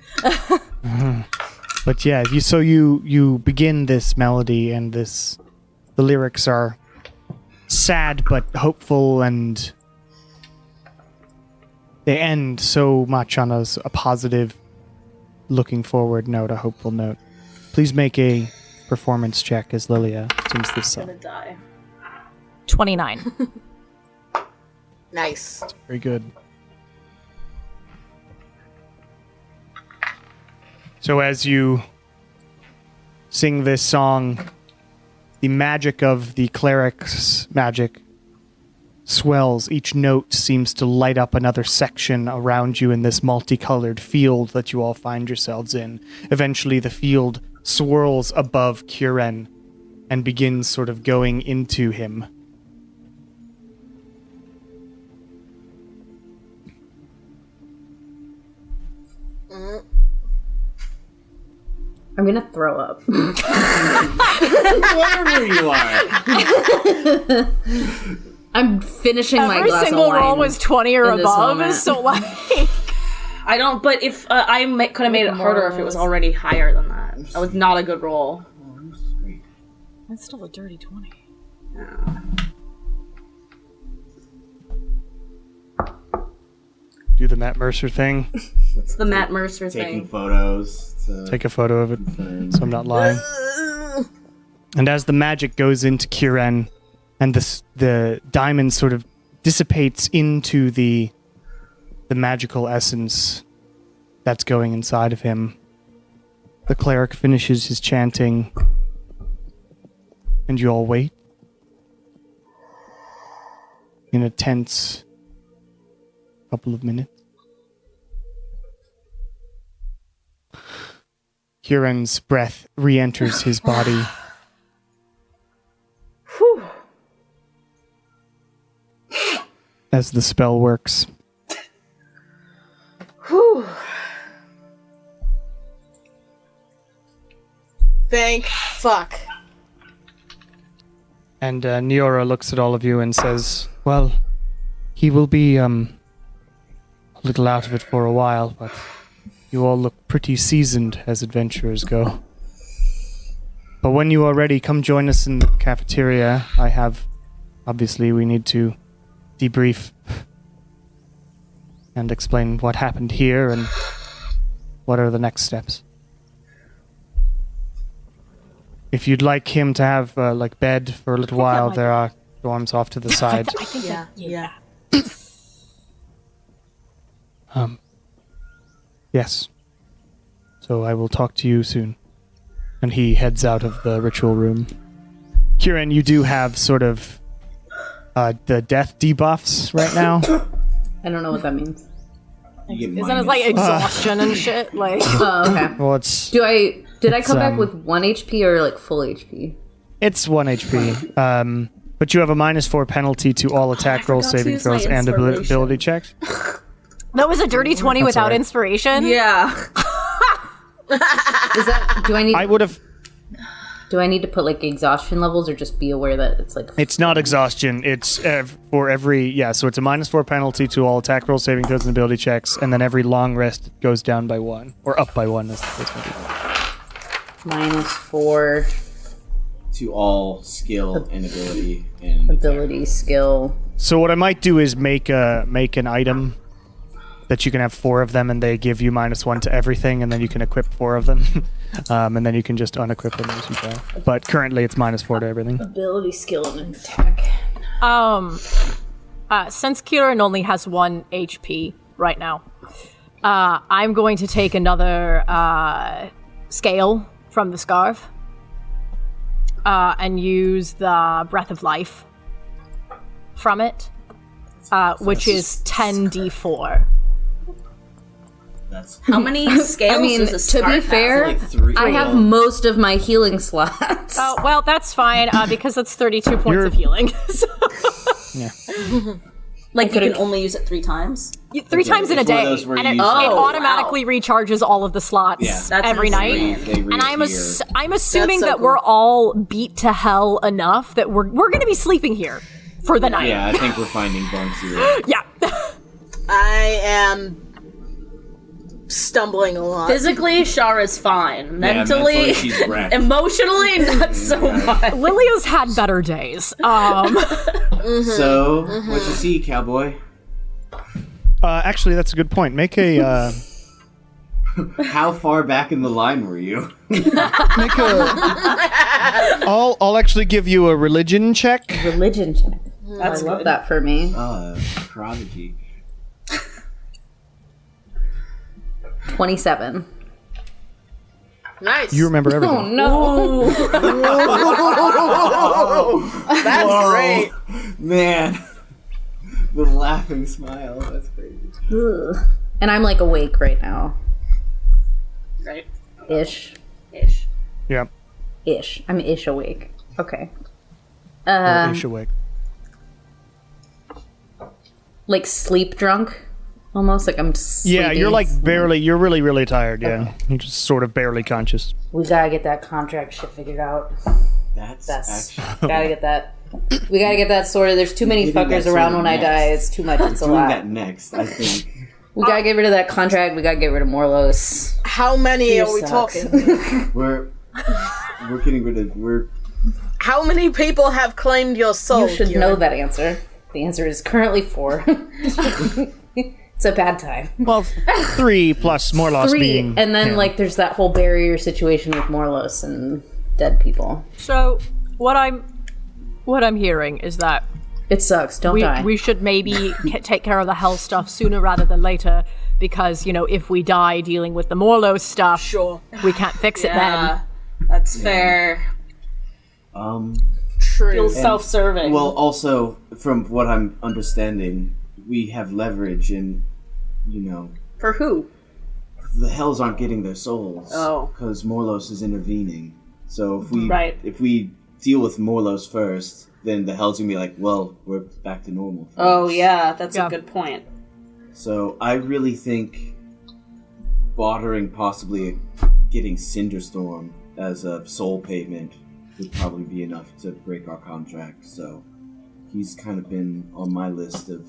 But yeah, you begin this melody, and the lyrics are sad but hopeful, and they end so much on a positive, looking forward note, a hopeful note. Please make a performance check as Lilia sings this song. Gonna die. 29. Nice. Very good. So as you sing this song, the magic of the cleric's magic swells. Each note seems to light up another section around you in this multicolored field that you all find yourselves in. Eventually, the field swirls above Kieran and begins sort of going into him. I'm gonna throw up. Whatever you are. I'm finishing my Every glass single of wine. roll was 20 or in this above, moment. so like... I don't. But if I could have made it harder if it was already higher than that. That was not a good roll. That's still a dirty 20. Do the Matt Mercer thing. It's the Matt Mercer Taking thing. photos. To Take a photo of it so I'm not lying. And as the magic goes into Kieran and the diamond sort of dissipates into the magical essence that's going inside of him, the cleric finishes his chanting and you all wait in a tense couple of minutes. Kieran's breath re-enters his body. As the spell works. Thank fuck. And Neora looks at all of you and says, well, he will be a little out of it for a while, but you all look pretty seasoned as adventurers go. But when you are ready, come join us in the cafeteria. Obviously, we need to debrief and explain what happened here and what are the next steps. If you'd like him to have bed for a little while, there are dorms off to the side. I think Yeah. Yes. So I will talk to you soon. And he heads out of the ritual room. Kieran, you do have sort of the death debuffs right now. I don't know what that means. you get Isn't it like exhaustion and shit? Like, Oh, okay. Well, it's Did I come back um, with 1 HP or like full HP? it's 1 HP. But you have a -4 penalty to all attack roll, forgot to saving use my throws, and inspiration. ability checks. that was a dirty 20 without alright. inspiration? Yeah. Is that do I would have. do I need to put like exhaustion levels or just be aware that it's like It's not exhaustion. It's for every so it's a -4 penalty to all attack roll, saving throws, and ability checks, and then every long rest goes down by 1 or up by 1. As the case may be. -4 to all skill and ability and ability skill? So what I might do is make an item that you can have 4 of them, and they give you -1 to everything, and then you can equip 4 of them, and then you can just unequip them as you go. But currently, it's -4 to everything. Ability skill and attack. Since Kieran only has 1 HP right now, I'm going to take another scale from the scarf and use the breath of life from it, which is 10d4. that's How many scales I mean, does a to scarf be have? fair, like 3. I have most of my healing slots. Oh, well, that's fine, because that's 32 points You're- of healing. So, Yeah. Like you can only use it 3 times. 3 times in a it's one of day, those where and it, you use it it. automatically recharges all of the slots Yeah. That's every insane. night. They And I'm reappear. I'm assuming That's so that we're all beat to hell enough that we're going to be sleeping here for the night. Yeah, I think we're finding bunks here. Yeah. I am stumbling a lot. Physically, Shara's fine. Mentally, mentally she's wrecked. emotionally, not so much. Lilia's had better days. So, what you see, cowboy? Actually, that's a good point. Make a How far back in the line were you? I'll actually give you a religion check. Religion check. That's I love good. that for me. Prodigy. 27. Nice. You remember everything. Oh no! That's great. Man. The laughing smile. That's crazy. Ugh. And I'm like awake right now. Right. Ish. Yeah. Ish. I'm ish awake. Okay. Ish awake. Like sleep drunk. Almost like I'm sleepy. Yeah, you're like barely. You're really, really tired. Yeah, you're just sort of barely conscious. We gotta get that contract shit figured out. That's actually. Gotta get that. We gotta get that sorted. There's too many Getting that fuckers around sorted when I next. die. It's too much. It's a Doing lot. that next, I think. We gotta get rid of that contract. We gotta get rid of Morlos. How many Fear are we sucks. talking? We're getting rid of. How many people have claimed your soul? You should Kieran? know that answer. The answer is currently 4. It's a bad time. Well, 3 plus more loss 3, being. and then him. like there's that whole barrier situation with Morlos and dead people. So what I'm hearing is that It sucks. Don't die. we should maybe take care of the hell stuff sooner rather than later, because if we die dealing with the Morlo stuff, Sure. we can't fix it then. Yeah, that's fair. True. Feels self-serving. Well, also from what I'm understanding, we have leverage, and For who? the Hells aren't getting their souls. Oh. Because Morlos is intervening. So Right. if we deal with Morlos first, then the Hells gonna be like, well, we're back to normal. Oh, yeah, that's Yeah. a good point. So I really think bartering possibly getting Cinderstorm as a soul payment would probably be enough to break our contract. So he's kind of been on my list of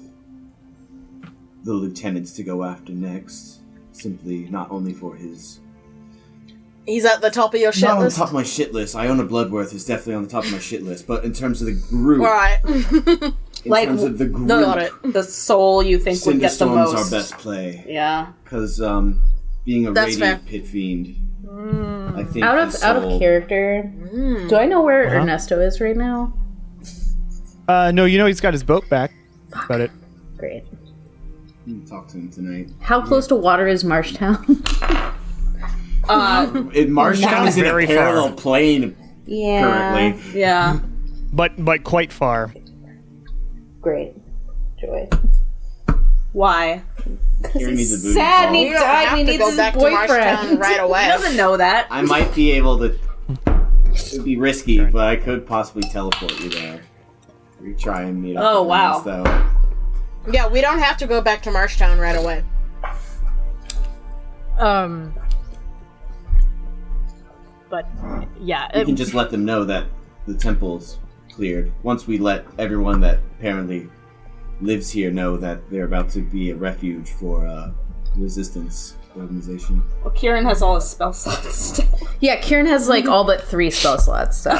the lieutenants to go after next. Simply not only for his... He's at the top of your shit Not on the list? top of my shit list. Iona Bloodworth is definitely on the top of my shit list. But in terms of the group... Alright. In terms of the group... Got it. The soul you think would get the Cinderstorm's most. our best play. Yeah. Because being a That's radiant fair. pit fiend, I think out of his out soul- of character. Do I know where Ernesto is right now? No, he's got his boat back. That's about it. Great. Talk to him tonight. How close to water is Marshtown? In Marshtown is in a Very parallel far. plane currently. Yeah. But quite far. Great. Joy. Why? Kieran needs a booty sad, call. he You don't died, have he to needs go his back to boyfriend. Marshtown right away. He doesn't know that. I might be able to... It would be risky, but I could possibly teleport you there. We try and meet up Oh, with wow. Ernesto. Yeah, we don't have to go back to Marshtown right away. But yeah, We can just let them know that the temple's cleared. Once we let everyone that apparently lives here know that they're about to be a refuge for resistance organization. Well, Kieran has all his spell slots still. Yeah, Kieran has like all but 3 spell slots, so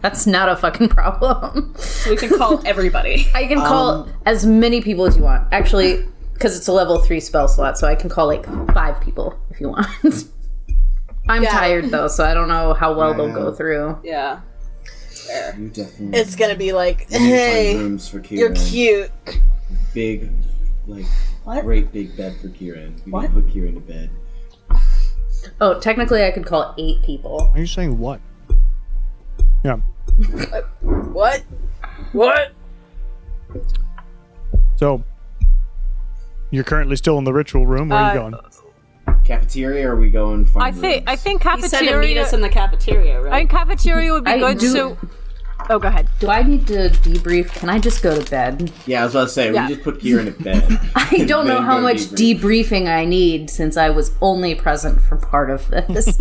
that's not a fucking problem. So we can call everybody. I can call as many people as you want. Actually, because it's a level 3 spell slot, so I can call like 5 people if you want. I'm Yeah. tired though, so I don't know how well they'll go through. Yeah. Fair. You definitely It's gonna be like, we need to find hey, rooms for you're Kieran. cute. Big, like, What? great big bed for Kieran. We What? need to put Kieran to bed. Oh, technically I could call 8 people. Are you saying what? Yeah. What? What? So, you're currently still in the ritual room. Where are you going? Cafeteria, or are we going find I think rooms? He said to meet cafeteria. us in the cafeteria, right? I think cafeteria would be I good. do- So, oh, go ahead. Do I need to debrief? Can I just go to bed? Yeah, I was about to say, Yeah. we just put Kieran to bed. I don't know how much debriefing I need since I was only present for part of this.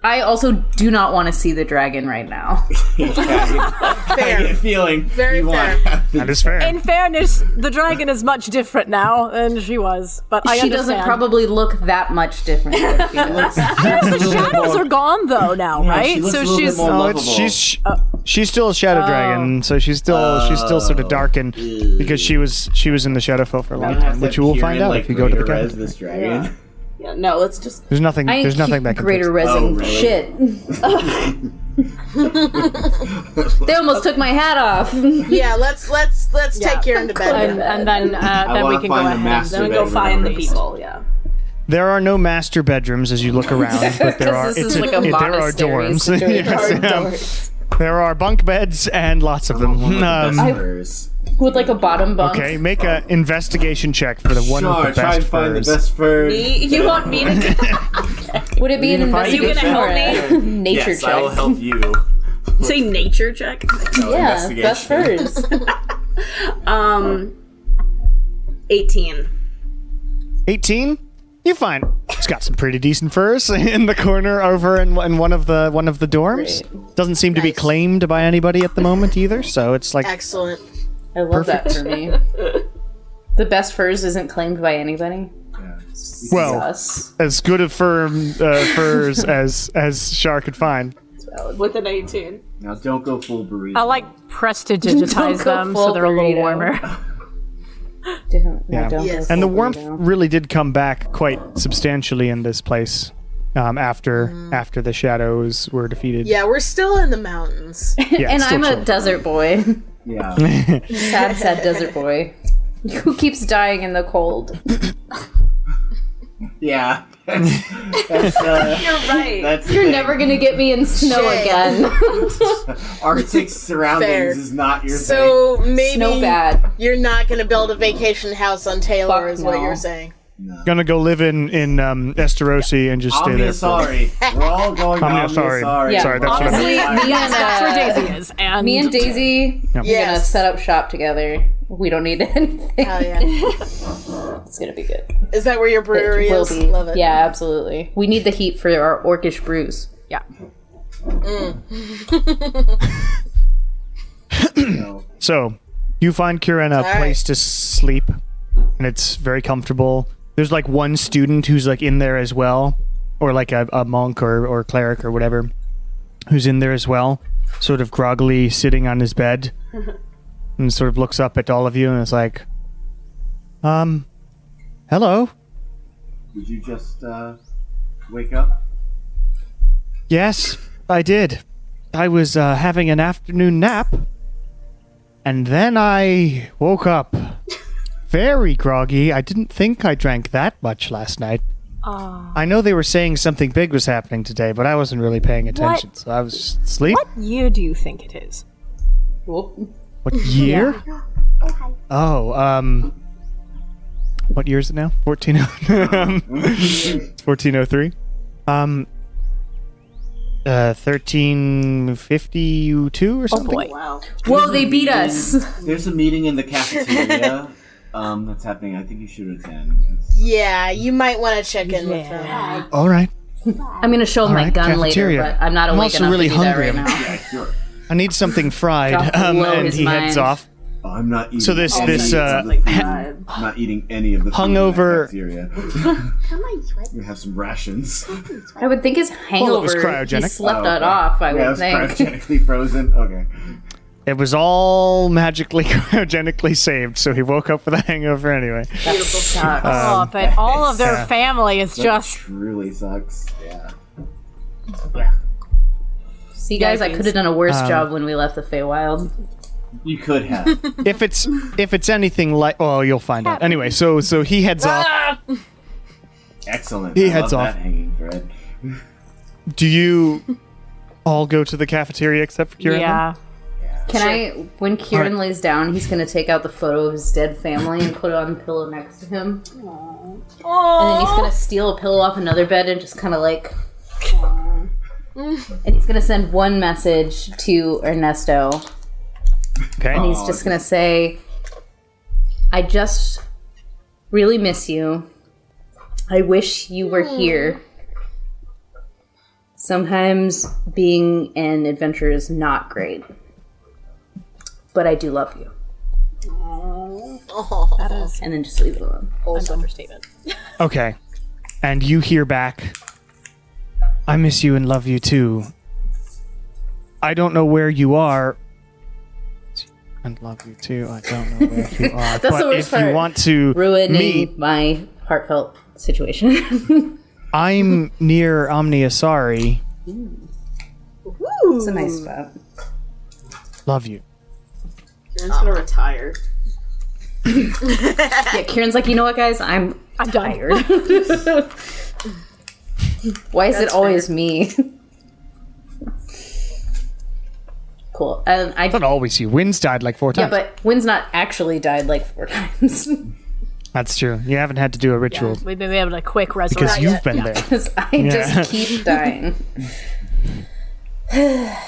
I also do not want to see the dragon right now. I get a feeling Very you fair. want That is fair. In fairness, the dragon is much different now than she was, but I She understand. doesn't probably look that much different than she does. The shadows are gone though now, right? she looks So a little bit she's more No, lovable. she's still a shadow dragon, so she's still sort of darkened because she was in the Shadowfell for a long time, which you will find out if you go to the res cabin. this dragon. Yeah, no, let's just... There's nothing. I There's ain't nothing keep that can greater fix it. resing Oh, really? shit. They almost took my hat off. Yeah, let's take Kieran to bed. and then we wanna can go find the ahead. master Then we go bedroom find the at least. people, yeah. There are no master bedrooms as you look around, but there are. This is like a there are monastery dorms. situation. Yes, there are bunk beds and lots of them. One of the best Um, hers. With like a bottom bunk. Okay, make an investigation check for the one Sure, with the try best and find the furs. best furs. You want me to Would it be an If I you investigation gonna help or a nature Yes, check? I will help you. say nature check? No, Yeah, best investigation. furs. 18. 18. You find it's got some pretty decent furs in the corner over in one of the dorms. Doesn't seem to be Nice. claimed by anybody at the moment either. So it's like Excellent. I love that for me. The best furs isn't claimed by anybody. well Us. as good of furs as Shar could find. With an 18. Now don't go full burrito. I like prestidigitize go them full so they're a little burrito. warmer. Yeah. Yes. And the warmth really did come back quite substantially in this place after the shadows were defeated. Yeah, we're still in the mountains. Yeah, And it's still I'm a chilly. desert boy. Yeah. Sad desert boy. Who keeps dying in the cold. Yeah. That's, You're right. that's the You're thing. never gonna get me in snow Shame. again. Arctic surroundings Fair. is not your thing. So maybe Snow bad. you're not going to build a vacation house on Taylor, Fuck is what no. you're saying. Gonna go live in Esterosi and just stay there. sorry. We're all going I'm sorry. sorry. Yeah, Sorry, that's what I honestly, meant. me and That's where Daisy is. And me and Daisy, we're gonna Yes. set up shop together. We don't need anything. Oh, yeah. It's gonna be good. Is that where your brewery It will is? be. Love it. Yeah, absolutely. We need the heat for our orcish brews. yeah. No. So, you find Kieran a All right. place to sleep, and it's very comfortable. There's like one student who's like in there as well, or like a monk or cleric or whatever, who's in there as well, sort of groggily sitting on his bed, and sort of looks up at all of you and is like, hello? Did you just wake up? Yes, I did. I was having an afternoon nap, and then I woke up very groggy. I didn't think I drank that much last night. I know they were saying something big was happening today, but I wasn't really paying attention, so I was just asleep. What year do you think it is? What year? Oh, what year is it now? 1403. 1352 or something. Boy. Wow. Whoa, they beat us. There's a meeting in the cafeteria that's happening. I think you should attend. Yeah, you might want to check in with them. All right. I'm gonna show them my right, gun cafeteria. later, but I'm not I'm awake also enough really to do hungry. that right now. Yeah, sure. I need something fried. Drop below And his he heads mind. off. Oh, I'm not eating. So this- any this, of the food. I'm not eating any of the food hungover- in the cafeteria. We have some rations. I would think his hangover. was cryogenic. He slept Oh, it okay. off. I Yeah, it would was think. cryogenically frozen. Okay. It was all magically cryogenically saved, so he woke up with a hangover anyway. Sucks. Oh, but all of their yeah. family is That just truly sucks. Yeah. See, guys, I could have done a worse job when we left the Feywild. You could have. If it's anything like, oh, you'll find out. Anyway, so he heads off. Excellent. He I heads love off. that hanging thread. Do you all go to the cafeteria except for Kieran? yeah. Can I, when Kieran Alright. lays down, he's gonna take out the photo of his dead family and put it on the pillow next to him. And then he's gonna steal a pillow off another bed and just kind of like. And he's gonna send one message to Ernesto. Okay. And he's just gonna say, I just really miss you. I wish you were here. Sometimes being an adventurer is not great. But I do love you. And then just leave it alone. Understatement. Okay. And you hear back, I miss you and love you too. I don't know where you are. And love you too. I don't know where you are. That's but the worst if you part. want to Ruining meet, my heartfelt situation. I'm near Omniasari. It's a nice spot. Love you. Kieran's gonna retire. Yeah, Kieran's like, you know what, guys? I'm done. tired. Why is it always me? cool. And I Not always you. Wynn's died like 4 yeah, times. but Wynn's not actually died like 4 times. That's true. You haven't had to do a ritual We've been able to quick because resurrect. you've been there. Because I just keep dying.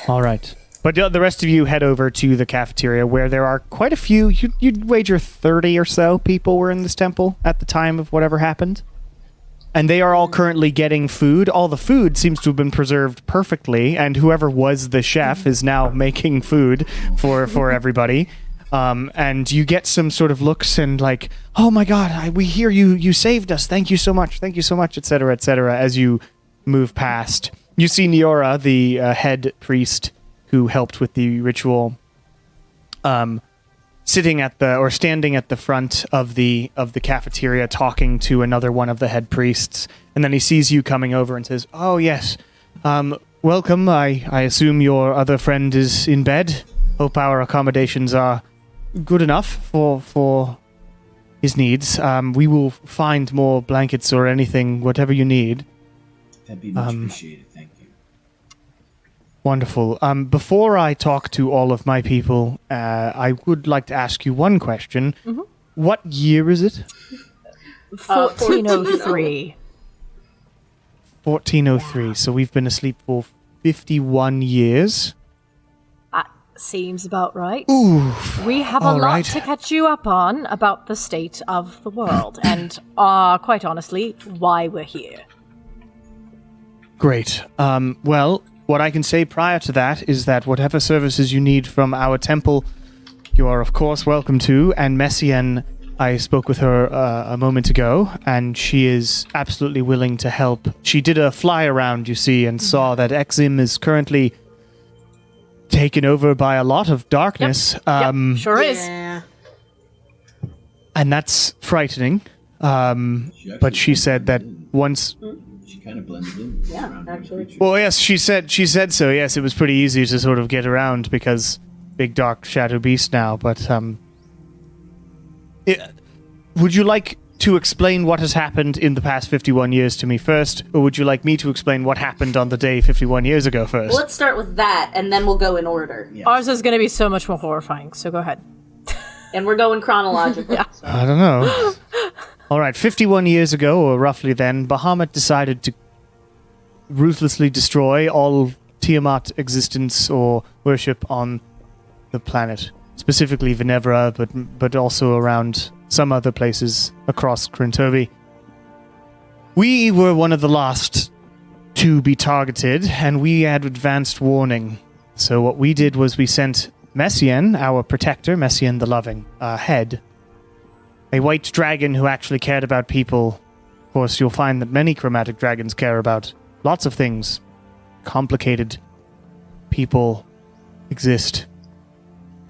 All right. But the rest of you head over to the cafeteria where there are quite a few. You'd wager 30 or so people were in this temple at the time of whatever happened. And they are all currently getting food. All the food seems to have been preserved perfectly, and whoever was the chef is now making food for everybody. And you get some sort of looks and like, oh my god, we hear you saved us. Thank you so much, etc., as you move past. You see Niora, the head priest who helped with the ritual, standing at the front of the cafeteria talking to another one of the head priests, and then he sees you coming over and says, "Oh yes, welcome. I assume your other friend is in bed. Hope our accommodations are good enough for his needs. We will find more blankets or anything, whatever you need." That'd be much appreciated. Thank you. Wonderful. Before I talk to all of my people, I would like to ask you one question. Mm-hmm. What year is it? 1403. 1403. So we've been asleep for 51 years. That seems about right. Oof. We have a All lot right. to catch you up on about the state of the world and, quite honestly, why we're here. Great. Well, what I can say prior to that is that whatever services you need from our temple, you are of course welcome to. And Mesien, I spoke with her a moment ago, and she is absolutely willing to help. She did a fly around, you see, and saw that Exim is currently taken over by a lot of darkness. Sure is. Yeah. And that's frightening. But she said that once... She kind of blended in. Yeah, actually. Well, yes, she said so. Yes, it was pretty easy to sort of get around because big dark shadow beast now. But would you like to explain what has happened in the past 51 years to me first, or would you like me to explain what happened on the day 51 years ago first? Let's start with that, and then we'll go in order. Yes. Ours is going to be so much more horrifying, so go ahead. And we're going chronologically. So. I don't know. All right, 51 years ago, or roughly then, Bahamut decided to ruthlessly destroy all Tiamat existence or worship on the planet. Specifically Venevra, but also around some other places across Krintovi. We were one of the last to be targeted, and we had advanced warning. So what we did was we sent Mesien, our protector, Mesien the Loving, ahead. A white dragon who actually cared about people. Of course, you'll find that many chromatic dragons care about lots of things. Complicated people exist,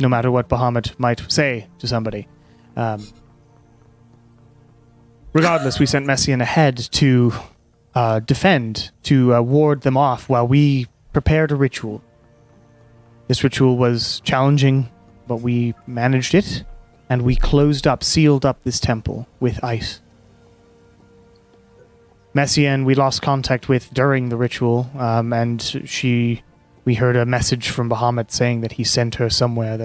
no matter what Bahamut might say to somebody. Regardless, we sent Mesien ahead to defend, to ward them off while we prepared a ritual. This ritual was challenging, but we managed it. And we sealed up this temple with ice. Mesien we lost contact with during the ritual, and we heard a message from Bahamut saying that he sent her somewhere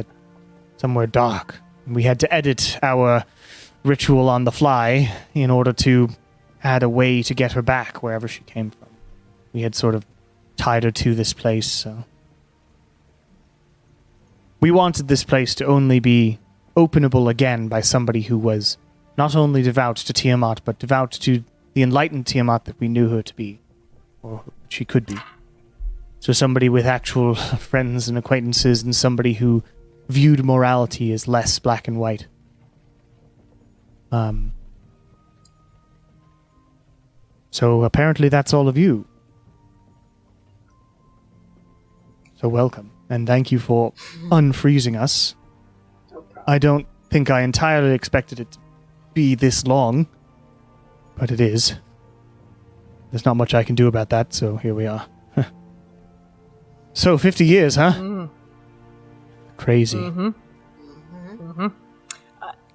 dark. We had to edit our ritual on the fly in order to add a way to get her back wherever she came from. We had sort of tied her to this place, so... We wanted this place to only be openable again by somebody who was not only devout to Tiamat, but devout to the enlightened Tiamat that we knew her to be, or she could be. So somebody with actual friends and acquaintances, and somebody who viewed morality as less black and white. So apparently that's all of you. So welcome, and thank you for unfreezing us. I don't think I entirely expected it to be this long, but it is. There's not much I can do about that, so here we are. So, 50 years, huh? Mm. Crazy. Mm-hmm. Mm-hmm.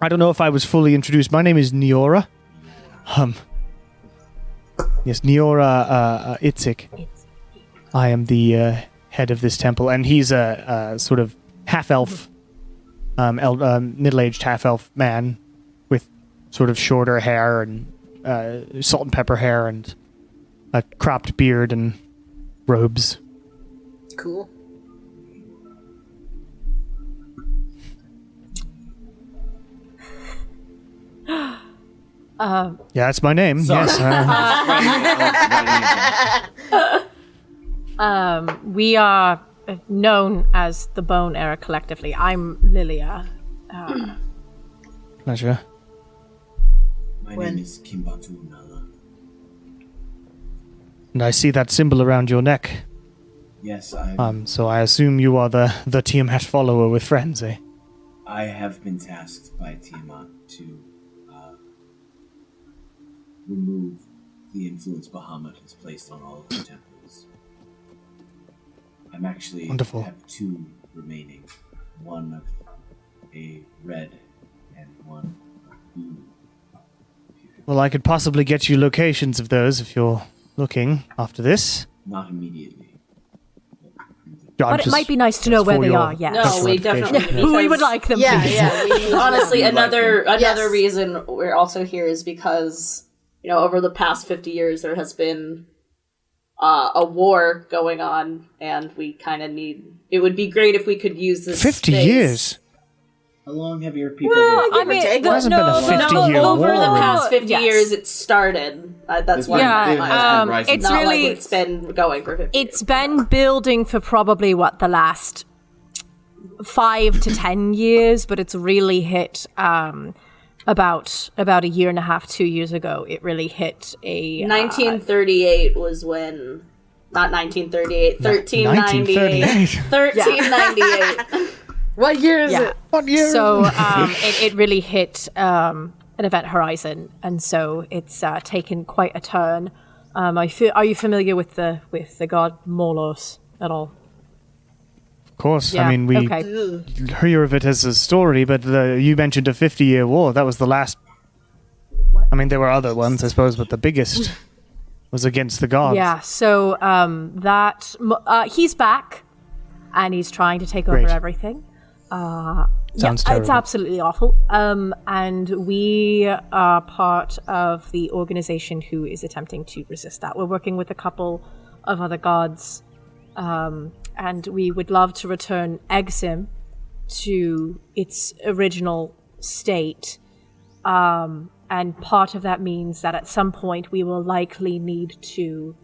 I don't know if I was fully introduced. My name is Niora. Yes, Niora Itzik. I am the head of this temple, and he's a sort of half-elf, middle-aged half-elf man with sort of shorter hair and salt and pepper hair and a cropped beard and robes. Cool. Yeah, that's my name. Sorry. Yes. We are known as the Bone Era collectively. I'm Lilia. Pleasure. My name is Kimbatu Nala. And I see that symbol around your neck. Yes, So I assume you are the Tiamat follower with friends, eh? I have been tasked by Tiamat to remove the influence Bahamut has placed on all of the temples. I'm actually Wonderful. have two remaining. One of a red and one blue. Well, I could possibly get you locations of those if you're looking after this. Not immediately. But it might be nice to know where they are, yes. No, we definitely. We would like them, Yeah, please. yeah. We Honestly, We'd like another Yes. reason we're also here is because, you know, over the past 50 years there has been a war going on, and we kind of need. It would be great if we could use this. 50 space. years? How long have your people Well, been? I mean, take. the- There hasn't been a no, 50-year no, Over the war. past 50 Yes. years, it started. That's It's why. been- Yeah, it has been rising. it's Not really- like it's been going for 50 It's years. been building for probably the last 5 to 10 years, but it's really hit about a year and a half, 2 years ago. It really hit a 1938 was when. Not 1938, 1398. 1398. What year is yeah. it? What year? So it really hit an event horizon, and so it's taken quite a turn. Are you familiar with the god Morlos at all? Of course. Yeah. I mean, we Okay. hear of it as a story, but you mentioned a 50-year war. That was the last. I mean, there were other ones, I suppose, but the biggest was against the gods. Yeah. So he's back, and he's trying to take Great. over everything. Sounds It's terrible. absolutely awful. And we are part of the organization who is attempting to resist that. We're working with a couple of other gods, and we would love to return Exim to its original state. And part of that means that at some point we will likely need to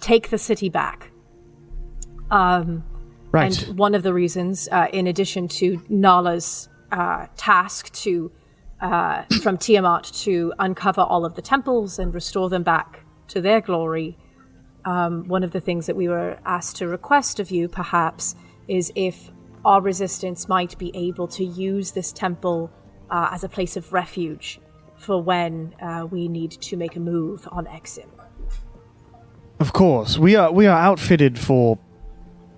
take the city back. Right. And one of the reasons, in addition to Nala's task from Tiamat to uncover all of the temples and restore them back to their glory, one of the things that we were asked to request of you, perhaps, is if our resistance might be able to use this temple as a place of refuge for when we need to make a move on Exim. Of course. We are outfitted for,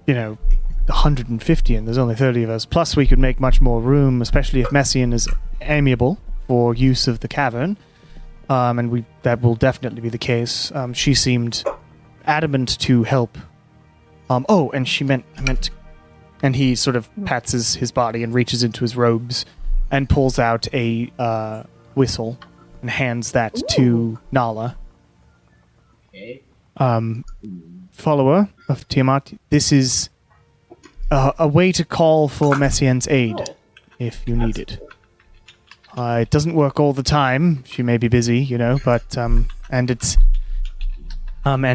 150, and there's only 30 of us. Plus, we could make much more room, especially if Mesien is amiable for use of the cavern. And that will definitely be the case. She seemed adamant to help. And she meant to. And he sort of pats his body and reaches into his robes and pulls out a whistle and hands that to Nala. Okay. Follower of Tiamat, this is a way to call for Messien's aid if you need it. It doesn't work all the time. She may be busy, but and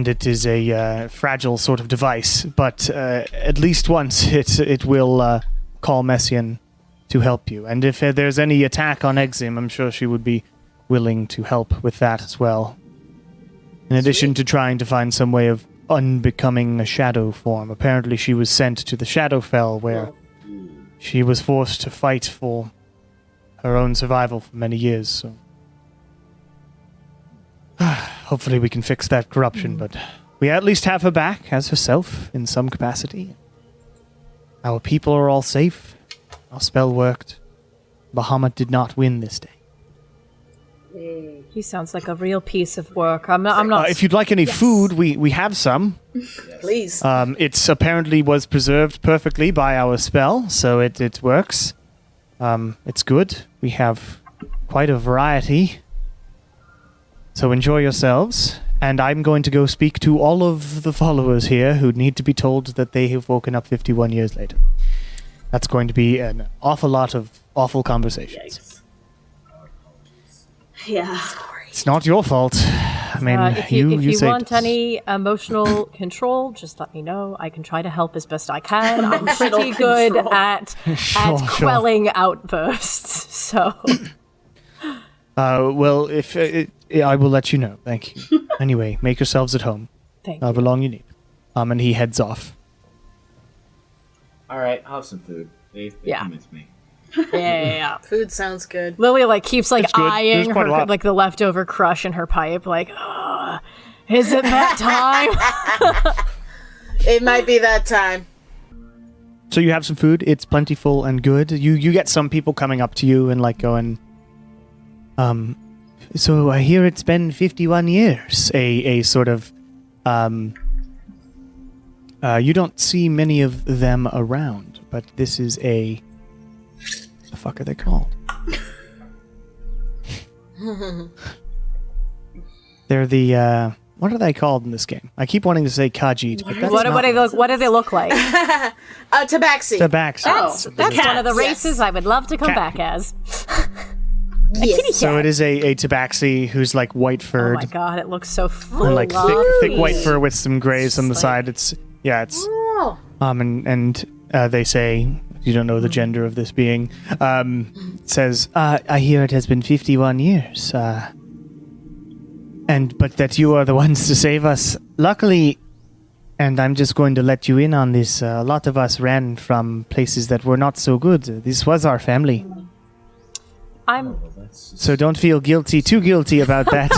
it is a fragile sort of device. But at least once it will call Mesien to help you. And if there's any attack on Exim, I'm sure she would be willing to help with that as well. In addition to trying to find some way of unbecoming a shadow form. Apparently she was sent to the Shadowfell where she was forced to fight for her own survival for many years. So hopefully we can fix that corruption, but we at least have her back as herself in some capacity. Our people are all safe. Our spell worked. Bahamut did not win this day. He sounds like a real piece of work. I'm not. If you'd like any food, we have some. Please. It's apparently was preserved perfectly by our spell, so it works. It's good. We have quite a variety. So enjoy yourselves, and I'm going to go speak to all of the followers here who need to be told that they have woken up 51 years later. That's going to be an awful lot of awful conversations. Yeah. It's not your fault. I mean, if you saved want us. any emotional control, just let me know. I can try to help as best I can. I'm pretty Emotional good control. at Sure. quelling outbursts. So Well, if I will let you know. Thank you. Anyway, make yourselves at home. thank However you. long you need. And he heads off. All right, I'll have some food. They Yeah. convinced me. Yeah. Food sounds good. Lily keeps It's good. eyeing There's quite a her lot. the leftover crush in her pipe. Is it that time? It might be that time. So you have some food. It's plentiful and good. You get some people coming up to you and going, so I hear it's been 51 years. A sort of, you don't see many of them around, but this is the fuck are they called? They're the, what are they called in this game? I keep wanting to say Khajiit, but that's What not do they look like? Tabaxi. Tabaxi. That's one of the Cats, races yes. I would love to come Cat. back as. Yes. So it is a Tabaxi who's white Oh furred. my god, it looks so full. And thick white fur with some grays on the side. It's Oh. and they say you don't know the gender of this being. Says I hear it has been 51 years. But that you are the ones to save us. Luckily, and I'm just going to let you in on this. A lot of us ran from places that were not so good. This was our family, I'm so don't feel too guilty about that.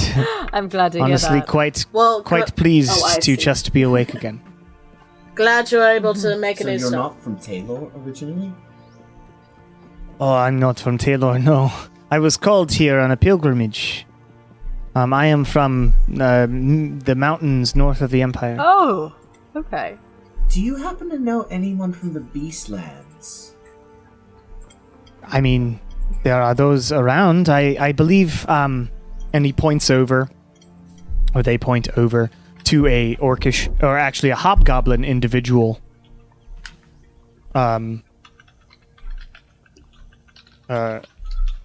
I'm glad to Honestly, hear that. quite pleased I to see. just be awake again. Glad you're able to make a So new you're start. not from Taylor originally? Oh, I'm not from Taylor, no. I was called here on a pilgrimage. I am from the mountains north of the Empire. Oh, okay. Do you happen to know anyone from the Beastlands? I mean, there are those around. I believe, and he points over, or they point over, to a orcish, or actually a hobgoblin individual.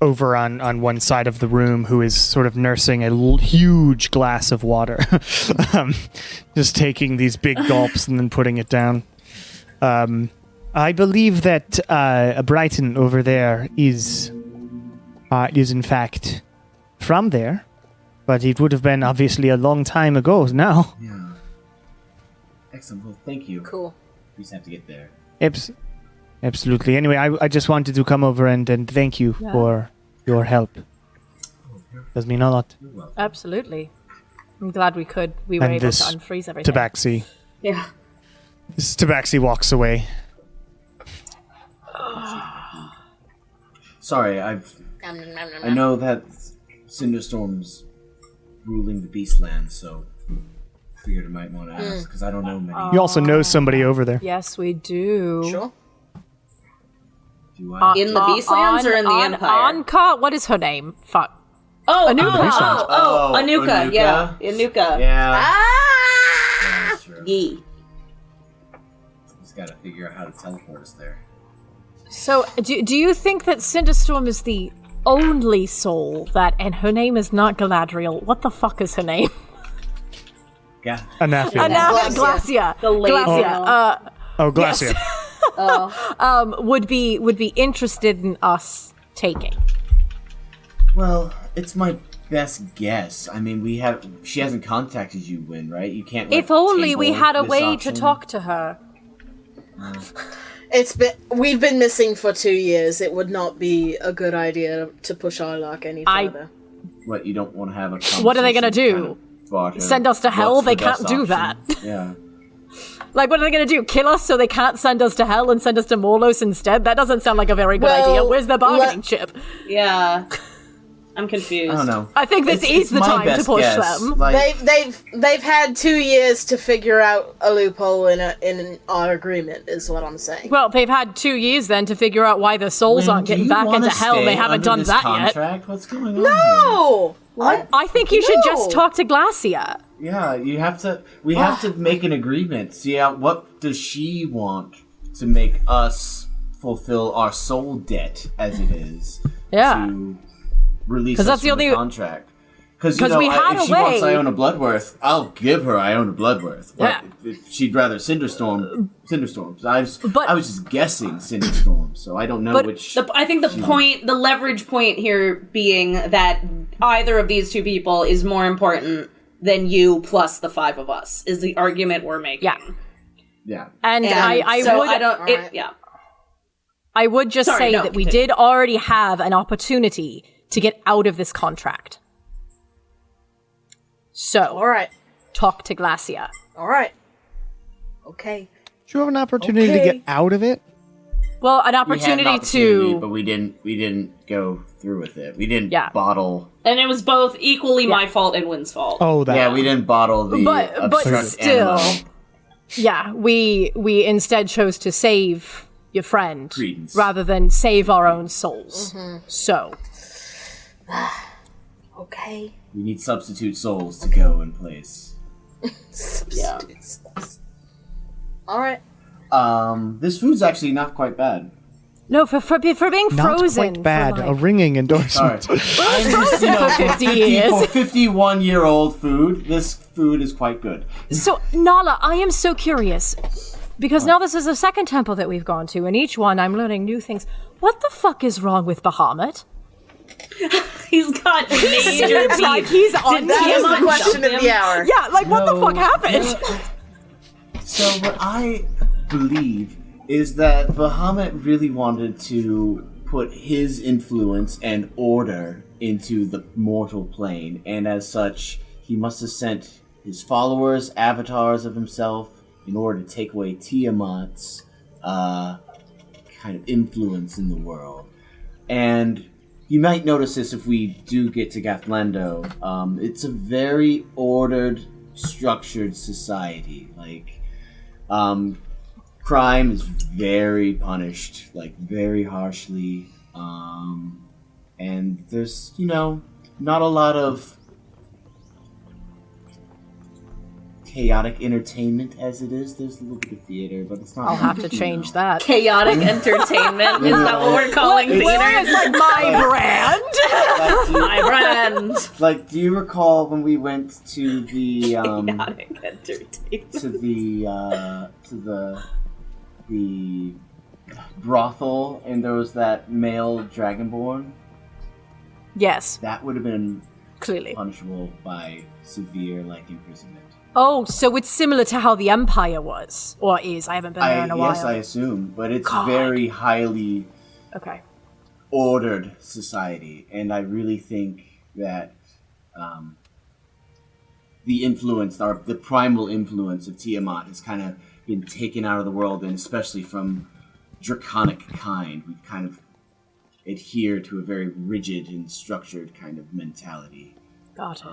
Over on one side of the room, who is sort of nursing a huge glass of water. Just taking these big gulps and then putting it down. I believe that Brighton over there is in fact from there, but it would have been obviously a long time ago now. Yeah. Excellent. Well, thank you. Cool. We just have to get there. Absolutely. Anyway, I just wanted to come over and thank you for your help. Does mean a lot. You're welcome. Absolutely. I'm glad we were And able to this unfreeze everything. Tabaxi. Yeah. This Tabaxi walks away. Sorry, I know that Cinderstorm's ruling the Beastlands, so figured I might want to ask because I don't know many. You also know somebody over there. Yes, we do. Sure. Do I? In the Beastlands or in the Empire? Anka, what is her name? Fuck. Anuka. Oh, Anuka. Anuka? Yeah. Anuka. Yeah. Ah! That's true. Yee. Just gotta figure out how to teleport us there. So, do you think that Cinderstorm is the only soul and her name is not Galadriel? What the fuck is her name? Yeah. Anathema. Glacia. The lady. Glacia. Oh, Glacia. Would be interested in us taking. Well, it's my best guess. I mean, she hasn't contacted you, Win, right? You can't. If only we table had a this way option. to talk to her. We've been missing for 2 years. It would not be a good idea to push our luck any further. What, you don't want to have a What are they gonna conversation do? kind of about it? Send us to hell? What's They the best can't do option? Yeah. Like, what are they going to do? Kill us so they can't send us to hell and send us to Morlos instead? That doesn't sound like a very good Well, idea. Where's the bargaining chip? Yeah. I'm confused. I don't know. I think this is the my time to best push guess. them. Like, They've had 2 years to figure out a loophole in our agreement, is what I'm saying. Well, they've had 2 years then to figure out why the souls Lynn, aren't do getting you back wanna into hell. They stay haven't under done this that contract? What's going on? No! What? I think you should just No. talk to Glacia. Here? Yeah, you have to. We have to make an agreement. See how what does she want to make us fulfill our soul debt, as it is. Yeah. To release 'Cause us that's the from the only- contract. Because 'Cause we had if a she wants way- Iona Bloodworth, I'll give her Iona Bloodworth. But Yeah. if she'd rather Cinderstorms. But- I was just guessing Cinderstorms, so I don't know But which. I think the leverage point here being that either of these two people is more important than you plus the 5 of us is the argument we're making. Yeah. Yeah. And And I so would I don't. Alright. Yeah. I would just Sorry, say no, that we continue. did already have an opportunity to get out of this contract. So, Alright. talk to Glacia. Alright. Okay. Do you have an opportunity to Okay. get out of it? Well, an We had an opportunity opportunity, but to. we didn't go through with it. We didn't Yeah. bottle. And it was both equally my fault and Wynn's fault. Oh, that. Yeah, we didn't bottle the But obstruct still, animal. yeah, we instead chose to save your friend Credence. rather than save our own souls. So, Okay. We need substitute souls to go in place. Yeah. Alright. This food's actually not quite bad. no, for being Not frozen. quite bad. For A ringing endorsement. Sorry. frozen for 50 years. For 51-year-old food, this food is quite good. So, Nala, I am so curious. Because now this is the second temple that we've gone to, and each one I'm learning new things. What the fuck is wrong with Bahamut? He's got major Seems like beef. he's on That is Tiamat the question jump of the him? hour. Yeah, like what the No. fuck happened? So what I believe is that Bahamut really wanted to put his influence and order into the mortal plane, and as such, he must have sent his followers, avatars of himself, in order to take away Tiamat's kind of influence in the world. And you might notice this if we do get to Gathlendo. It's a very ordered, structured society. Like, crime is very punished, like very harshly. And there's, not a lot of chaotic entertainment as it is. There's a little bit of theater, but it's not. I'll have to change that. Chaotic entertainment. Is that what we're calling Well, theater? it's like my brand. My brand. Like, do you recall when we went to the Chaotic entertainment. to the brothel, and there was that male dragonborn? Yes, That would have been clearly. punishable by severe imprisonment. Oh, so it's similar to how the Empire was, or is. I haven't been there in a while. Yes, I assume, but it's God. very highly Okay. ordered society, and I really think that the influence, the primal influence of Tiamat has kind of been taken out of the world, and especially from draconic kind. We've kind of adhered to a very rigid and structured kind of mentality. Got it.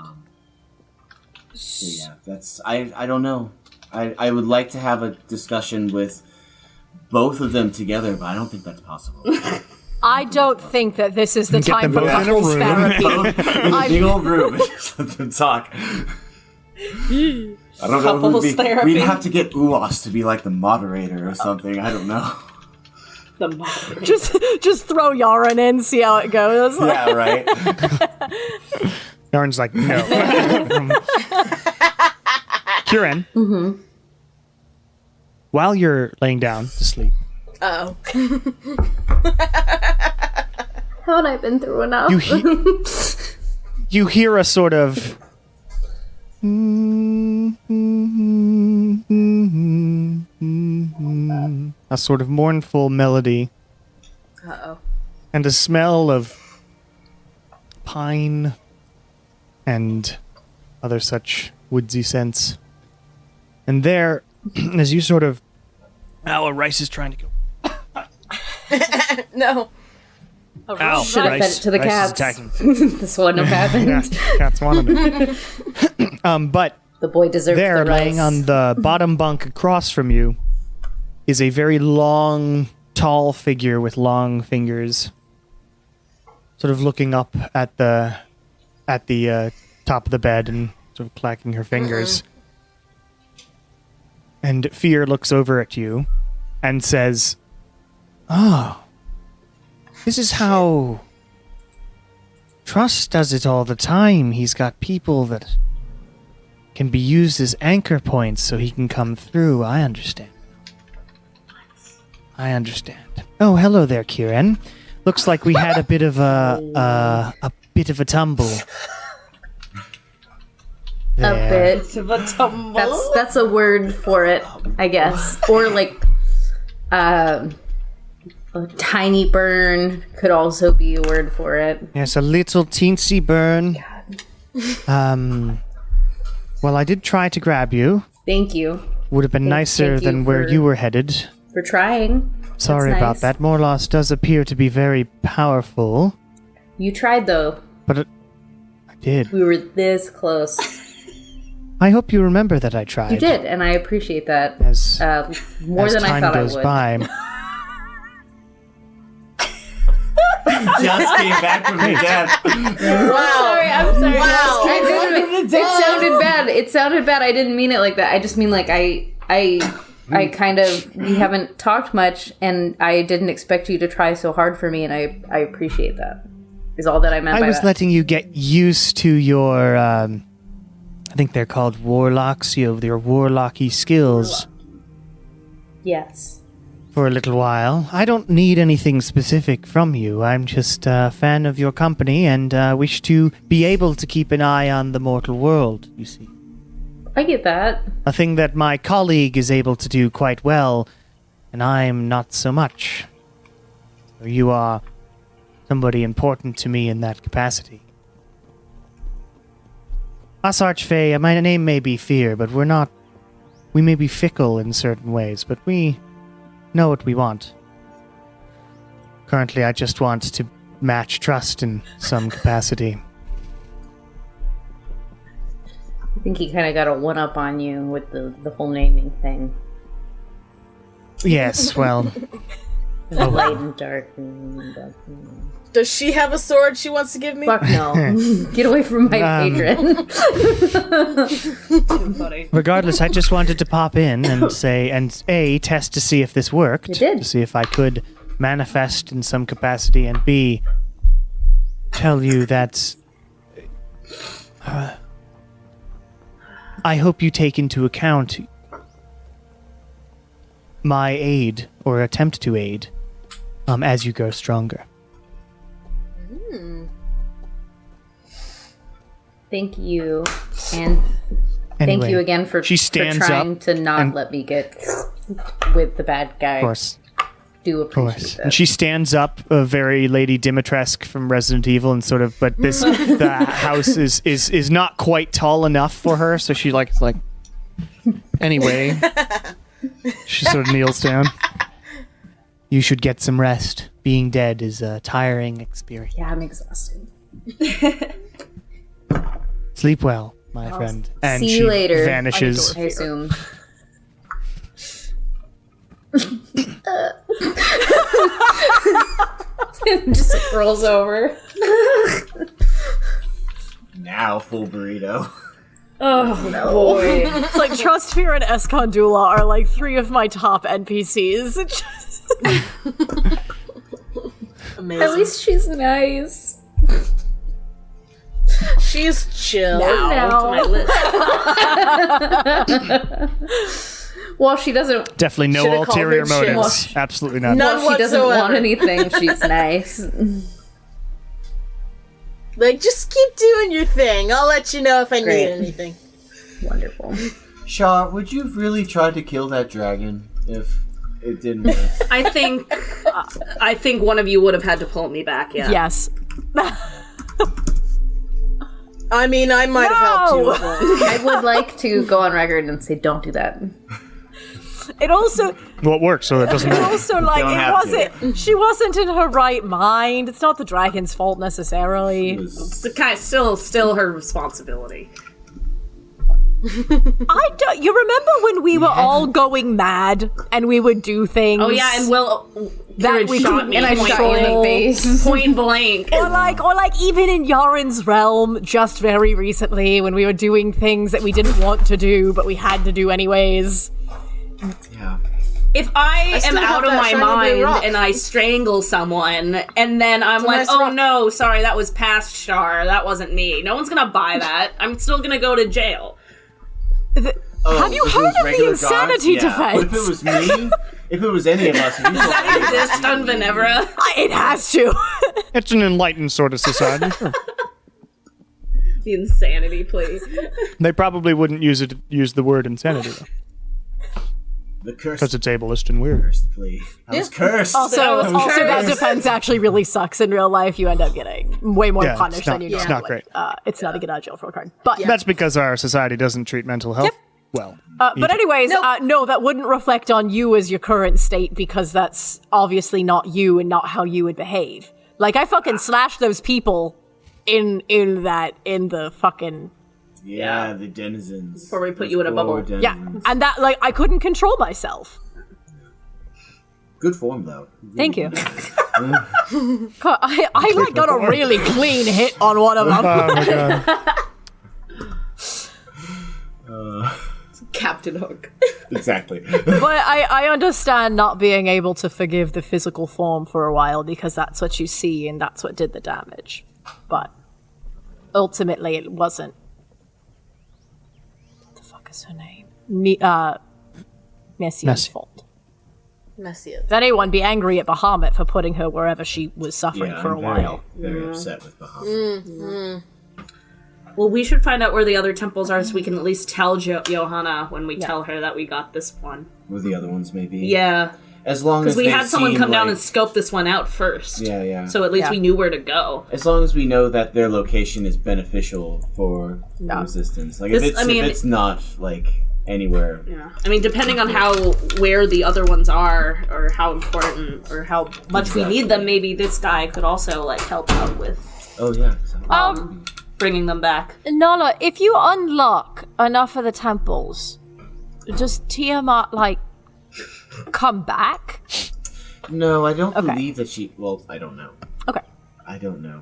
So yeah, that's I don't know. I would like to have a discussion with both of them together, but I don't think that's possible. I don't think that this is the Get time them for both in a couples room. therapy. In a big old room and just let them talk. I don't know who'd Couples be. therapy. We'd have to get Uwas to be like the moderator or something. I don't know. The moderator. Just throw Yaron in, see how it goes. Yeah, right. Aaron's like, no. Kieran, while you're laying down to sleep, Uh-oh. Haven't I been through enough? you hear a sort of a sort of mournful melody Uh-oh. and a smell of pine and other such woodsy scents. And there, as you sort of... Rice is trying to go. No. Ow, Should have fed it to the Rice is cats. attacking. This wouldn't have Yeah, happened. cats wanted it. But The boy deserved there, the rice. laying on the bottom bunk across from you, is a very long, tall figure with long fingers, sort of looking up at the top of the bed and sort of clacking her fingers. And Fear looks over at you and says, "Oh, this is how Trust does it all the time. He's got people that can be used as anchor points so he can come through. I understand. Oh, hello there, Kieran. Looks like we had a bit of a tumble. A There. bit of a tumble. That's a word for it, I guess. Or like a tiny burn could also be a word for it. Yes, a little teensy burn. Well, I did try to grab you. Thank you Would have been nicer thank you than where for- you were headed. for trying. Sorry That's about nice. that. Morlos does appear to be very powerful, You tried though. but I did. We were this close. I hope you remember that I tried. You did, and I appreciate that As, more as than I time thought I goes would. by. Just came back from your death. Sorry, I'm sorry. Wow. It sounded bad. It sounded bad. I didn't mean it like that. I just mean like I kind of, we haven't talked much, and I didn't expect you to try so hard for me, and I appreciate that. Is all that I meant I by was that. letting you get used to your, I think they're called warlocks, your warlocky skills Yes. for a little while. I don't need anything specific from you. I'm just a fan of your company and wish to be able to keep an eye on the mortal world, you see. I get that. A thing that my colleague is able to do quite well, and I'm not so much. You are somebody important to me in that capacity. Us Archfey, my name may be Fear, but we may be fickle in certain ways, but we know what we want. Currently, I just want to match Trust in some capacity. I think he kind of got a one-up on you with the whole naming thing. Yes, well, Light and dark and Does she have a sword she wants to give me? fuck no. Get away from my patron. regardless, I just wanted to pop in and say, and A, test to see if this worked. It did. To see if I could manifest in some capacity, and B, tell you that I hope you take into account my aid, or attempt to aid, as you grow stronger. Thank you. And Anyway, thank you again for, she for stands trying up to not and- let me get with the bad guy. Of course. Do Of appreciate course. that. And she stands up, very Lady Dimitrescu from Resident Evil, and sort of, but this the house is not quite tall enough for her, so she like anyway. She sort of kneels down. You should get some rest. Being dead is a tiring experience. Yeah, I'm exhausted. Sleep well, my friend. And see she you later. vanishes. I assume. Just rolls over. Now full burrito. Oh boy. It's like Trust, Fear, and Escondula are like three of my top NPCs. It's just- Amazing. At least she's nice. She's chill. Now. Well, she doesn't. Definitely no Should've called ulterior her chill. motives. Absolutely none. None Well, she doesn't whatsoever. want anything. She's nice. Like, just keep doing your thing. I'll let you know if I Great. need anything. Wonderful. Shaw, would you have really tried to kill that dragon if it didn't work? I think one of you would have had to pull me back, yeah. yes. I mean, I might have helped you. No! But I would like to go on record and say, don't do that. It also, Well, it works, so it doesn't it matter. also like Don't it have wasn't. She wasn't in her right mind. It's not the dragon's fault necessarily. It's the kind still her responsibility. I don't. You remember when we were all going mad and we would do things? Oh yeah, and Will That Kieran we shot couldn't me And I point, shot you in the control. face. point blank. Or like even in Yaren's realm, just very recently, when we were doing things that we didn't want to do, but we had to do anyways. Yeah. If I am still have out of that my shiny blue rock. mind and I strangle someone, and then I'm like, nice oh rock. no, sorry, that was past Shar, that wasn't me. No one's gonna buy that. I'm still gonna go to jail. Have you if it heard was of the regular gods? insanity Yeah. defense? But if it was me, if it was any of us, if you Does that exist on Venevra? It has to. It's an enlightened sort of society. Sure. The insanity plea. They probably wouldn't use the word insanity, though, the curse, because it's ableist and weird. curse plea. I was cursed. Also, I was that cursed. defense actually really sucks in real life. You end up getting way more Yeah, it's punished not- than you it's do. not great. It's not a get out of jail for a card. But That's because our society doesn't treat mental health well. but anyways, no, that wouldn't reflect on you as your current state because that's obviously not you and not how you would behave. Like I fucking slashed those people in the fucking Yeah, the denizens. Before we put you in a bubble. yeah, and that like I couldn't control myself. Good form, though. Thank you. God, I like got a really clean hit on one of them. Oh my god. Captain Hook. Exactly. But I understand not being able to forgive the physical form for a while because that's what you see and that's what did the damage. But ultimately, it wasn't. What the fuck is her name? Messien's Messi. fault. Mesien. If anyone be angry at Bahamut for putting her wherever she was suffering Yeah, for a I'm while. very upset with Bahamut. Well, we should find out where the other temples are so we can at least tell Johanna when we tell her that we got this one. Where the other ones may be. Yeah. As long as Because we they had someone seem come down like- and scope this one out first. Yeah, yeah. So at least Yeah. we knew where to go. As long as we know that their location is beneficial for the Yeah. resistance. Like This- if it's not like anywhere. Yeah. I mean, depending on where the other ones are, or how important, or how much we need them, maybe this guy could also like help out with Oh yeah. bringing them back. Nala, if you unlock enough of the temples, does Tiamat like come back? No, I don't Okay. believe that she. Well, I don't know. Okay. I don't know.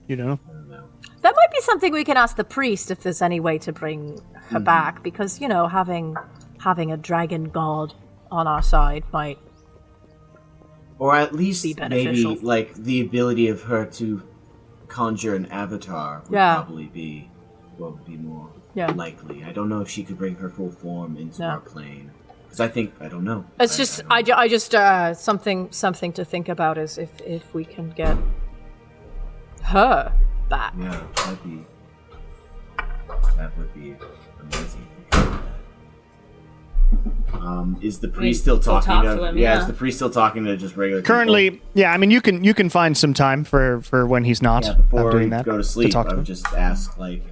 You know? I don't know. That might be something we can ask the priest if there's any way to bring her back, because you know, having a dragon god on our side might. Or at least Be maybe beneficial. like the ability of her to conjure an avatar would Yeah. probably be what would be more Yeah. likely. I don't know if she could bring her full form into Yeah. our plane. Because I don't know. It's just, I just something to think about is if we can get her back. Yeah, that would be amazing. Is the priest still still talking talk to to him, yeah, yeah. is the priest still talking to just regular people? Currently, yeah, I mean, you can find some time for when he's not Yeah, before doing we that go to sleep, talk I to would him. just ask like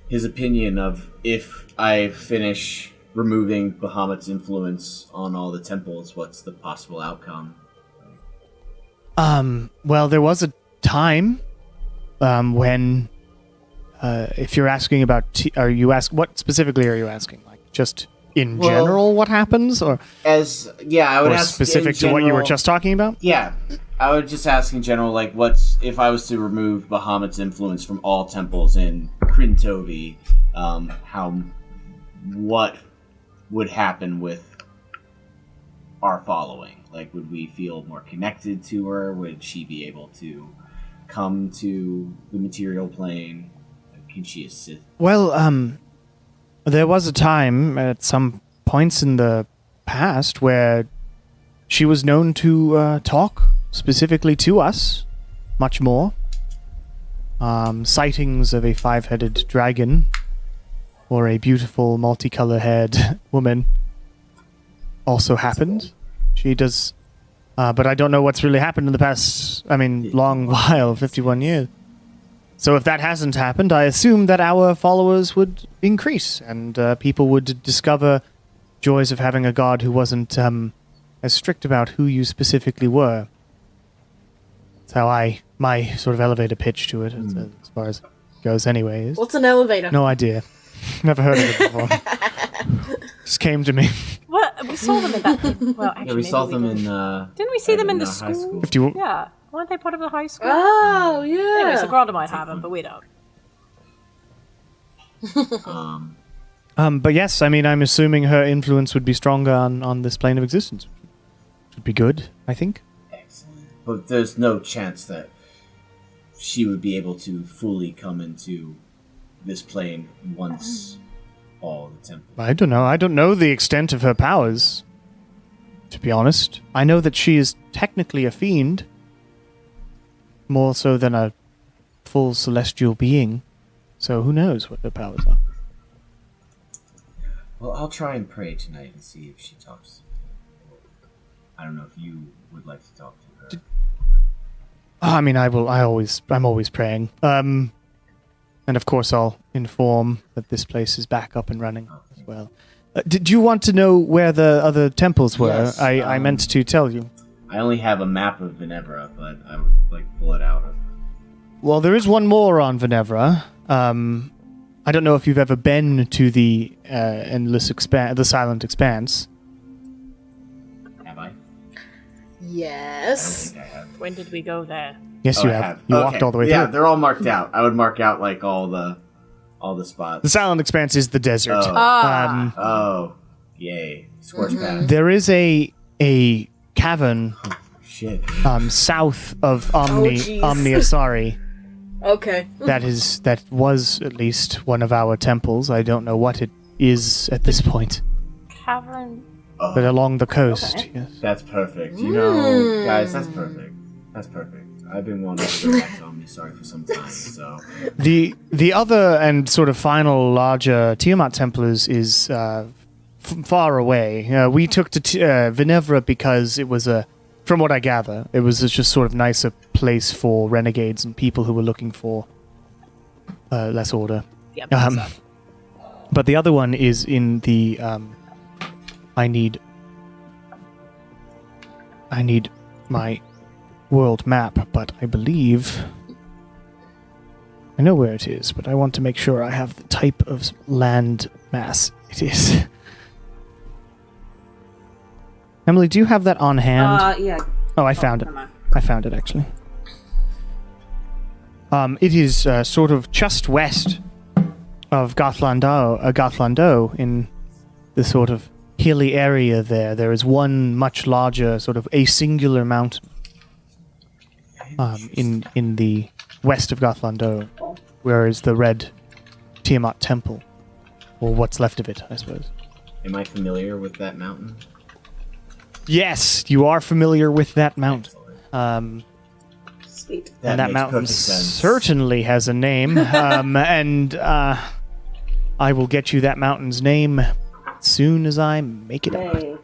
his opinion of if I finish removing Bahamut's influence on all the temples, what's the possible outcome? Well, there was a time when, if you're asking about, what specifically are you asking? Like just in Well- general, what happens, or I would ask specific to what you were just talking about? Yeah, I would just ask in general, like, if I was to remove Bahamut's influence from all temples in Krintovi, what would happen with our following? Like, would we feel more connected to her? Would she be able to come to the material plane? Can she assist? Well, there was a time at some points in the past where she was known to talk specifically to us much more. Sightings of a 5-headed dragon or a beautiful multicolour-haired woman also happened. She does, but I don't know what's really happened in the past, long while, 51 years. So if that hasn't happened, I assume that our followers would increase and people would discover joys of having a god who wasn't as strict about who you specifically were. That's how my sort of elevator pitch to it, as far as it goes anyways. What's an elevator? No idea. Never heard of it before. Just came to me. What? We saw them in that. Well, actually, Yeah, we maybe saw them didn't. in. Didn't we see them in the high school? If you, Yeah. Weren't they part of the high school? Oh, yeah. Anyway, so Granda might have them, but we don't. but yes, I mean, I'm assuming her influence would be stronger on this plane of existence. Which would be good, I think. Excellent. But there's no chance that she would be able to fully come into this plane once all the temples. I don't know. I don't know the extent of her powers, to be honest. I know that she is technically a fiend, more so than a full celestial being. So who knows what her powers are. Well, I'll try and pray tonight and see if she talks to me. I don't know if you would like to talk to her. I mean, I'm always praying. And of course I'll inform that this place is back up and running as well. Did you want to know where the other temples were? Yes, I meant to tell you. I only have a map of Venevra, but I would like pull it out. Well, there is one more on Venevra. I don't know if you've ever been to the the Silent Expanse. Have I? Yes. I don't think I have. When did we go there? Yes, Oh, you I have. You walked all the way Yeah, through. they're all marked out. I would mark out like all the spots. The Silent Expanse is the desert. Oh. Oh, yay! Scorched path. There is a cavern Shit. south of jeez. Asari. Okay. That was at least one of our temples. I don't know what it is at this point, Cavern. but along the coast. Okay. Yes. That's perfect. You know, guys, that's perfect. That's perfect. I've been wanting to go back to Omnisari for some time, so The other and sort of final larger Tiamat temple is far away. We took to Venevra because it was from what I gather, it was just sort of nicer place for renegades and people who were looking for less order. Yep. But the other one is in the I need my world map, but I believe I know where it is, but I want to make sure I have the type of land mass it is. Emily, do you have that on hand? Yeah. Oh, I found it. never mind. I found it, actually. It is sort of just west of Gothlando, in the sort of hilly area there. There is one much larger, sort of a singular mountain in the west of Gothlando, where is the Red Tiamat Temple, or what's left of it, I suppose. am I familiar with that mountain? Yes, you are familiar with that mountain. Excellent. Sweet. And that makes mountain perfect sense. certainly has a name, and I will get you that mountain's name as soon as I make it up. Hey.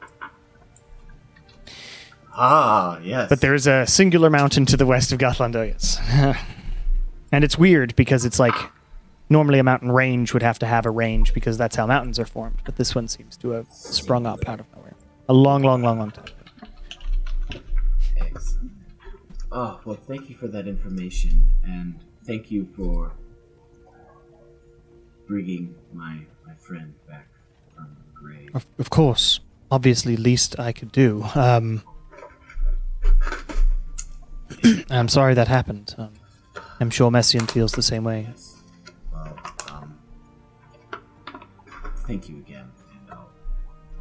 Ah, yes. But there is a singular mountain to the west of Gothlando, yes. And it's weird because it's like, normally a mountain range would have to have a range because that's how mountains are formed, but this one seems to have sprung up out of nowhere. A long time. Excellent. Oh, well, thank you for that information, and thank you for bringing my friend back from the grave. Of course. Obviously, least I could do. I'm sorry that happened. I'm sure Mesien feels the same way. Yes. Well, thank you again, and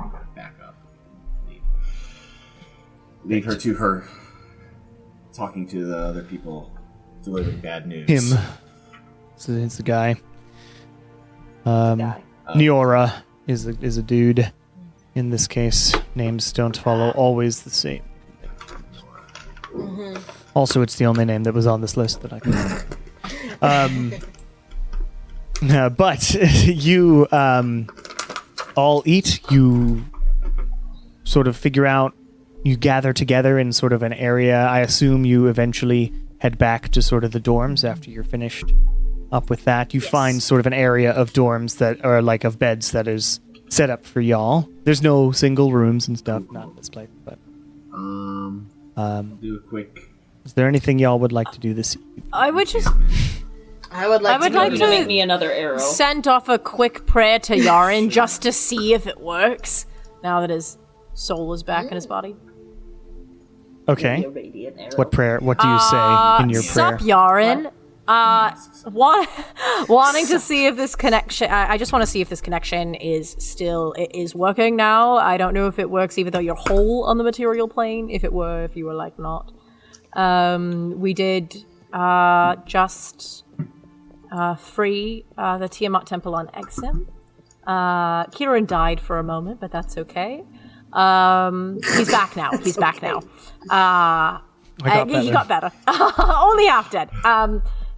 I'll back up. Leave her to her talking to the other people, delivering bad news. Him. So it's the guy. Niora is a dude. In this case, names don't follow always the same. Also, it's the only name that was on this list that I could remember. But you all eat. You sort of figure out. You gather together in sort of an area. I assume you eventually head back to sort of the dorms after you're finished up with that. You find sort of an area of dorms that are like of beds that is set up for y'all. There's no single rooms and stuff, not in this place. But Do a quick. is there anything y'all would like to do this evening? I would just I would like I would to like go to- Make me another arrow. send off a quick prayer to Yaren just to see if it works. Now that his soul is back in his body. Okay. A radiant arrow. What prayer? What do you say in your prayer? Sup, Yaren? Wanting to see if this connection. I just want to see if this connection is working now. I don't know if it works, even though you're whole on the material plane. If you were like not. We did just free the Tiamat Temple on Exim. Kieran died for a moment, but that's okay. He's back now. He's back now. He got better. Only half dead.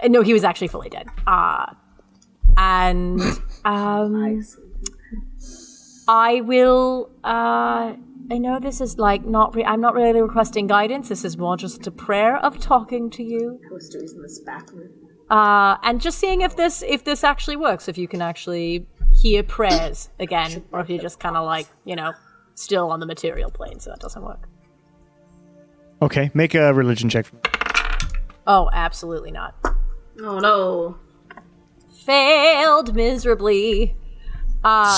No, he was actually fully dead. I will. I know this is like not. I'm not really requesting guidance. This is more just a prayer of talking to you. Posters in this back room. And just seeing if this actually works. If you can actually hear prayers again, or if you're just kind of like still on the material plane, so that doesn't work. Okay, make a religion check. Oh, absolutely not. Oh no. Failed miserably.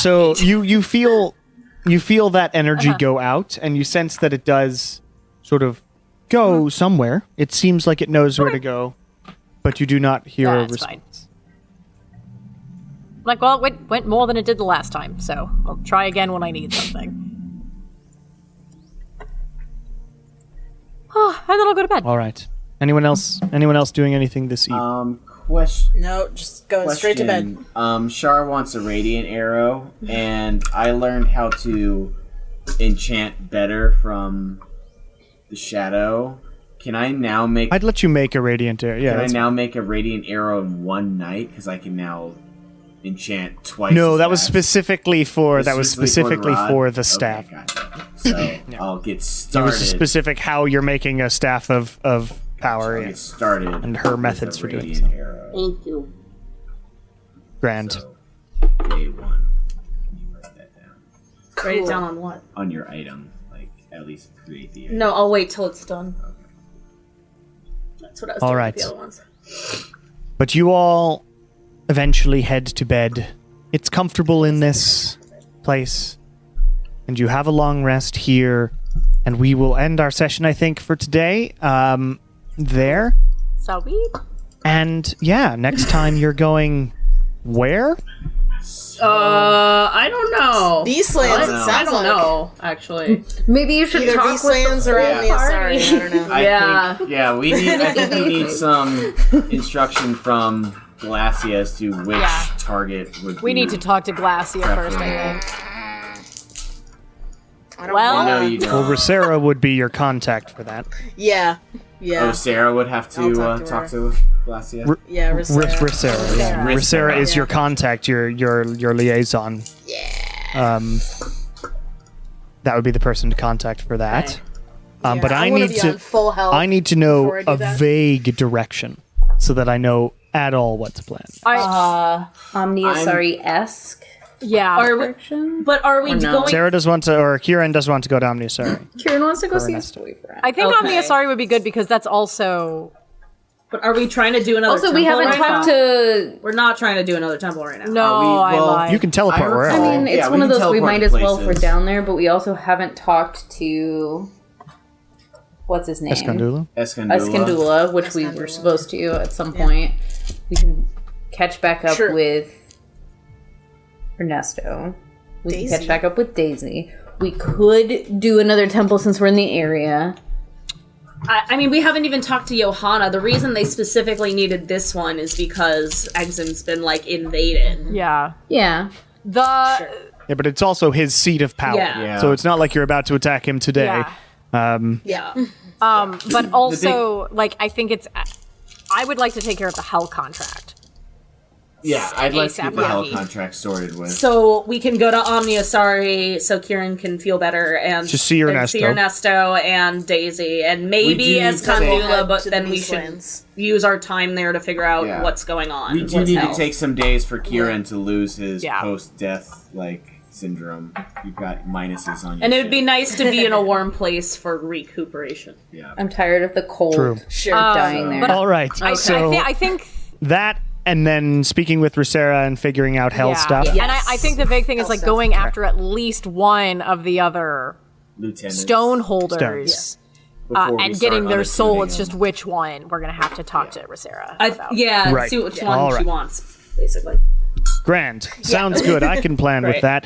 So you feel that energy go out, and you sense that it does sort of go somewhere. It seems like it knows where to go, but you do not hear a That's response. Like, well, it went more than it did the last time, so I'll try again when I need something. And then I'll go to bed. All right. Anyone else doing anything this evening? Question. No, just going straight to bed. Shar wants a radiant arrow, and I learned how to enchant better from the shadow. Can I now make? I'd let you make a radiant arrow. Yeah. Can I that's now make a radiant arrow in one night? Because I can now enchant twice. No, as that was fast. specifically for the rod? for the staff. Okay, gotcha. So I'll get It started. was specific how you're making a staff of power. I'll Yeah. get started. And her with methods a for doing radiant so. arrow. Thank you. Grand. So, day one. You write that down Write it down on what? on your item. Like at least create the. No, I'll wait till it's done. That's what I was All doing right. with the other ones. But you all eventually head to bed. It's comfortable in this place, and you have a long rest here. And we will end our session, I think, for today. There. Sweet. And yeah, next time you're going where? I don't know. Beastlands, it I sounds don't like. know, actually. Maybe you should Either talk with Beastlands the or whole Omnia, sorry, party. I don't know. Yeah. I think we need some instruction from Glacia as to which Yeah. target would. We be need to talk to Glacia first, I think. I don't Well- I know know. you Well, don't. Rosera would be your contact for that. Yeah. Oh, Sarah would have I'll to talk to talk her. to Glacia. Yeah, Rosera. Rosera, yeah. Rosera. Rosera is Yeah. your contact, your liaison. Yeah. That would be the person to contact for that. Yeah, But I wanna need be to on full health. I need to know before I do a that. vague direction so that I know at all what to plan. Omniasari-esque Yeah. direction. But are we Or no? going? Sarah does want to, or Kieran does want to go to Omnisari. Kieran wants to go see his Ernesto. boyfriend. I think Okay. Omniasari would be good because that's also. But are we trying to do another? Also, we temple haven't right talked now? to. We're not trying to do another temple right now. No, Are we- I well, lied. You can teleport I wherever. recall- I mean, it's Yeah, one we of can those we teleport might to as well if we're places. down there, but we also haven't talked to. What's his name? Escandula. Escandula, which we were Escandula. supposed to at some point. We can catch back up Sure. with Ernesto. We can Daisy. catch back up with Daisy. We could do another temple since we're in the area. I mean, we haven't even talked to Johanna. The reason they specifically needed this one is because Exim's been like invaded. Yeah. Yeah. The. Yeah, but it's also his seat of power. Yeah. Yeah. So it's not like you're about to attack him today. Yeah. Yeah. But also, like, I think it's. I would like to take care of the Hell contract. Yeah, I'd like to ASAP get the hell Rocky. contract sorted with. So we can go to Omniasari so Kieran can feel better and To see and see Ernesto and Daisy and We maybe do need to Escandula, head but to the then we should Beastlands. use our time there to figure out Yeah. what's going on. We do what's need hell. to take some days for Kieran to lose his Yeah. post-death syndrome. You've got minuses on your And it would be shit. nice to be in a warm place for recuperation. Yeah. I'm tired of the cold. True. Sure. Dying there. but All right. So I think that, and then speaking with Rosera and figuring out hell stuff. And I think the big thing is like stuff. going after at least one of the other Lieutenant. stone holders. Before we And start getting their soul, unattuning it's just them. which one we're gonna have to talk to Rosera about. Right. See which All one right. she wants, basically. Grand. Sounds good. I can plan with that.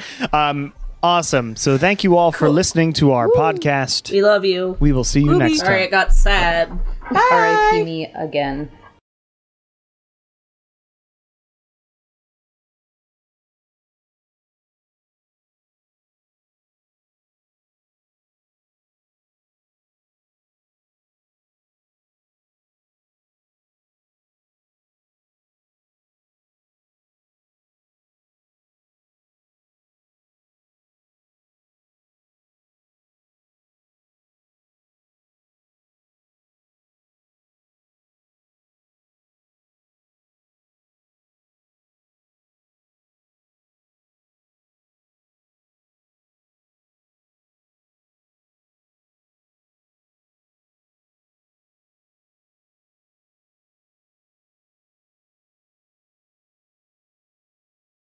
Awesome. So thank you all for listening to our podcast. We love you. We will see you next Sorry, time. it got sad. R.I.P. me again.